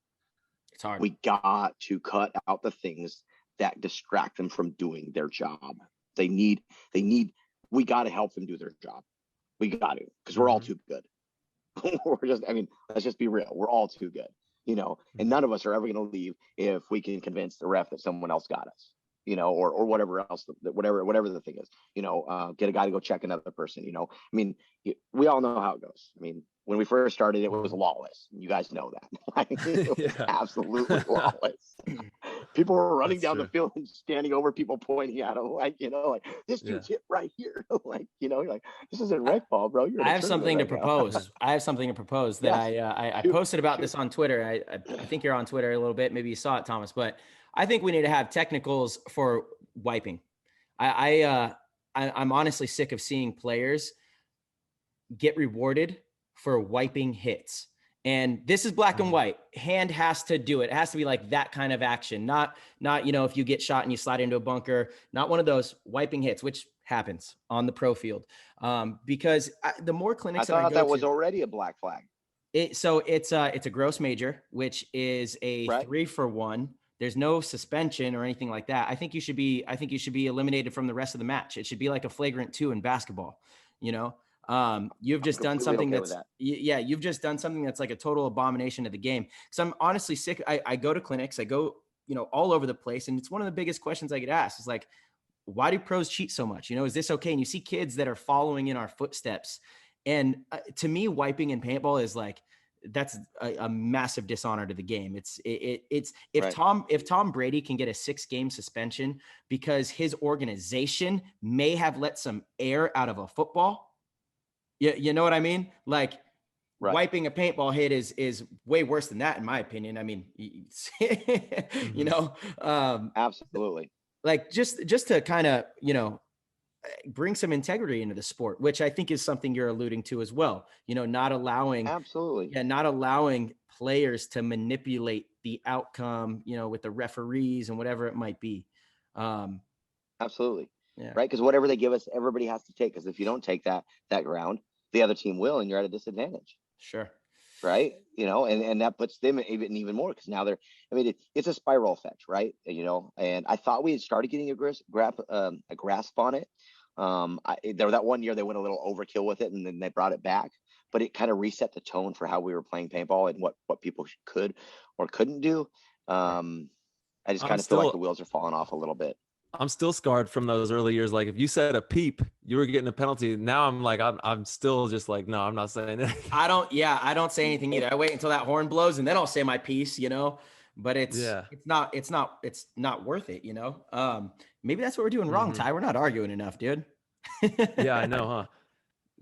[SPEAKER 2] It's hard.
[SPEAKER 4] We got to cut out the things that distract them from doing their job. We got to help them do their job. We got to, because we're all too good. Let's just be real. We're all too good, and none of us are ever going to leave if we can convince the ref that someone else got us, or whatever else, whatever the thing is, get a guy to go check another person, we all know how it goes. I mean, when we first started, it was lawless. You guys know that. It was absolutely lawless. People were running down the field and standing over people, pointing at them, like this dude's hit right here. You're like, this isn't rec ball, bro.
[SPEAKER 2] I have something to propose. I have something to propose that I posted about this on Twitter. I think you're on Twitter a little bit. Maybe you saw it, Thomas, but I think we need to have technicals for wiping. I'm honestly sick of seeing players get rewarded for wiping hits. And this is black and white. Hand has to do it. It has to be like that kind of action. Not, if you get shot and you slide into a bunker, not one of those wiping hits, which happens on the pro field. Because the more clinics
[SPEAKER 4] I thought that was already a black flag.
[SPEAKER 2] It's a gross major, which is a 3-for-1. There's no suspension or anything like that. I think you should be eliminated from the rest of the match. It should be like a flagrant 2 in basketball, You've just done something you've just done something that's like a total abomination of the game. Because I'm honestly sick. I go to clinics, I go, all over the place. And it's one of the biggest questions I get asked is like, why do pros cheat so much? Is this okay? And you see kids that are following in our footsteps. And to me, wiping in paintball is like, that's a massive dishonor to the game. If Tom Brady can get a 6-game suspension because his organization may have let some air out of a football, you know what I mean? Like wiping a paintball hit is way worse than that, in my opinion. I mean,
[SPEAKER 4] absolutely.
[SPEAKER 2] Like just to kind of, bring some integrity into the sport, which I think is something you're alluding to as well. Not allowing players to manipulate the outcome, with the referees and whatever it might be.
[SPEAKER 4] Absolutely. Yeah. Right. Because whatever they give us, everybody has to take. Because if you don't take that ground, the other team will, and you're at a disadvantage.
[SPEAKER 2] Sure.
[SPEAKER 4] Right. And that puts them even more, because now it's a spiral effect, right? And I thought we had started getting a grasp on it. There that one year they went a little overkill with it, and then they brought it back, but it kind of reset the tone for how we were playing paintball and what people could or couldn't do. I just kind of feel like the wheels are falling off a little bit.
[SPEAKER 1] I'm still scarred from those early years. Like, if you said a peep, you were getting a penalty. Now I'm like, I'm still just like, no, I'm not saying it.
[SPEAKER 2] I don't say anything either. I wait until that horn blows and then I'll say my piece, but it's not worth it. Maybe that's what we're doing wrong, Ty. We're not arguing enough, dude.
[SPEAKER 1] Yeah, I know, huh?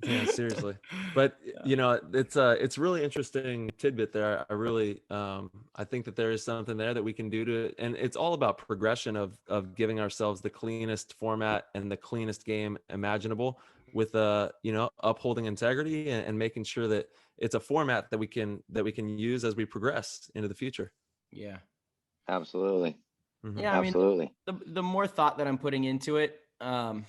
[SPEAKER 1] Yeah, seriously. But it's really interesting tidbit there. I really I think that there is something there that we can do to it. And it's all about progression of giving ourselves the cleanest format and the cleanest game imaginable with upholding integrity and making sure that it's a format that we can use as we progress into the future.
[SPEAKER 2] Yeah.
[SPEAKER 4] Absolutely.
[SPEAKER 1] Mm-hmm.
[SPEAKER 2] Yeah, I mean,
[SPEAKER 4] Absolutely.
[SPEAKER 2] the more thought that I'm putting into it, and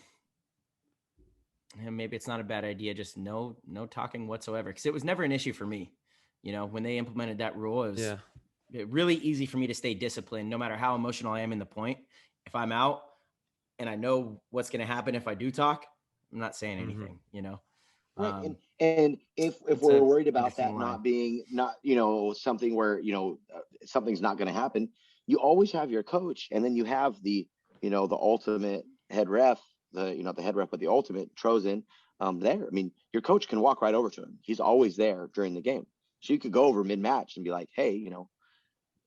[SPEAKER 2] maybe it's not a bad idea, just no talking whatsoever, because it was never an issue for me. When they implemented that rule, it was really easy for me to stay disciplined no matter how emotional I am in the point. If I'm out and I know what's going to happen if I do talk, I'm not saying anything.
[SPEAKER 4] Right. And if
[SPEAKER 2] It's
[SPEAKER 4] we're
[SPEAKER 2] a
[SPEAKER 4] worried about
[SPEAKER 2] interesting
[SPEAKER 4] that
[SPEAKER 2] line.
[SPEAKER 4] not something where something's not going to happen, you always have your coach, and then you have the ultimate head ref, the head ref with the ultimate Trozen there. I mean, your coach can walk right over to him. He's always there during the game, so you could go over mid match and be like, hey,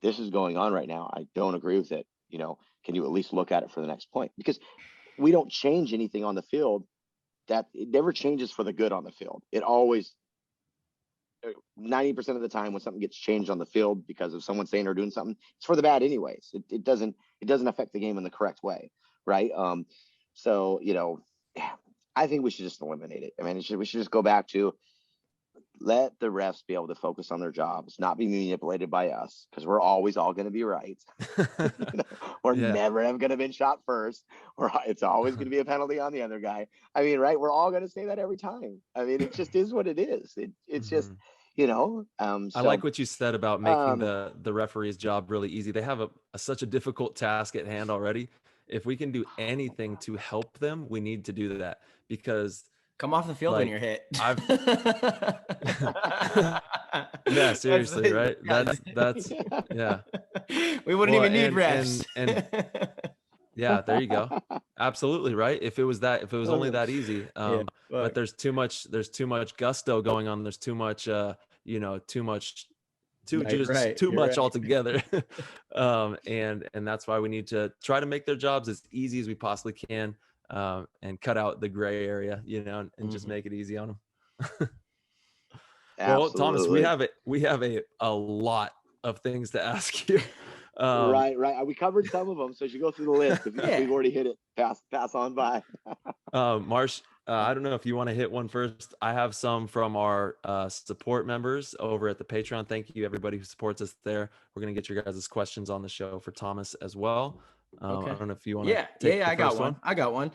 [SPEAKER 4] this is going on right now. I don't agree with it. Can you at least look at it for the next point? Because we don't change anything on the field. That it never changes for the good on the field. It always 90% of the time when something gets changed on the field because of someone saying or doing something, it's for the bad anyways. It doesn't affect the game in the correct way, right? So I think we should just eliminate it. I mean, we should just go back to let the refs be able to focus on their jobs, not be manipulated by us, because we're always all going to be right. We're never ever going to been shot first, or it's always going to be a penalty on the other guy. I mean, right? We're all going to say that every time. I mean, it just is what it is. It's just
[SPEAKER 1] I like what you said about making
[SPEAKER 4] um,
[SPEAKER 1] the referee's job really easy. They have such a difficult task at hand already. If we can do anything to help them, we need to do that, because
[SPEAKER 2] Come off the field when you're hit.
[SPEAKER 1] Yeah, seriously, right? That's yeah.
[SPEAKER 2] We wouldn't even need refs.
[SPEAKER 1] And yeah, there you go. Absolutely, right? If it was only that easy. But there's too much gusto going on. There's too much too much altogether. And that's why we need to try to make their jobs as easy as we possibly can, and cut out the gray area, and just make it easy on them. Well, Thomas, we have a lot of things to ask you.
[SPEAKER 4] Right. We covered some of them, so as you go through the list, if we've already hit it, pass on by.
[SPEAKER 1] Marsh, I don't know if you want to hit one first. I have some from our support members over at the Patreon. Thank you, everybody who supports us there. We're going to get your guys' questions on the show for Thomas as well.
[SPEAKER 2] Okay.
[SPEAKER 1] I don't know if you want to take the first one.
[SPEAKER 2] I got one.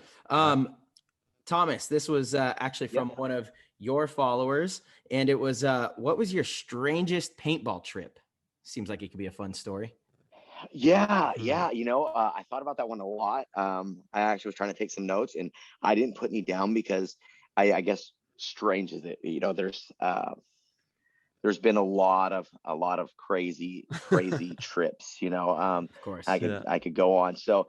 [SPEAKER 2] Thomas, this was actually from one of your followers, and it was what was your strangest paintball trip? Seems like it could be a fun story.
[SPEAKER 4] Yeah. I thought about that one a lot. I actually was trying to take some notes, and I didn't put any down because I guess strange is it, there's been a lot of crazy trips,
[SPEAKER 2] Of course.
[SPEAKER 4] I could go on. So,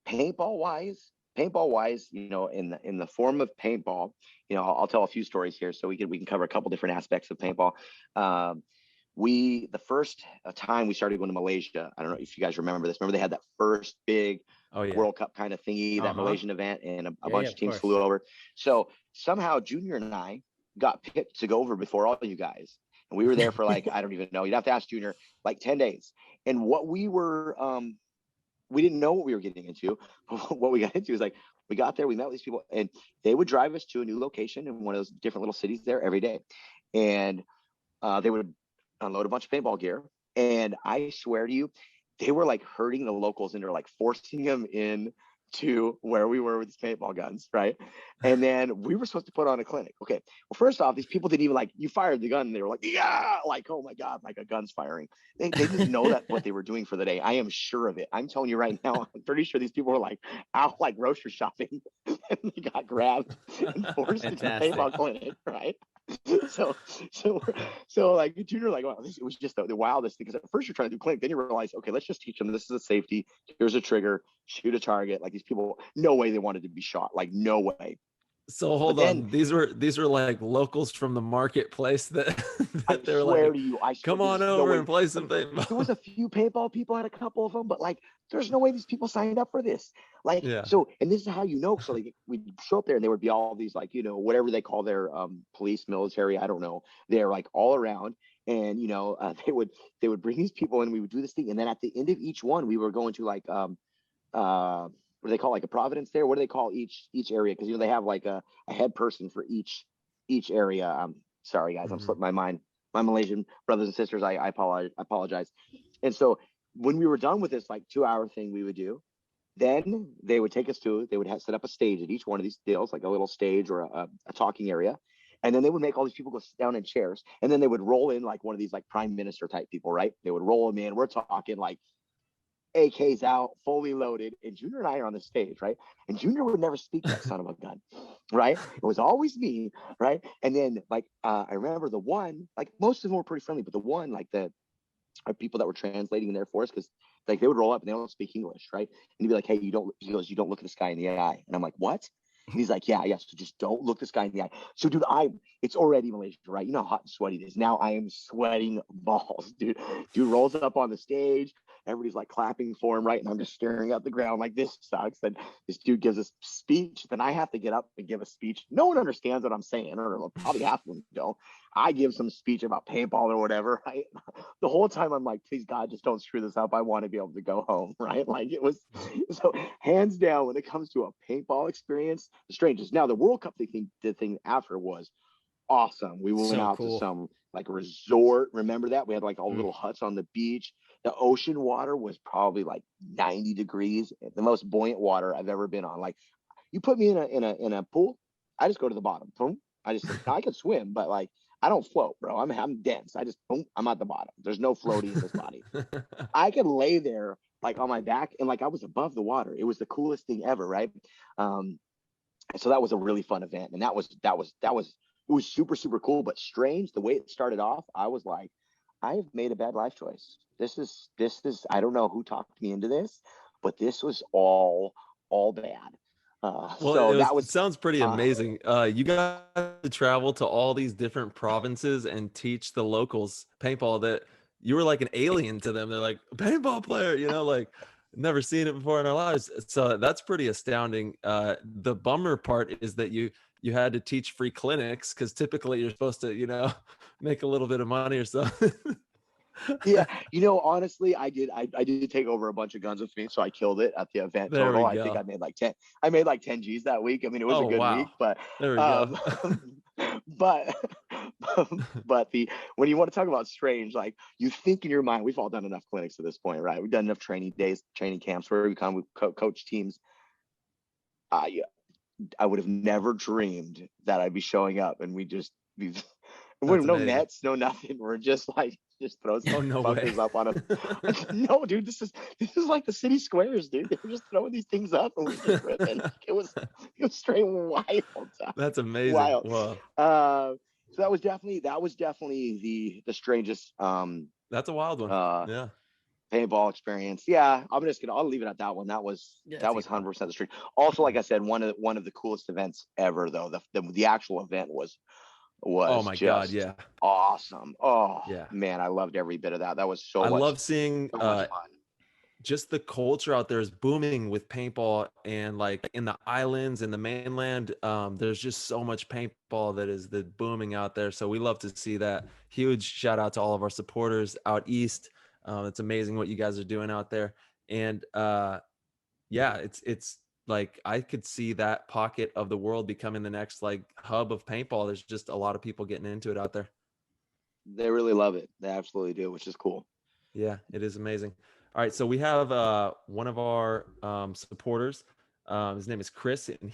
[SPEAKER 4] paintball wise, in the form of paintball, I'll tell a few stories here so we can cover a couple different aspects of paintball. The first time we started going to Malaysia, I don't know if you guys remember this. Remember they had that first big World Cup kind of thingy, that Malaysian event, and a bunch of teams flew over. So somehow Junior and I got picked to go over before all you guys. And we were there for I don't even know. You'd have to ask Junior, 10 days. And what we were, we didn't know what we were getting into. What we got into is we got there, we met with these people, and they would drive us to a new location in one of those different little cities there every day. And they would unload a bunch of paintball gear. And I swear to you, they were herding the locals into forcing them in to where we were with these paintball guns, right? And then we were supposed to put on a clinic. Okay, well, first off, these people didn't even you fired the gun, and they were oh my god, a gun's firing. They didn't know that what they were doing for the day. I am sure of it. I'm telling you right now, I'm pretty sure these people were out grocery shopping, and they got grabbed and forced into the paintball clinic, right? So Junior, wow, it was just the wildest thing, because at first you're trying to do clinic, then you realize, okay, let's just teach them this is a safety, here's a trigger, shoot a target. These people, no way they wanted to be shot, no way.
[SPEAKER 1] So
[SPEAKER 4] But
[SPEAKER 1] hold
[SPEAKER 4] then
[SPEAKER 1] on. These were like locals from the marketplace that
[SPEAKER 4] I
[SPEAKER 1] that they were
[SPEAKER 4] swear
[SPEAKER 1] like,
[SPEAKER 4] to you, I swear
[SPEAKER 1] come
[SPEAKER 4] there's
[SPEAKER 1] on
[SPEAKER 4] just no
[SPEAKER 1] over
[SPEAKER 4] way.
[SPEAKER 1] and play some
[SPEAKER 4] Like, there was
[SPEAKER 1] paintball.
[SPEAKER 4] a few paintball people, had a couple of them, but like there's no way these people signed up for this. Like,
[SPEAKER 1] Yeah.
[SPEAKER 4] so, and this is how you know. So like we'd show up there and there would be all these like, whatever they call their police, military, I don't know. They're like all around. And they would bring these people and we would do this thing. And then at the end of each one, we were going to like what do they call, like a Providence there? What do they call each area? Because they have like a head person for each area. Sorry guys, I'm
[SPEAKER 1] Mhm.
[SPEAKER 4] slipping my mind. My Malaysian brothers and sisters, I apologize. And so when we were done with this like 2 hour thing we would do, then they would take us to, they would set up a stage at each one of these deals, like a little stage or a talking area. And then they would make all these people go sit down in chairs. And then they would roll in like one of these like prime minister type people, right? They would roll them in. We're talking like AKs out, fully loaded, and Junior and I are on the stage, right? And Junior would never speak that son of a gun, right? It was always me, right? And then like I remember the one, like most of them were pretty friendly, but the one, like the people that were translating there for us, because like they would roll up and they don't speak English, right? And he'd be like, "Hey, he goes, you don't look at this guy in the eye." And I'm like, "What?" And he's like, yeah, so just don't look this guy in the eye. So, dude, it's already Malaysia, right? You know how hot and sweaty it is. Now I am sweating balls, dude. Dude rolls up on the stage. Everybody's like clapping for him, right? And I'm just staring at the ground like, this sucks. Then this dude gives a speech. Then I have to get up and give a speech. No one understands what I'm saying, or probably half of them don't. I give some speech about paintball or whatever, right? The whole time I'm like, please God, just don't screw this up. I want to be able to go home, right? Like it was so hands down when it comes to a paintball experience, the strangest. Now the World Cup the thing after was awesome. We went
[SPEAKER 2] So
[SPEAKER 4] out to
[SPEAKER 2] cool.
[SPEAKER 4] some like resort. Remember that? We had like all
[SPEAKER 2] Mm.
[SPEAKER 4] little huts on the beach. The ocean water was probably like 90 degrees, the most buoyant water I've ever been on. Like you put me in a pool, I just go to the bottom. Boom. I can swim, but like I don't float, bro. I'm dense. I just boom, I'm at the bottom. There's no floaty in this body. I could lay there like on my back and like I was above the water. It was the coolest thing ever, right? Um, so that was a really fun event, and it was super super cool, but strange the way it started off. I was like, I have made a bad life choice. This is I don't know who talked me into this, but this was all bad.
[SPEAKER 1] Well,
[SPEAKER 4] So that
[SPEAKER 1] it
[SPEAKER 4] was
[SPEAKER 1] sounds pretty
[SPEAKER 4] uh,
[SPEAKER 1] amazing. You got to travel to all these different provinces and teach the locals paintball that you were like an alien to them. They're like, paintball player, like never seen it before in our lives. So that's pretty astounding. The bummer part is that you had to teach free clinics because typically you're supposed to, make a little bit of money or something.
[SPEAKER 4] yeah, honestly, I did take over a bunch of guns with me, so I killed it at the event
[SPEAKER 1] There we
[SPEAKER 4] total. I think
[SPEAKER 1] go.
[SPEAKER 4] I made like 10 G's that week. I mean, it was a
[SPEAKER 1] Oh,
[SPEAKER 4] good
[SPEAKER 1] wow.
[SPEAKER 4] week, but
[SPEAKER 1] There we go.
[SPEAKER 4] um but but the when you want to talk about strange, like you think in your mind, we've all done enough clinics at this point, right? We've done enough training days, training camps where we coach teams. I I would have never dreamed that I'd be showing up and we we
[SPEAKER 1] That's
[SPEAKER 4] have no
[SPEAKER 1] amazing.
[SPEAKER 4] nets, no nothing. We're just like just throw
[SPEAKER 1] Oh,
[SPEAKER 4] some
[SPEAKER 1] no way.
[SPEAKER 4] fuckers up on a no, dude. This is like the city squares, dude. They were just throwing these things up and we're just ripping. It was straight wild,
[SPEAKER 1] That's amazing.
[SPEAKER 4] wild.
[SPEAKER 1] Wow.
[SPEAKER 4] So that was definitely the strangest
[SPEAKER 1] That's a wild one.
[SPEAKER 4] uh
[SPEAKER 1] Yeah.
[SPEAKER 4] paintball experience. Yeah, I'll leave it at that one. That was
[SPEAKER 2] Yeah,
[SPEAKER 4] that
[SPEAKER 2] that's a
[SPEAKER 4] was
[SPEAKER 2] good one.
[SPEAKER 4] 100% the street. Also, like I said, one of the coolest events ever though. The actual event was
[SPEAKER 1] Oh
[SPEAKER 4] was
[SPEAKER 1] my God.
[SPEAKER 4] just
[SPEAKER 1] Yeah.
[SPEAKER 4] awesome. Oh
[SPEAKER 1] Yeah.
[SPEAKER 4] man, I loved every bit of that. That was so
[SPEAKER 1] I
[SPEAKER 4] much
[SPEAKER 1] love seeing
[SPEAKER 4] so much fun.
[SPEAKER 1] just the culture out there is booming with paintball, and like in the islands and the mainland, there's just so much paintball that is the booming out there. So we love to see that. Huge shout out to all of our supporters out east. It's amazing what you guys are doing out there. And yeah, it's like I could see that pocket of the world becoming the next like hub of paintball. There's just a lot of people getting into it out there.
[SPEAKER 4] They really love it. They absolutely do, which is cool.
[SPEAKER 1] Yeah, it is amazing. All right, so we have one of our supporters. His name is Chris, and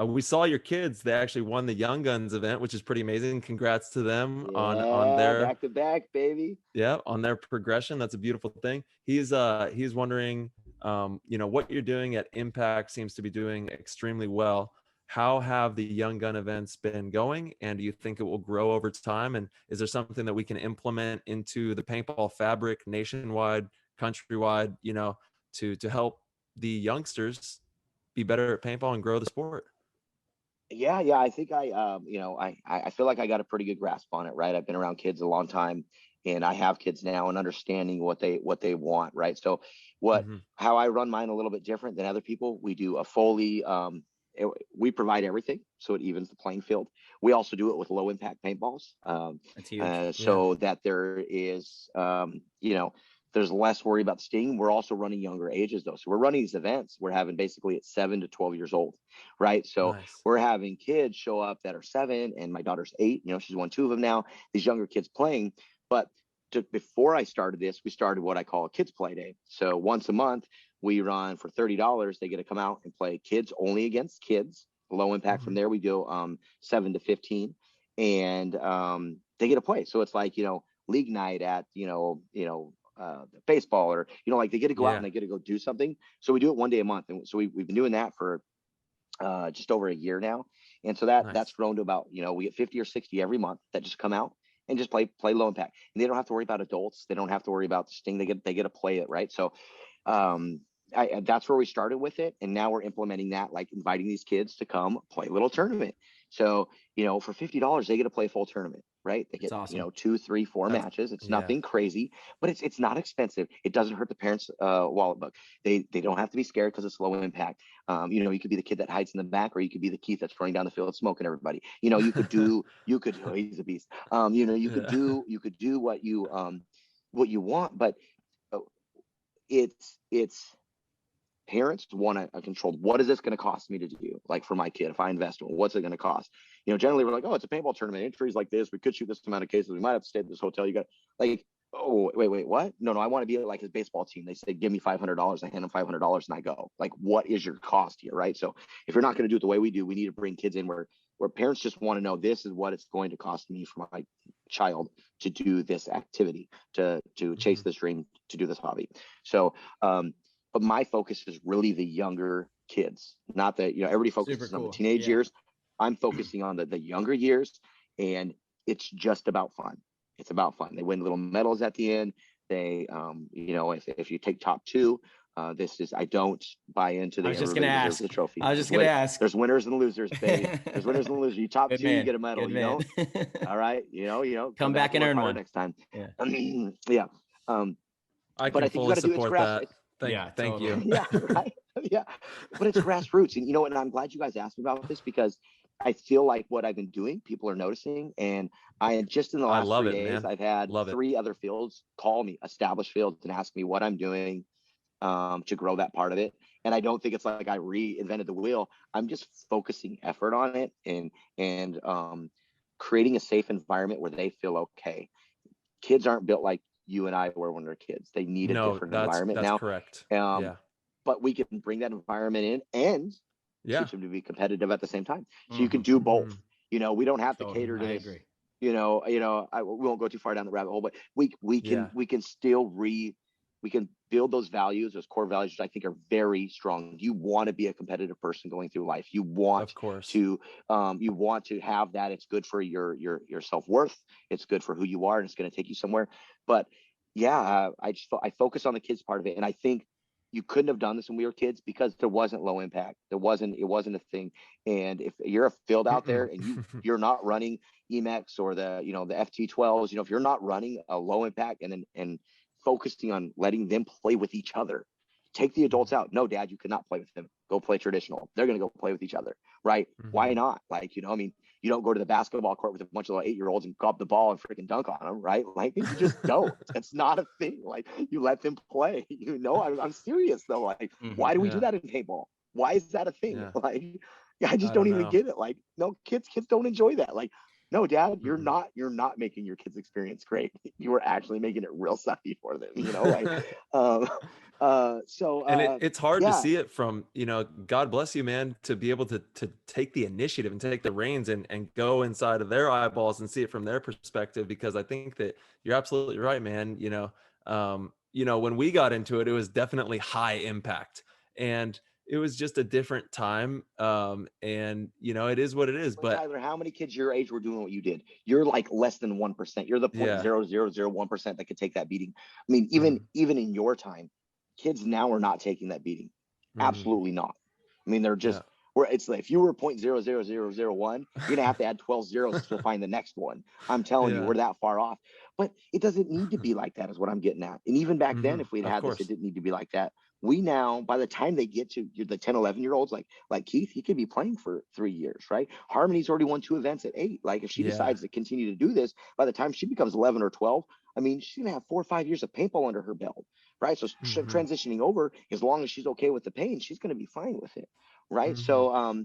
[SPEAKER 1] we saw your kids. They actually won the Young Guns event, which is pretty amazing. Congrats to them on
[SPEAKER 4] Yeah,
[SPEAKER 1] their
[SPEAKER 4] back to back, baby.
[SPEAKER 1] on their progression. That's a beautiful thing. He's wondering, what you're doing at Impact seems to be doing extremely well. How have the Young Gun events been going, and do you think it will grow over time? And is there something that we can implement into the paintball fabric nationwide, countrywide, to help the youngsters be better at paintball and grow the sport?
[SPEAKER 4] Yeah, yeah. I think I feel like I got a pretty good grasp on it, right? I've been around kids a long time, and I have kids now, and understanding what they want, right? So,
[SPEAKER 1] Hmm.
[SPEAKER 4] how I run mine a little bit different than other people. We do a fully, we provide everything, so it evens the playing field. We also do it with low impact paintballs,
[SPEAKER 2] That's huge.
[SPEAKER 1] Yeah.
[SPEAKER 4] so that there is, there's less worry about sting. We're also running younger ages though, so we're running these events. We're having basically at 7 to 12 years old, right? So
[SPEAKER 1] Nice.
[SPEAKER 4] we're having kids show up that are 7, and my daughter's 8. She's won 2 of them now. These younger kids playing, but before I started this, we started what I call a kids play day. So once a month, we run for $30. They get to come out and play kids only against kids. Low impact. From
[SPEAKER 1] Hmm.
[SPEAKER 4] there, we do 7 to 15, and they get to play. So it's like league night at baseball, or like they get to go out
[SPEAKER 1] Yeah.
[SPEAKER 4] and they get to go do something. So we do it one day a month, and so we've been doing that for just over a year now. And so that's
[SPEAKER 1] Nice.
[SPEAKER 4] grown to about, we get 50 or 60 every month that just come out and just play low impact. And they don't have to worry about adults. They don't have to worry about the sting. They get to play it, right? So um that's where we started with it, and now we're implementing that, like inviting these kids to come play a little tournament. So for $50 they get to play a full tournament, right? They
[SPEAKER 2] It's
[SPEAKER 4] get
[SPEAKER 2] awesome.
[SPEAKER 4] 2, 3, 4
[SPEAKER 1] That's
[SPEAKER 4] matches. It's
[SPEAKER 1] yeah.
[SPEAKER 4] nothing crazy, but it's not expensive. It doesn't hurt the parents wallet book. They don't have to be scared because it's low impact. You could be the kid that hides in the back, or you could be the Keith that's running down the field smoking everybody. Oh, he's a beast. You could
[SPEAKER 1] Yeah.
[SPEAKER 4] do what you want, but uh, it's parents want a controlled, what is this going to cost me to do? Like for my kid, if I invest in, what's it going to cost? Generally we're like, oh, it's a paintball tournament, entries like this, we could shoot this amount of cases, we might have to stay at this hotel. You got like, oh, wait, what? No, I want to be like his baseball team. They say, give me $500. I hand them $500 and I go. Like, what is your cost here, right? So if you're not going to do it the way we do, we need to bring kids in where parents just want to know, this is what it's going to cost me for my child to do this activity, to chase
[SPEAKER 1] Hmm.
[SPEAKER 4] this dream, to do this hobby. So but my focus is really the younger kids, not that everybody
[SPEAKER 2] Super
[SPEAKER 4] focuses on the
[SPEAKER 2] cool.
[SPEAKER 4] teenage
[SPEAKER 2] Yeah.
[SPEAKER 4] years. I'm focusing on the younger years, and it's just about fun. It's about fun. They win little medals at the end. They if you take top 2, this is, I don't buy into
[SPEAKER 2] I
[SPEAKER 4] the
[SPEAKER 2] was just gonna
[SPEAKER 4] everybody deserves
[SPEAKER 2] ask.
[SPEAKER 4] the trophy.
[SPEAKER 2] I was just gonna ask.
[SPEAKER 4] There's winners and losers, baby. There's winners and losers. You top
[SPEAKER 2] Good
[SPEAKER 4] 2, you
[SPEAKER 2] man.
[SPEAKER 4] get a medal.
[SPEAKER 2] Good
[SPEAKER 4] You
[SPEAKER 2] man.
[SPEAKER 4] don't, all right.
[SPEAKER 2] Come
[SPEAKER 4] Come back
[SPEAKER 2] back
[SPEAKER 4] and
[SPEAKER 2] and
[SPEAKER 4] work
[SPEAKER 2] earn
[SPEAKER 4] harder
[SPEAKER 2] one.
[SPEAKER 4] next time.
[SPEAKER 2] Yeah.
[SPEAKER 4] Yeah. Um,
[SPEAKER 1] I
[SPEAKER 4] but
[SPEAKER 1] can
[SPEAKER 4] I think you
[SPEAKER 1] fully
[SPEAKER 4] got to do, it's
[SPEAKER 1] support
[SPEAKER 4] grass.
[SPEAKER 1] that.
[SPEAKER 2] Yeah,
[SPEAKER 1] Thank
[SPEAKER 2] totally.
[SPEAKER 1] you.
[SPEAKER 4] Yeah, right. Yeah, but it's grassroots, and I'm glad you guys asked me about this, because I feel like what I've been doing, people are noticing, and I just in the
[SPEAKER 1] I
[SPEAKER 4] last
[SPEAKER 1] love
[SPEAKER 4] 3
[SPEAKER 1] it,
[SPEAKER 4] days,
[SPEAKER 1] man.
[SPEAKER 4] I've had
[SPEAKER 1] Love it.
[SPEAKER 4] 3 other fields call me, established fields, and ask me what I'm doing to grow that part of it. And I don't think it's like I reinvented the wheel. I'm just focusing effort on it, and creating a safe environment where they feel okay. Kids aren't built like you and I were when they're kids. They need a
[SPEAKER 1] No,
[SPEAKER 4] different
[SPEAKER 1] that's
[SPEAKER 4] environment
[SPEAKER 1] that's
[SPEAKER 4] now.
[SPEAKER 1] correct.
[SPEAKER 4] Um,
[SPEAKER 1] Yeah.
[SPEAKER 4] but we can bring that environment in and
[SPEAKER 1] Yeah.
[SPEAKER 4] teach them to be competitive at the same time. So you can
[SPEAKER 2] Mhm.
[SPEAKER 4] do both.
[SPEAKER 1] Hmm.
[SPEAKER 4] We don't have to
[SPEAKER 2] Totally.
[SPEAKER 4] cater to
[SPEAKER 2] I
[SPEAKER 4] this.
[SPEAKER 2] agree.
[SPEAKER 4] We won't go too far down the rabbit hole, but
[SPEAKER 1] Yeah.
[SPEAKER 4] we can still we can build those values, those core values, which I think are very strong. You want to be a competitive person going through life. You want
[SPEAKER 1] Of course.
[SPEAKER 4] to have that. It's good for your self-worth. It's good for who you are, and it's going to take you somewhere. But yeah, I focus on the kids part of it, and I think you couldn't have done this when we were kids, because there wasn't low impact. It wasn't a thing. And if you're a field out there and you're not running EMEX or the FT12s, if you're not running a low impact and focusing on letting them play with each other, take the adults out. No, dad, you cannot play with them. Go play traditional. They're going to go play with each other, right? Why
[SPEAKER 1] Hmm.
[SPEAKER 4] not? Like, you don't go to the basketball court with a bunch of little 8-year-olds and grab the ball and freaking dunk on them, right? Like, you just don't. It's not a thing. Like, you let them play. I'm serious though. Like, why do we do
[SPEAKER 1] Yeah.
[SPEAKER 4] that in paintball? Why is that a thing?
[SPEAKER 1] Yeah.
[SPEAKER 4] Like, I just
[SPEAKER 1] I
[SPEAKER 4] don't
[SPEAKER 1] don't
[SPEAKER 4] even
[SPEAKER 1] know.
[SPEAKER 4] get it. Like, no, kids don't enjoy that. Like, no, dad,
[SPEAKER 1] Mm-mm.
[SPEAKER 4] you're not making your kids experience great. You are actually making it real sucky for them. Like, um, so
[SPEAKER 1] And it's hard to
[SPEAKER 4] yeah,
[SPEAKER 1] see it from, God bless you, man, to be able to take the initiative and take the reins and go inside of their eyeballs and see it from their perspective, because I think that you're absolutely right, man. When we got into it, it was definitely high impact, and it was just a different time. And it is what it is.
[SPEAKER 4] but
[SPEAKER 1] But
[SPEAKER 4] Tyler, how many kids your age were doing what you did? You're like less than 1%. You're the
[SPEAKER 1] yeah.
[SPEAKER 4] 0.0001% that could take that beating. I mean,
[SPEAKER 1] Mhm.
[SPEAKER 4] even in your time, kids now are not taking that beating.
[SPEAKER 1] Mhm.
[SPEAKER 4] Absolutely not. I mean, they're just
[SPEAKER 1] Yeah.
[SPEAKER 4] where it's like, if you were 0.00001, you're going to have to add 12 zeros to find the next one. I'm telling you, we're that far off. But it doesn't need to be like that is what I'm getting at. And even back then, if we'd had this, it didn't need to be like that. We now, by the time they get to the 10, 11-year-olds, like Keith, he could be playing for 3 years, right? Harmony's already won 2 events at 8. Like if she decides to continue to do this, by the time she becomes 11 or 12, I mean, she's going to have 4 or 5 years of paintball under her belt, right? So transitioning over, as long as she's okay with the pain, she's going to be fine with it, right? So,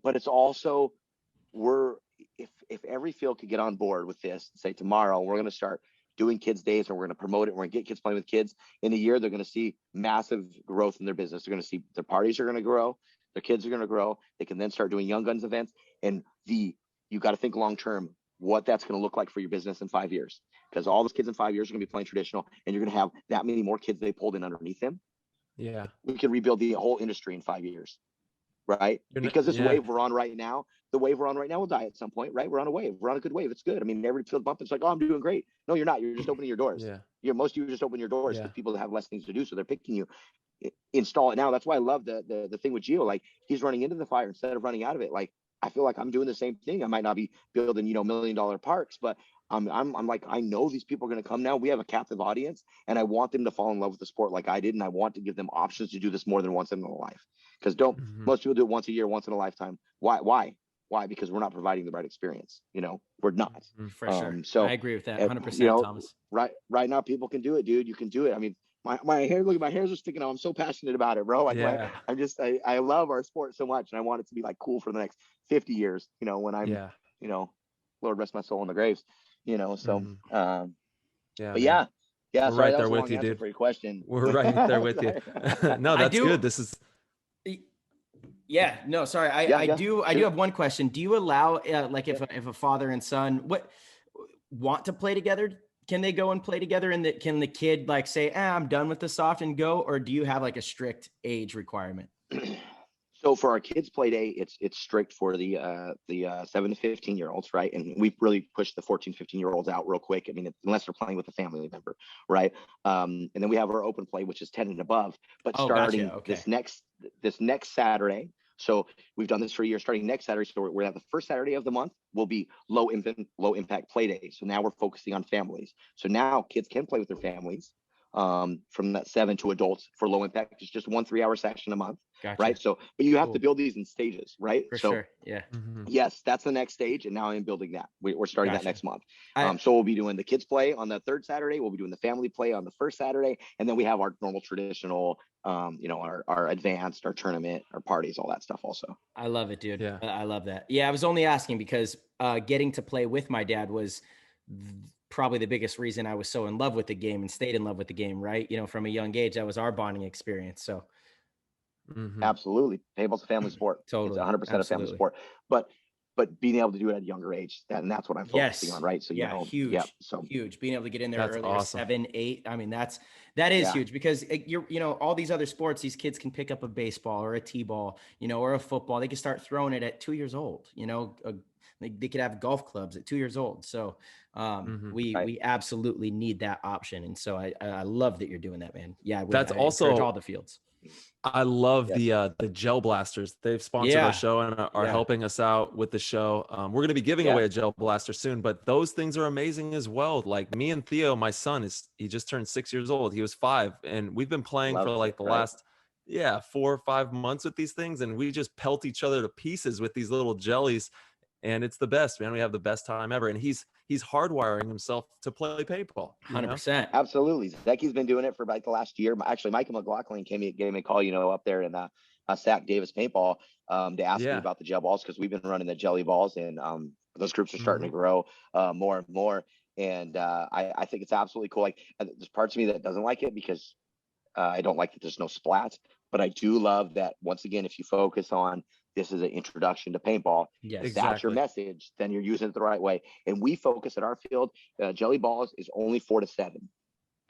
[SPEAKER 4] but it's also, if every field could get on board with this, say tomorrow, we're going to start doing kids days and we're going to promote it. We're going to get kids playing with kids. In a year, they're going to see massive growth in their business. They're going to see their parties are going to grow. Their kids are going to grow. They can then start doing young guns events. And you got to think long-term what that's going to look like for your business in 5 years, because all those kids in 5 years are going to be playing traditional, and you're going to have that many more kids they pulled in underneath them. Yeah. We can rebuild the whole industry in 5 years. Right. Because this wave we're on right now, the wave we're on right now will die at some point, right? We're on a wave. We're on a good wave. It's good. I mean, every field bump, it's like, oh, I'm doing great. No, you're not. You're just opening your doors. Most of you just open your doors because people have less things to do. So they're picking you. Install it now. That's why I love the thing with Gio. Like, he's running into the fire instead of running out of it. Like, I feel like I'm doing the same thing. I might not be building, $1 million parks, but I'm like, I know these people are going to come now. We have a captive audience, and I want them to fall in love with the sport like I did. And I want to give them options to do this more than once in their life. Because most people do it once a year, once in a lifetime. Why? Because we're not providing the right experience. We're not.
[SPEAKER 2] For sure. So I agree with that 100%, Thomas.
[SPEAKER 4] Right now, people can do it, dude. You can do it. I mean, my hair, look, my hair's just sticking out. I'm so passionate about it, bro. Like, I love our sport so much, and I want it to be like cool for the next 50 years. When I'm, Lord rest my soul in the graves. So, but yeah.
[SPEAKER 1] We're
[SPEAKER 4] sorry,
[SPEAKER 1] right there with you, dude.
[SPEAKER 4] For your question.
[SPEAKER 1] We're right there with you. No, that's good. This is.
[SPEAKER 2] Yeah, no, sorry. I do have one question. Do you allow, like, if a father and son want to play together, can they go and play together? And can the kid like say, I'm done with the soft and go, or do you have like a strict age requirement?
[SPEAKER 4] So for our kids play day, it's strict for the 7 to 15-year-olds, right? And we really push the 14, 15-year-olds out real quick. I mean, unless they're playing with a family member, right? And then we have our open play, which is 10 and above. But starting this next Saturday, so we've done this for a year. Starting next Saturday, so we're at the first Saturday of the month will be low impact play day. So now we're focusing on families. So now kids can play with their families. From that 7 to adults for low impact. It's just 1 3-hour session a month. Gotcha. Right. So, but you have to build these in stages, right?
[SPEAKER 2] For sure. Yeah.
[SPEAKER 4] Yes, that's the next stage. And now I'm building that. We're starting that next month. So we'll be doing the kids play on the 3rd Saturday. We'll be doing the family play on the 1st Saturday. And then we have our normal traditional, our advanced, our tournament, our parties, all that stuff also.
[SPEAKER 2] I love it, dude. Yeah. I love that. Yeah. I was only asking because getting to play with my dad was probably the biggest reason I was so in love with the game and stayed in love with the game, right? From a young age, that was our bonding experience. So
[SPEAKER 4] absolutely. Paintball's a family sport.
[SPEAKER 2] Totally.
[SPEAKER 4] It's 100% a family sport, but being able to do it at a younger age, and that's what I'm focusing on, right? So,
[SPEAKER 2] huge, huge. Being able to get in there earlier, awesome. 7, 8. I mean, that is huge because all these other sports, these kids can pick up a baseball or a t-ball, or a football. They can start throwing it at 2 years old, they could have golf clubs at 2 years old. So we absolutely need that option. And so I love that you're doing that, man. Yeah.
[SPEAKER 1] That's also
[SPEAKER 2] all the fields.
[SPEAKER 1] I love the gel blasters. They've sponsored our show and are helping us out with the show. We're going to be giving away a gel blaster soon, but those things are amazing as well. Like me and Theo, my son he just turned 6 years old. He was 5 and we've been playing for like the last 4 or 5 months with these things. And we just pelt each other to pieces with these little jellies. And it's the best, man. We have the best time ever. And he's hardwiring himself to play paintball.
[SPEAKER 2] 100%.
[SPEAKER 4] Absolutely. Zacky's been doing it for like the last year. Actually, Michael McLaughlin gave me a call, up there in Sac Davis Paintball to ask me about the gel balls, because we've been running the jelly balls, and those groups are starting to grow more and more. And I think it's absolutely cool. Like, there's parts of me that doesn't like it because I don't like that there's no splats. But I do love that, once again, if you focus on this is an introduction to paintball, that's your message, then you're using it the right way. And we focus at our field, jelly balls is only 4 to 7.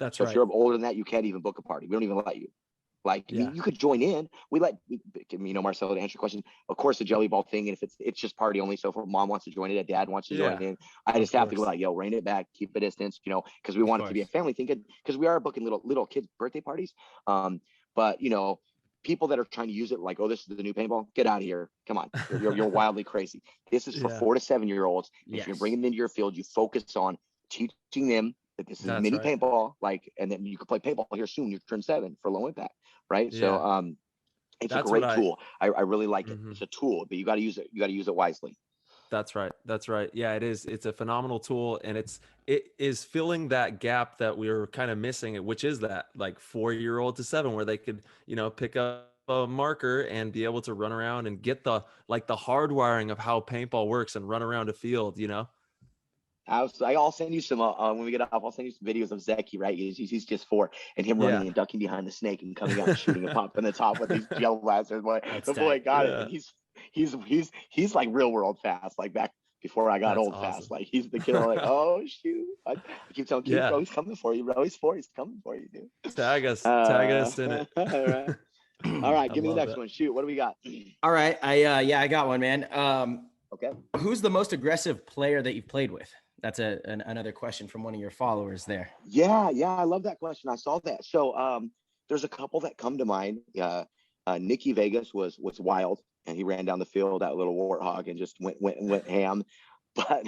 [SPEAKER 1] That's
[SPEAKER 4] so
[SPEAKER 1] right.
[SPEAKER 4] If you're older than that, you can't even book a party. We don't even let you. Like, you could join in. We let, Marcelo, to answer your question, of course, the jelly ball thing, and if it's just party only. So if mom wants to join it, dad wants to join in, I just have to go like, yo, rein it back, keep a distance, because we want it to be a family thing, because we are booking little kids' birthday parties. But people that are trying to use it like, oh, this is the new paintball. Get out of here. Come on. You're wildly crazy. This is for 4 to 7 year olds. If you're bringing them into your field, you focus on teaching them that this is mini paintball, like, and then you can play paintball here soon. You turn 7 for low impact, right? So it's a great tool. I really like it. It's a tool, but you got to use it. You got to use it wisely.
[SPEAKER 1] That's right. Yeah, it is. It's a phenomenal tool, and it is filling that gap that we were kind of missing, which is that like 4-year-old to 7, where they could, pick up a marker and be able to run around and get the hardwiring of how paintball works and run around a field,
[SPEAKER 4] I'll send you some when we get off. I'll send you some videos of Zeki. Right, he's just 4, and him running and ducking behind the snake and coming out and shooting a pop in the top with these gel blasters. The boy got it, and he's like real world fast, like back before I got old fast. Like he's the kid. I'm like, oh shoot! I keep telling kids, bro, he's coming for you, bro. He's coming for you, dude.
[SPEAKER 1] Tag us in it.
[SPEAKER 4] All right, give me the next one. Shoot, what do we got?
[SPEAKER 2] All right, I got one, man.
[SPEAKER 4] Okay.
[SPEAKER 2] Who's the most aggressive player that you've played with? That's another question from one of your followers there.
[SPEAKER 4] Yeah, I love that question. I saw that. So there's a couple that come to mind. Nicky Vegas was wild, and he ran down the field, that little warthog, and just went ham. But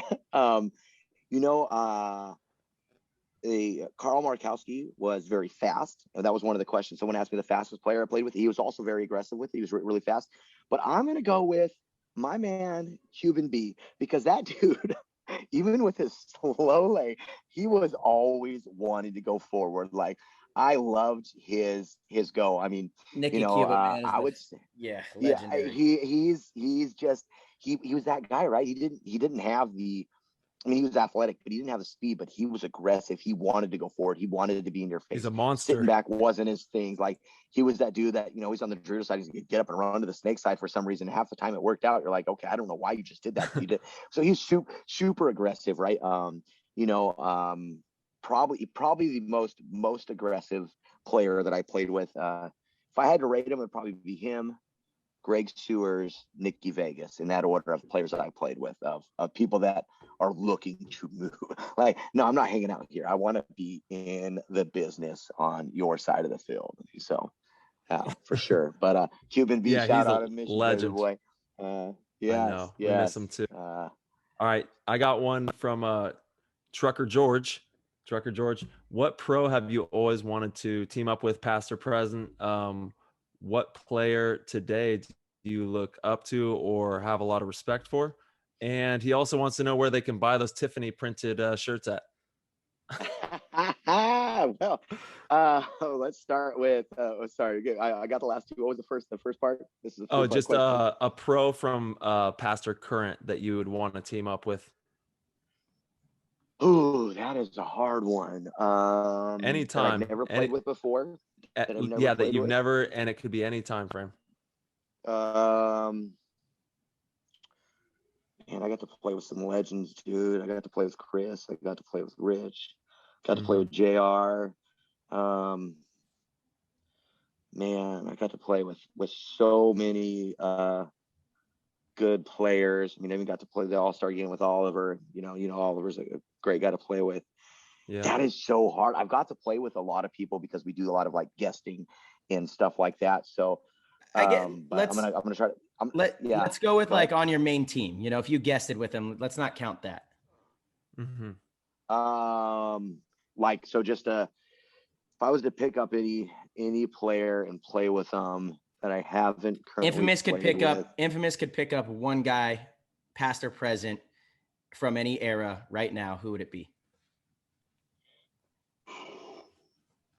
[SPEAKER 4] the Carl Markowski was very fast, and that was one of the questions. Someone asked me the fastest player I played with. He was also very aggressive with it. He was really fast. But I'm gonna go with my man Cuban B, because that dude, even with his slow leg, he was always wanting to go forward. Like, I loved his go. I mean,
[SPEAKER 2] Nicky Cuban, man,
[SPEAKER 4] I would say,
[SPEAKER 2] legendary.
[SPEAKER 4] He's just he was that guy, right? He didn't have the. I mean, he was athletic, but he didn't have the speed. But he was aggressive. He wanted to go forward. He wanted to be in your face.
[SPEAKER 1] He's a monster.
[SPEAKER 4] Sitting back wasn't his thing. Like, he was that dude that, he's on the Drew side. He's gonna get up and run to the snake side for some reason. Half the time it worked out. You're like, okay, I don't know why you just did that. But you did. So he's super aggressive, right? Probably the most aggressive player that I played with. If I had to rate him, it'd probably be him, Greg Sewers, Nicky Vegas, in that order of players that I played with, of people that are looking to move. Like, no, I'm not hanging out here. I want to be in the business on your side of the field. So, for sure. But Cuban B, shout out to Michigan,
[SPEAKER 1] legend.
[SPEAKER 4] Boy.
[SPEAKER 1] Yeah, we miss him too. All right, I got one from Trucker George. Trucker George, what pro have you always wanted to team up with, past or present? What player today do you look up to or have a lot of respect for? And he also wants to know where they can buy those Tiffany printed shirts at.
[SPEAKER 4] Well, let's start with. Sorry, I got the last two. What was the first part? This is
[SPEAKER 1] just a pro from past or current that you would want to team up with.
[SPEAKER 4] Ooh, that is a hard one.
[SPEAKER 1] Anytime.
[SPEAKER 4] That I've never played with before.
[SPEAKER 1] That you've never, and it could be any time frame.
[SPEAKER 4] Man, I got to play with some legends, dude. I got to play with Chris. I got to play with Rich. Got to play with JR. Man, I got to play with so many good players. I mean, I even got to play the All-Star game with Oliver. Oliver's a great guy to play with. Yeah. That is so hard. I've got to play with a lot of people because we do a lot of like guesting and stuff like that. So I'm gonna try to.
[SPEAKER 2] Let's go with like on your main team. If you guested with them, let's not count that.
[SPEAKER 1] Mm-hmm.
[SPEAKER 4] If I was to pick up any player and play with them that I haven't currently
[SPEAKER 2] Infamous could pick up one guy, past or present, from any era right now. Who would it be?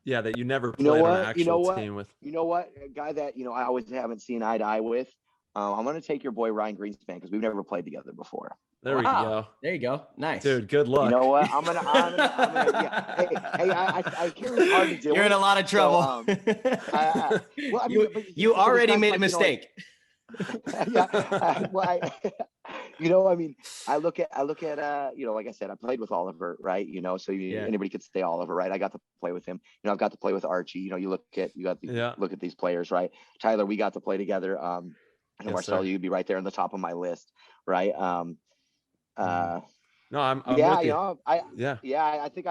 [SPEAKER 1] Yeah, that you never played on an actual team with.
[SPEAKER 4] You know what? A guy that, I always haven't seen eye to eye with. I'm going to take your boy Ryan Greenspan because we've never played together before.
[SPEAKER 1] There we go.
[SPEAKER 2] There you go. Nice.
[SPEAKER 1] Dude, good luck.
[SPEAKER 4] You know what? I'm gonna I carry hard to deal.
[SPEAKER 2] You're in a lot of trouble. You already made a mistake.
[SPEAKER 4] I look at like I said, I played with Oliver, right? So anybody could say Oliver, right? I got to play with him. I've got to play with Archie. Look at these players, right? Tyler, we got to play together. Marcel, you'd be right there on the top of my list, right?
[SPEAKER 1] No, I'm
[SPEAKER 4] Yeah,
[SPEAKER 1] with
[SPEAKER 4] you
[SPEAKER 1] you.
[SPEAKER 4] know,
[SPEAKER 1] Yeah.
[SPEAKER 4] I think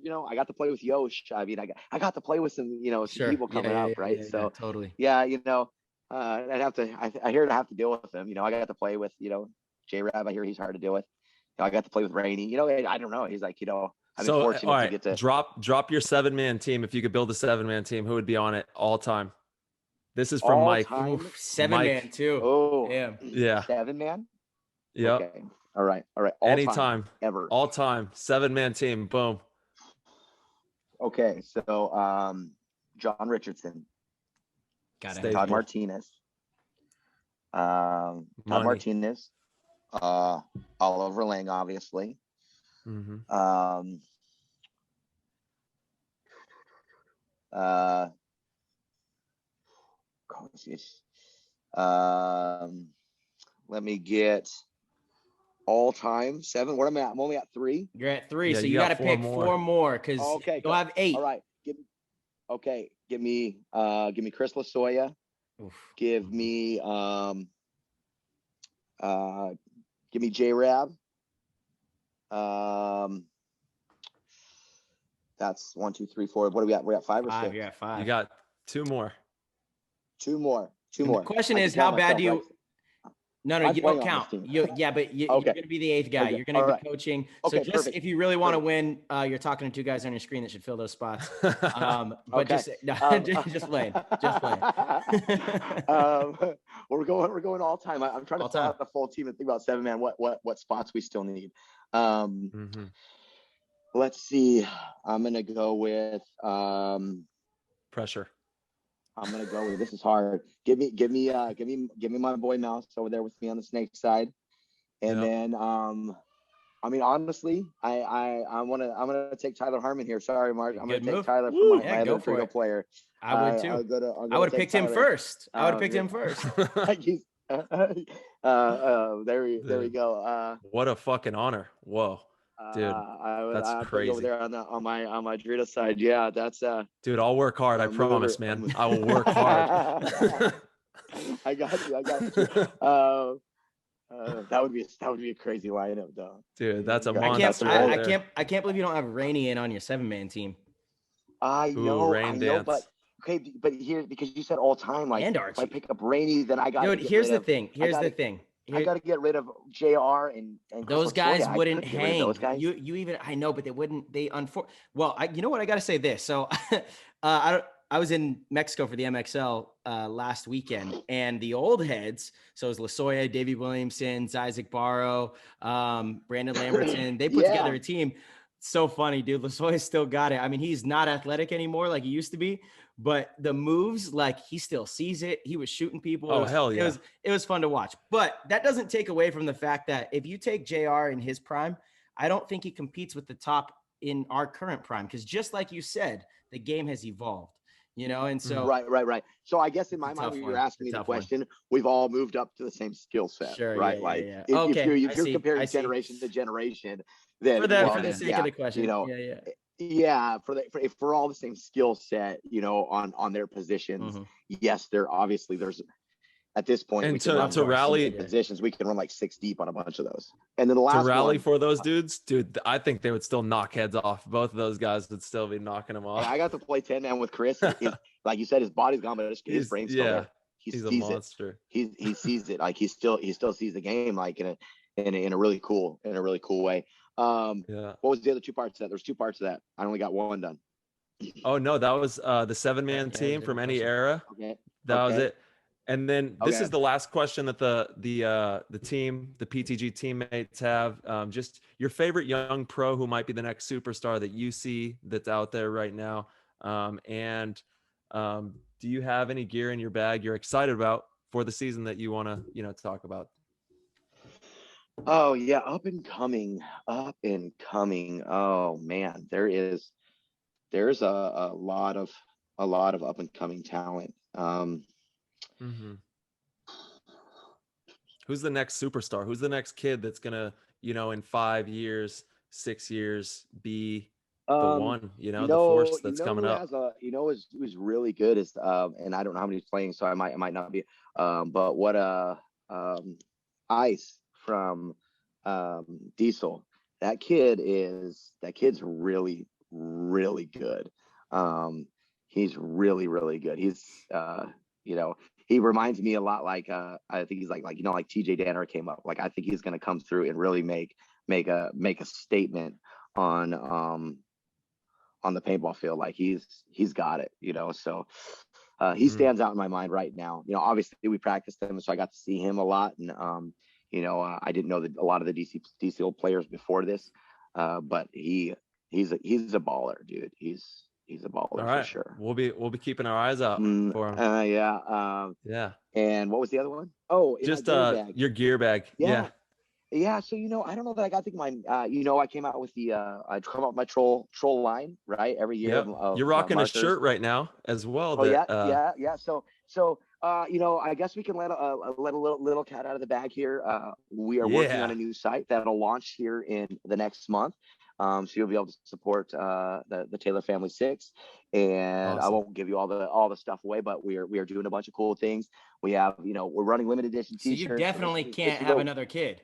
[SPEAKER 4] you know, I got to play with Yosh. I mean, I got to play with some, you know, some
[SPEAKER 2] Sure.
[SPEAKER 4] people
[SPEAKER 2] Yeah,
[SPEAKER 4] coming
[SPEAKER 2] yeah,
[SPEAKER 4] up,
[SPEAKER 2] yeah,
[SPEAKER 4] right?
[SPEAKER 2] yeah, yeah.
[SPEAKER 4] So,
[SPEAKER 2] Totally.
[SPEAKER 4] yeah, you know, I'd have to. I hear I have to deal with them. You know, I got to play with, you know, J Rab. I hear he's hard to deal with. You know, I got to play with Rainey. You know, I don't know. He's like, you know, I've been
[SPEAKER 1] So, all
[SPEAKER 4] fortunate to
[SPEAKER 1] right,
[SPEAKER 4] get to
[SPEAKER 1] drop your 7-man team. If you could build a 7-man team, who would be on it all time? This is from
[SPEAKER 4] all
[SPEAKER 1] Mike.
[SPEAKER 4] time.
[SPEAKER 2] Oof, 7-man
[SPEAKER 1] Mike.
[SPEAKER 2] too.
[SPEAKER 4] Oh,
[SPEAKER 2] Damn.
[SPEAKER 1] Yeah.
[SPEAKER 4] 7-man.
[SPEAKER 1] Yep.
[SPEAKER 4] Okay. All right. All time
[SPEAKER 1] Anytime.
[SPEAKER 4] ever.
[SPEAKER 1] All time. 7-man team. Boom.
[SPEAKER 4] Okay. So, John Richardson,
[SPEAKER 2] Gotta have
[SPEAKER 4] Todd
[SPEAKER 1] Staple.
[SPEAKER 4] Martinez, Todd
[SPEAKER 1] Money.
[SPEAKER 4] Martinez, Oliver Lang, obviously.
[SPEAKER 1] Mm-hmm.
[SPEAKER 4] Let me get all time 7. What am I at? I'm only at 3.
[SPEAKER 2] You're at 3,
[SPEAKER 1] Yeah,
[SPEAKER 2] so
[SPEAKER 1] you
[SPEAKER 2] you
[SPEAKER 1] got
[SPEAKER 2] got to
[SPEAKER 1] 4
[SPEAKER 2] pick
[SPEAKER 1] more.
[SPEAKER 2] 4 more because
[SPEAKER 4] Okay,
[SPEAKER 2] you'll have 8.
[SPEAKER 4] all right. Give me Chris Lasoya.
[SPEAKER 2] Oof.
[SPEAKER 4] Give me J Rab. That's 1, 2, 3, 4. What are we at? We're at 5 or
[SPEAKER 2] 5.
[SPEAKER 4] 6.
[SPEAKER 2] You're at 5.
[SPEAKER 1] You got 2 more.
[SPEAKER 4] 2 more.
[SPEAKER 2] And the question is, how bad do you?
[SPEAKER 4] Right?
[SPEAKER 2] No,
[SPEAKER 4] I'm
[SPEAKER 2] you
[SPEAKER 4] playing
[SPEAKER 2] don't
[SPEAKER 4] on this
[SPEAKER 2] count.
[SPEAKER 4] team.
[SPEAKER 2] Yeah, but you're
[SPEAKER 4] Okay.
[SPEAKER 2] going to be the 8th guy.
[SPEAKER 4] Okay.
[SPEAKER 2] You're going to
[SPEAKER 4] All
[SPEAKER 2] be
[SPEAKER 4] right.
[SPEAKER 2] coaching. So
[SPEAKER 4] Okay,
[SPEAKER 2] just
[SPEAKER 4] perfect.
[SPEAKER 2] if you really want to win, you're talking to 2 guys on your screen that should fill those spots. But
[SPEAKER 4] Okay.
[SPEAKER 2] just playing.
[SPEAKER 4] We're going all time. I'm trying to fill out the full team and think about 7-man. What spots we still need.
[SPEAKER 1] Mm-hmm.
[SPEAKER 4] Let's see. I'm gonna go with
[SPEAKER 1] Pressure.
[SPEAKER 4] I'm gonna go with, this is hard. Give me my boy Mouse over there with me on the snake side. And
[SPEAKER 1] Yep.
[SPEAKER 4] then I mean, honestly, I'm gonna take Tyler Harmon here. Sorry, Mark. I'm gonna
[SPEAKER 2] Good
[SPEAKER 4] take
[SPEAKER 2] move.
[SPEAKER 4] Tyler for my
[SPEAKER 2] Yeah,
[SPEAKER 4] other
[SPEAKER 2] go for
[SPEAKER 4] Trigo
[SPEAKER 2] it.
[SPEAKER 4] player.
[SPEAKER 2] I would too. I would have picked him first. I would have picked him first.
[SPEAKER 4] There we go.
[SPEAKER 1] What a fucking honor. Whoa. Dude, that's
[SPEAKER 4] I put you over
[SPEAKER 1] crazy.
[SPEAKER 4] there on my Drita side. Yeah, that's
[SPEAKER 1] Dude, I'll work hard. I promise, man. I will work hard.
[SPEAKER 4] I got you. That would be a crazy lineup, though.
[SPEAKER 1] Dude, that's a
[SPEAKER 2] I
[SPEAKER 1] monster right there.
[SPEAKER 2] can't believe you don't have Rainey in on your 7-man team.
[SPEAKER 4] I know,
[SPEAKER 1] dance.
[SPEAKER 4] but okay, but here, because you said all time, like
[SPEAKER 2] And
[SPEAKER 4] if I
[SPEAKER 2] Archie.
[SPEAKER 4] pick up Rainey, then I got.
[SPEAKER 2] Dude, here's the thing.
[SPEAKER 4] I got to get rid of JR and
[SPEAKER 2] those guys
[SPEAKER 4] Lasoya.
[SPEAKER 2] wouldn't hang.
[SPEAKER 4] Those guys.
[SPEAKER 2] You even, I know, but they wouldn't. Well, you know what? I got to say this. So, I was in Mexico for the MXL last weekend, and the old heads. So it was Lasoya, Davey Williamson, Isaac Barrow, Brandon Lamberton. They put together a team. So funny, dude. Lasoya still got it. I mean, he's not athletic anymore like he used to be, but the moves, like he still sees it. He was shooting people.
[SPEAKER 1] Oh, hell yeah.
[SPEAKER 2] It was fun to watch. But that doesn't take away from the fact that if you take JR in his prime, I don't think he competes with the top in our current prime. Because just like you said, the game has evolved, you know? And so
[SPEAKER 4] right. So I guess in my mind, when you're asking me the question, we've all moved up to the same skill set, right? If you're comparing generation to generation, then
[SPEAKER 2] for the sake of the question,
[SPEAKER 4] you know, for all the same skill set, you know, on their positions, yes, there's at this point,
[SPEAKER 1] and to rally
[SPEAKER 4] positions, we can run like 6 deep on a bunch of those. And then the last
[SPEAKER 1] to rally for those dudes, dude, I think they would still knock heads off. Both of those guys would still be knocking them off.
[SPEAKER 4] I got to play 10-man with Chris. Like you said, his body's gone, but his brain's still there.
[SPEAKER 1] He's a monster.
[SPEAKER 4] He sees it. Like he still sees the game like in a really cool way. What was the other 2 parts of that? There's 2 parts of that. I only got 1 done.
[SPEAKER 1] Oh no, that was the 7-man team from any era.
[SPEAKER 4] Okay.
[SPEAKER 1] That was it. And then this is the last question that the team, the PTG teammates have. Just your favorite young pro who might be the next superstar that you see that's out there right now. And do you have any gear in your bag you're excited about for the season that you want to, talk about?
[SPEAKER 4] Oh yeah, up and coming. Oh man, there's a lot of up and coming talent.
[SPEAKER 1] Who's the next superstar? Who's the next kid that's gonna, in 5 years, 6 years, be the one? The force that's coming up.
[SPEAKER 4] Who's really good is and I don't know how many he's playing, so I might not be. But what Ice from Diesel. that kid's really, really good. He's really, really good. He's, you know, he reminds me a lot like, I think he's like, you know, like TJ Danner came up. Like, I think he's going to come through and really make a statement on the paintball field. Like he's got it, you know. So he stands out in my mind right now. You know, obviously we practiced him, so I got to see him a lot, and you know, I didn't know a lot of the DC players before this, but he's a baller, dude. He's a baller.
[SPEAKER 1] All right,
[SPEAKER 4] for sure.
[SPEAKER 1] We'll be keeping our eyes out for him.
[SPEAKER 4] Yeah.
[SPEAKER 1] Yeah.
[SPEAKER 4] And what was the other one? Oh,
[SPEAKER 1] just
[SPEAKER 4] gear bag.
[SPEAKER 1] Your gear bag. Yeah.
[SPEAKER 4] Yeah, so you know, I don't know that I got to think my you know, I came out with the I come out with my troll line, right? Every year.
[SPEAKER 1] Yep. You're rocking a shirt right now as well.
[SPEAKER 4] Oh, yeah. So you know, I guess we can let a little cat out of the bag here. We are working on a new site that'll launch here in the next month. So you'll be able to support the Taylor Family 6, and awesome. I won't give you all the stuff away, but we are doing a bunch of cool things. We have, you know, we're running limited edition t-shirts.
[SPEAKER 2] So you definitely can't have another kid.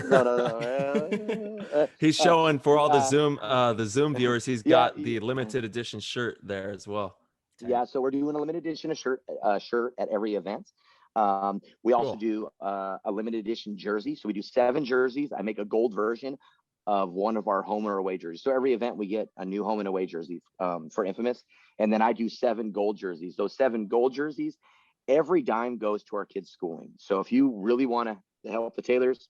[SPEAKER 4] No.
[SPEAKER 1] He's showing for all the Zoom viewers. He's got the limited edition shirt there as well.
[SPEAKER 4] Yeah, so we're doing a limited edition shirt at every event. We also do a limited edition jersey. So we do 7 jerseys. I make a gold version of one of our home or away jerseys. So every event we get a new home and away jersey for Infamous, and then I do 7 gold jerseys. Those 7 gold jerseys, every dime goes to our kids' schooling. So if you really want to help the Taylors,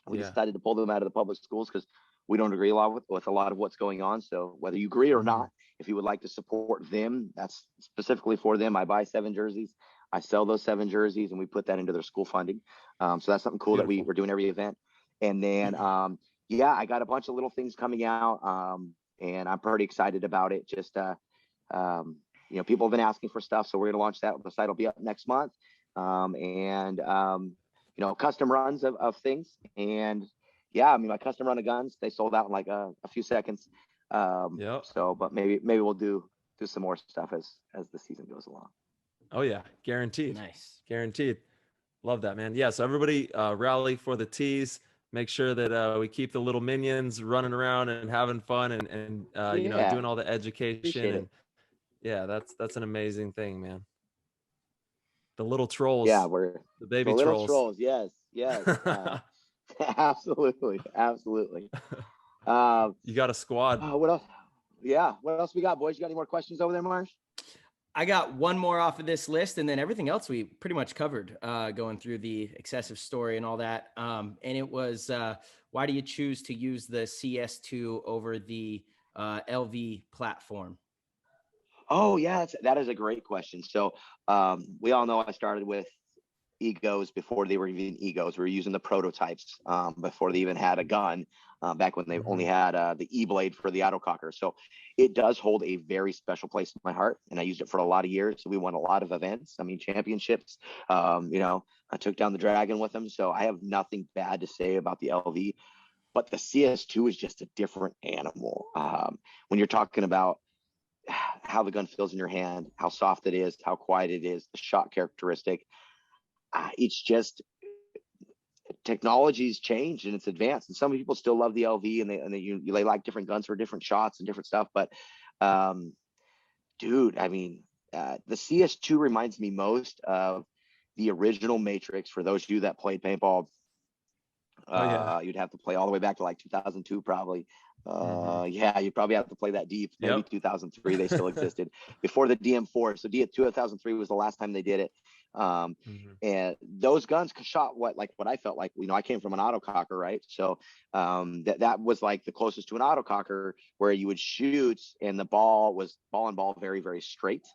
[SPEAKER 4] we decided to pull them out of the public schools because we don't agree a lot with a lot of what's going on. So whether you agree or not, if you would like to support them, that's specifically for them. I buy 7 jerseys. I sell those 7 jerseys, and we put that into their school funding. So that's something cool that we're doing every event. And then, I got a bunch of little things coming out, and I'm pretty excited about it. Just, you know, people have been asking for stuff, so we're going to launch that. The site will be up next month. You know, custom runs of things. And yeah, I mean, my custom run of guns, they sold out in like a few seconds. So, but maybe we'll do some more stuff as the season goes along.
[SPEAKER 1] Oh yeah. Guaranteed.
[SPEAKER 2] Nice.
[SPEAKER 1] Guaranteed. Love that, man. Yeah. So everybody rally for the tees. Make sure that we keep the little minions running around and having fun and you know, doing all the education. And yeah, that's an amazing thing, man. The little trolls.
[SPEAKER 4] Yeah, we're
[SPEAKER 1] the baby
[SPEAKER 4] the little
[SPEAKER 1] trolls.
[SPEAKER 4] Yes. Absolutely.
[SPEAKER 1] You got a squad.
[SPEAKER 4] What else? Yeah. What else we got, boys? You got any more questions over there, Marsh?
[SPEAKER 2] I got one more off of this list, and then everything else we pretty much covered, going through the excessive story and all that. And it was, why do you choose to use the CS2 over the LV platform?
[SPEAKER 4] Oh yeah, that is a great question. So we all know I started with egos before they were even egos. We were using the prototypes before they even had a gun, back when they only had the E-blade for the autococker. So it does hold a very special place in my heart, and I used it for a lot of years. So we won a lot of events. I mean, championships. You know, I took down the dragon with them. So I have nothing bad to say about the LV, but the CS2 is just a different animal. When you're talking about how the gun feels in your hand, how soft it is, how quiet it is, the shot characteristic. It's just technology's changed and it's advanced, and some people still love the LV and they like different guns for different shots and different stuff. But dude, I mean, the CS2 reminds me most of the original Matrix. For those of you that played paintball, you'd have to play all the way back to like 2002 probably. You'd probably have to play that deep. Maybe 2003 they still existed before the DM4. So 2003 was the last time they did it. And those guns shot what I felt like, you know, I came from an autococker, right? So that was like the closest to an autococker, where you would shoot and the ball very, very straight.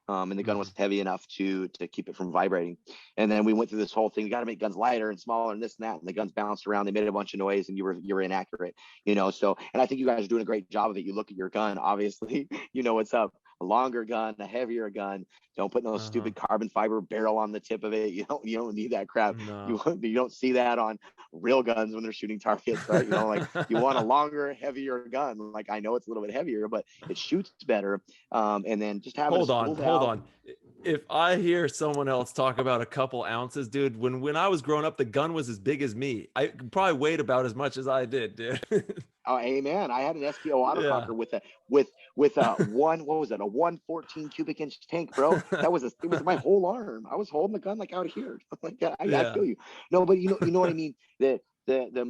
[SPEAKER 4] And the gun was heavy enough to keep it from vibrating. And then we went through this whole thing. We got to make guns lighter and smaller and this and that. And the guns bounced around. They made a bunch of noise, and you were inaccurate, you know. So, and I think you guys are doing a great job of it. You look at your gun, obviously, you know what's up. A longer gun, a heavier gun. Don't put no stupid carbon fiber barrel on the tip of it. You don't need that crap. No. You don't see that on real guns when they're shooting targets, right? You know, like you want a longer, heavier gun. Like, I know it's a little bit heavier, but it shoots better. And then just have
[SPEAKER 1] hold on. if I hear someone else talk about a couple ounces, dude, when I was growing up, the gun was as big as me. I probably weighed about as much as I did, dude.
[SPEAKER 4] Oh, amen. I had an STO
[SPEAKER 1] Yeah.
[SPEAKER 4] autococker with a one, what was it? A 114 cubic inch tank, bro. It was my whole arm. I was holding the gun like out here. Like that. I
[SPEAKER 1] Yeah.
[SPEAKER 4] feel you. No, but you know what I mean? The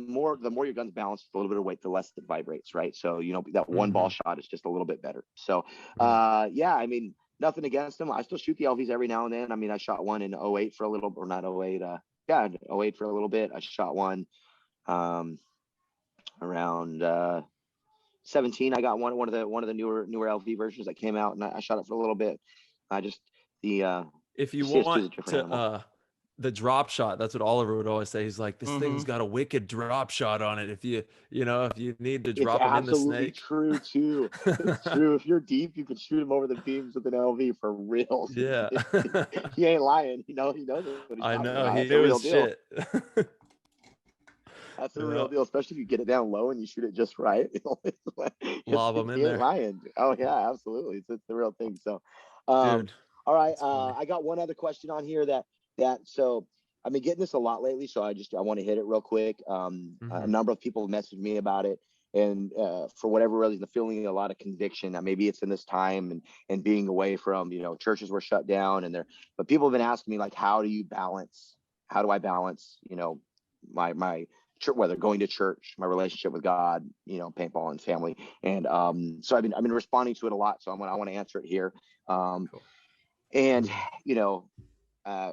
[SPEAKER 4] more your gun's balanced with a little bit of weight, the less it vibrates, right? So, you know, that one ball shot is just a little bit better. So yeah, I mean, nothing against them. I still shoot the LVs every now and then. I mean, I shot one in '08 for a little, or not '08, yeah, '08 for a little bit. I shot one around 17. I got one of the newer LV versions that came out, and I shot it for a little bit. I just
[SPEAKER 1] If you
[SPEAKER 4] CS2
[SPEAKER 1] want
[SPEAKER 4] is a different
[SPEAKER 1] to
[SPEAKER 4] animal.
[SPEAKER 1] the drop shot, that's what Oliver would always say. He's like, this thing's
[SPEAKER 2] Mm-hmm.
[SPEAKER 1] got a wicked drop shot on it. If if you need to
[SPEAKER 4] It's
[SPEAKER 1] drop them in the
[SPEAKER 4] absolutely
[SPEAKER 1] snake.
[SPEAKER 4] true too. It's true. If you're deep, you can shoot him over the beams with an LV for real.
[SPEAKER 1] Yeah.
[SPEAKER 4] He ain't lying. He knows what he's
[SPEAKER 1] I
[SPEAKER 4] talking
[SPEAKER 1] know
[SPEAKER 4] about.
[SPEAKER 1] he
[SPEAKER 4] That's a
[SPEAKER 1] knew
[SPEAKER 4] real
[SPEAKER 1] his
[SPEAKER 4] deal.
[SPEAKER 1] shit.
[SPEAKER 4] That's a
[SPEAKER 1] Yeah.
[SPEAKER 4] real deal, especially if you get it down low and you shoot it just right.
[SPEAKER 1] Lob them in
[SPEAKER 4] He ain't
[SPEAKER 1] there.
[SPEAKER 4] lying. Oh yeah, absolutely. It's the real thing. So, all
[SPEAKER 1] Dude,
[SPEAKER 4] right.
[SPEAKER 1] that's funny.
[SPEAKER 4] I got one other question on here so I've been getting this a lot lately, so I want to hit it real quick. A number of people messaged me about it, and for whatever reason, feeling a lot of conviction that maybe it's in this time and being away from, churches were shut down, but people have been asking me, like, how do I balance, my whether going to church, my relationship with God, paintball and family. And so I've been responding to it a lot. So I want to answer it here.
[SPEAKER 2] Cool.
[SPEAKER 4] And you know, uh,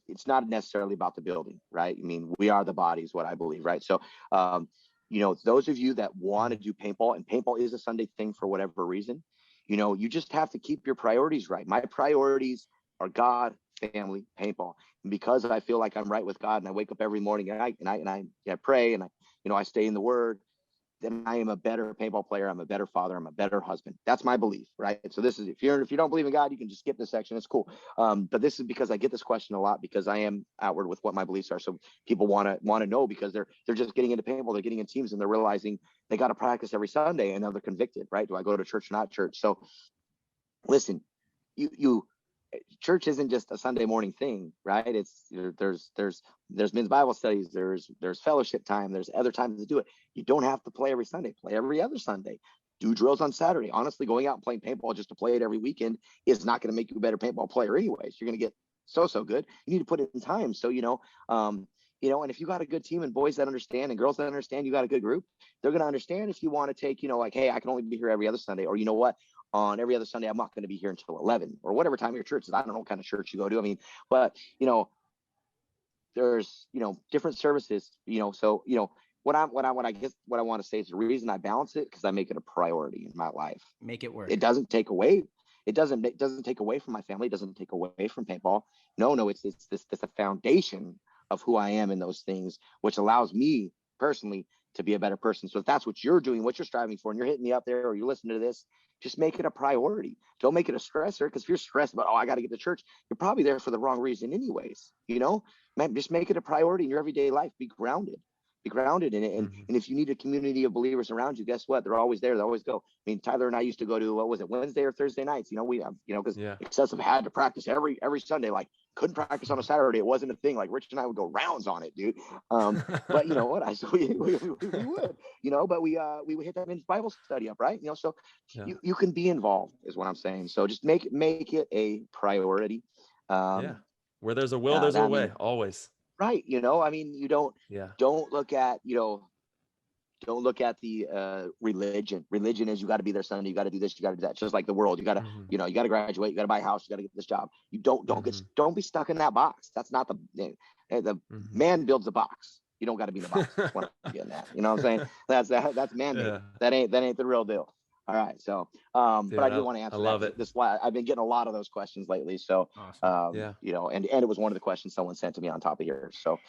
[SPEAKER 4] it's not necessarily about the building, right? I mean, we are the body is what I believe, right? So those of you that want to do paintball, and paintball is a Sunday thing for whatever reason, you just have to keep your priorities right. My priorities are God, family, paintball. And because I feel like I'm right with God, and I wake up every morning and I pray, and I stay in the Word, then I am a better paintball player. I'm a better father. I'm a better husband. That's my belief, right? So this is, if you don't believe in God, you can just skip this section. It's cool. But this is because I get this question a lot, because I am outward with what my beliefs are. So people want to know, because they're just getting into paintball, they're getting in teams, and they're realizing they got to practice every Sunday, and now they're convicted, right? Do I go to church or not church? So listen, you church isn't just a Sunday morning thing, right? It's there's men's Bible studies, there's fellowship time, there's other times to do it. You don't have to play every Sunday. Play every other Sunday. Do drills on Saturday. Honestly, going out and playing paintball just to play it every weekend is not going to make you a better paintball player anyways. You're going to get so good. You need to put it in time. So and if you got a good team and boys that understand and girls that understand, you got a good group, they're going to understand if you want to take, like, hey, I can only be here every other Sunday, or you know what, on every other Sunday, I'm not going to be here until 11 or whatever time your church is. I don't know what kind of church you go to. I mean, but, there's, different services, so, what I want to say is the reason I balance it, because I make it a priority in my life.
[SPEAKER 2] Make it work.
[SPEAKER 4] It doesn't take away. It doesn't take away from my family. It doesn't take away from paintball. No, it's a foundation of who I am in those things, which allows me personally to be a better person. So if that's what you're doing, what you're striving for, and you're hitting me up there, or you're listening to this, just make it a priority. Don't make it a stressor, because if you're stressed about, I got to get to church, you're probably there for the wrong reason anyways. Man, just make it a priority in your everyday life. Be grounded in it. And if you need a community of believers around you, guess what? They're always there. They always go. I mean, Tyler and I used to go to, what was it, Wednesday or Thursday nights? Because Excessive had to practice every Sunday. Like, couldn't practice on a Saturday. It wasn't a thing. Like, Rich and I would go rounds on it, dude. But you know what? We would, but we would hit that men's Bible study up, right? So you can be involved, is what I'm saying. So just make it a priority.
[SPEAKER 1] Where there's a will, there's a way, always.
[SPEAKER 4] Right. I mean, you don't look at, don't look at the religion. Religion is, you got to be there Sunday, you got to do this, you got to do that. Just like the world, you got to, you got to graduate, you got to buy a house, you got to get this job. You don't be stuck in that box. That's not the man builds a box. You don't got to be in the box. That's what I'm getting at. You know what I'm saying? That's man-made. Yeah. That ain't the real deal. All right. So, dude, but I do want to answer that. I love it. This is why I've been getting a lot of those questions lately. So, awesome. And it was one of the questions someone sent to me on top of here. So,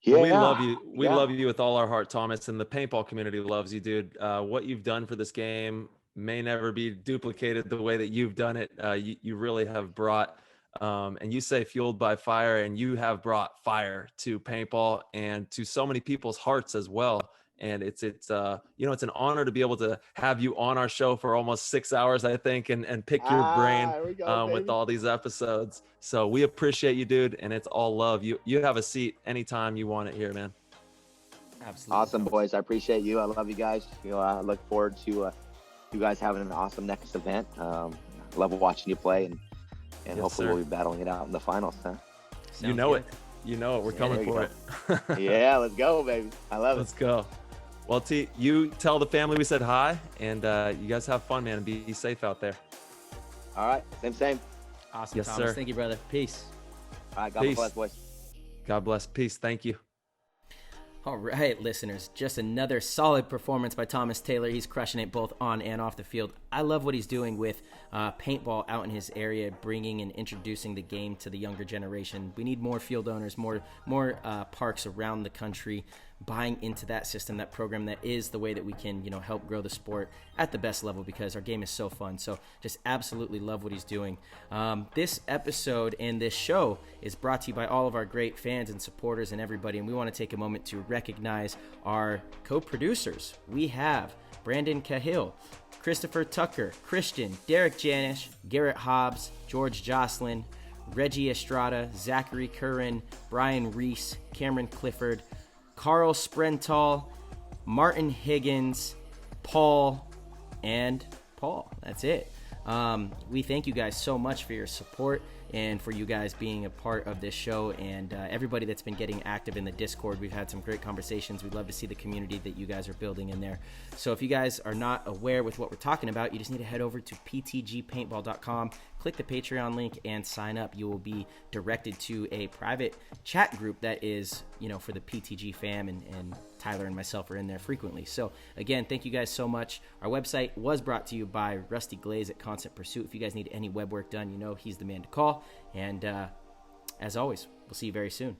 [SPEAKER 1] yeah, we love you. We love you with all our heart, Thomas, and the paintball community loves you, dude. What you've done for this game may never be duplicated the way that you've done it. You really have brought, and you say fueled by fire, and you have brought fire to paintball and to so many people's hearts as well. And it's it's an honor to be able to have you on our show for almost 6 hours, I think, and pick your brain
[SPEAKER 4] Here we go,
[SPEAKER 1] with
[SPEAKER 4] baby.
[SPEAKER 1] all these episodes. So we appreciate you, dude, and it's all love. You have a seat anytime you want it here, man.
[SPEAKER 2] Absolutely.
[SPEAKER 4] Awesome, boys. I appreciate you. I love you guys. I look forward to you guys having an awesome next event. Love watching you play, and
[SPEAKER 1] Yes,
[SPEAKER 4] hopefully
[SPEAKER 1] sir.
[SPEAKER 4] we'll be battling it out in the finals. Huh?
[SPEAKER 1] You know it. We're coming
[SPEAKER 4] there you
[SPEAKER 1] for it.
[SPEAKER 4] Yeah, let's go, baby. I love
[SPEAKER 1] Let's
[SPEAKER 4] it.
[SPEAKER 1] go. Well, T, you tell the family we said hi, and you guys have fun, man, and be safe out there.
[SPEAKER 4] All right, same.
[SPEAKER 2] Awesome,
[SPEAKER 1] Yes,
[SPEAKER 2] Thomas.
[SPEAKER 1] sir.
[SPEAKER 2] Thank you, brother. Peace.
[SPEAKER 4] All right, God
[SPEAKER 1] Peace.
[SPEAKER 4] bless, boys.
[SPEAKER 1] God bless. Peace. Thank you.
[SPEAKER 2] All right, listeners, just another solid performance by Thomas Taylor. He's crushing it both on and off the field. I love what he's doing with paintball out in his area, bringing and introducing the game to the younger generation. We need more field owners, more parks around the country buying into that system, that program. That is the way that we can, help grow the sport at the best level, because our game is so fun. So just absolutely love what he's doing. This episode and this show is brought to you by all of our great fans and supporters and everybody, and we want to take a moment to recognize our co-producers. We have Brandon Cahill, Christopher Tucker, Christian, Derek Janish, Garrett Hobbs, George Jocelyn, Reggie Estrada, Zachary Curran, Brian Reese, Cameron Clifford, Carl Sprental, Martin Higgins, Paul, and Paul. That's it. We thank you guys so much for your support and for you guys being a part of this show, and everybody that's been getting active in the Discord. We've had some great conversations. We'd love to see the community that you guys are building in there. So if you guys are not aware with what we're talking about, you just need to head over to ptgpaintball.com, click the Patreon link, and sign up. You will be directed to a private chat group that is, for the PTG fam, and Tyler and myself are in there frequently. So again, thank you guys so much. Our website was brought to you by Rusty Glaze at Constant Pursuit. If you guys need any web work done, he's the man to call. And as always, we'll see you very soon.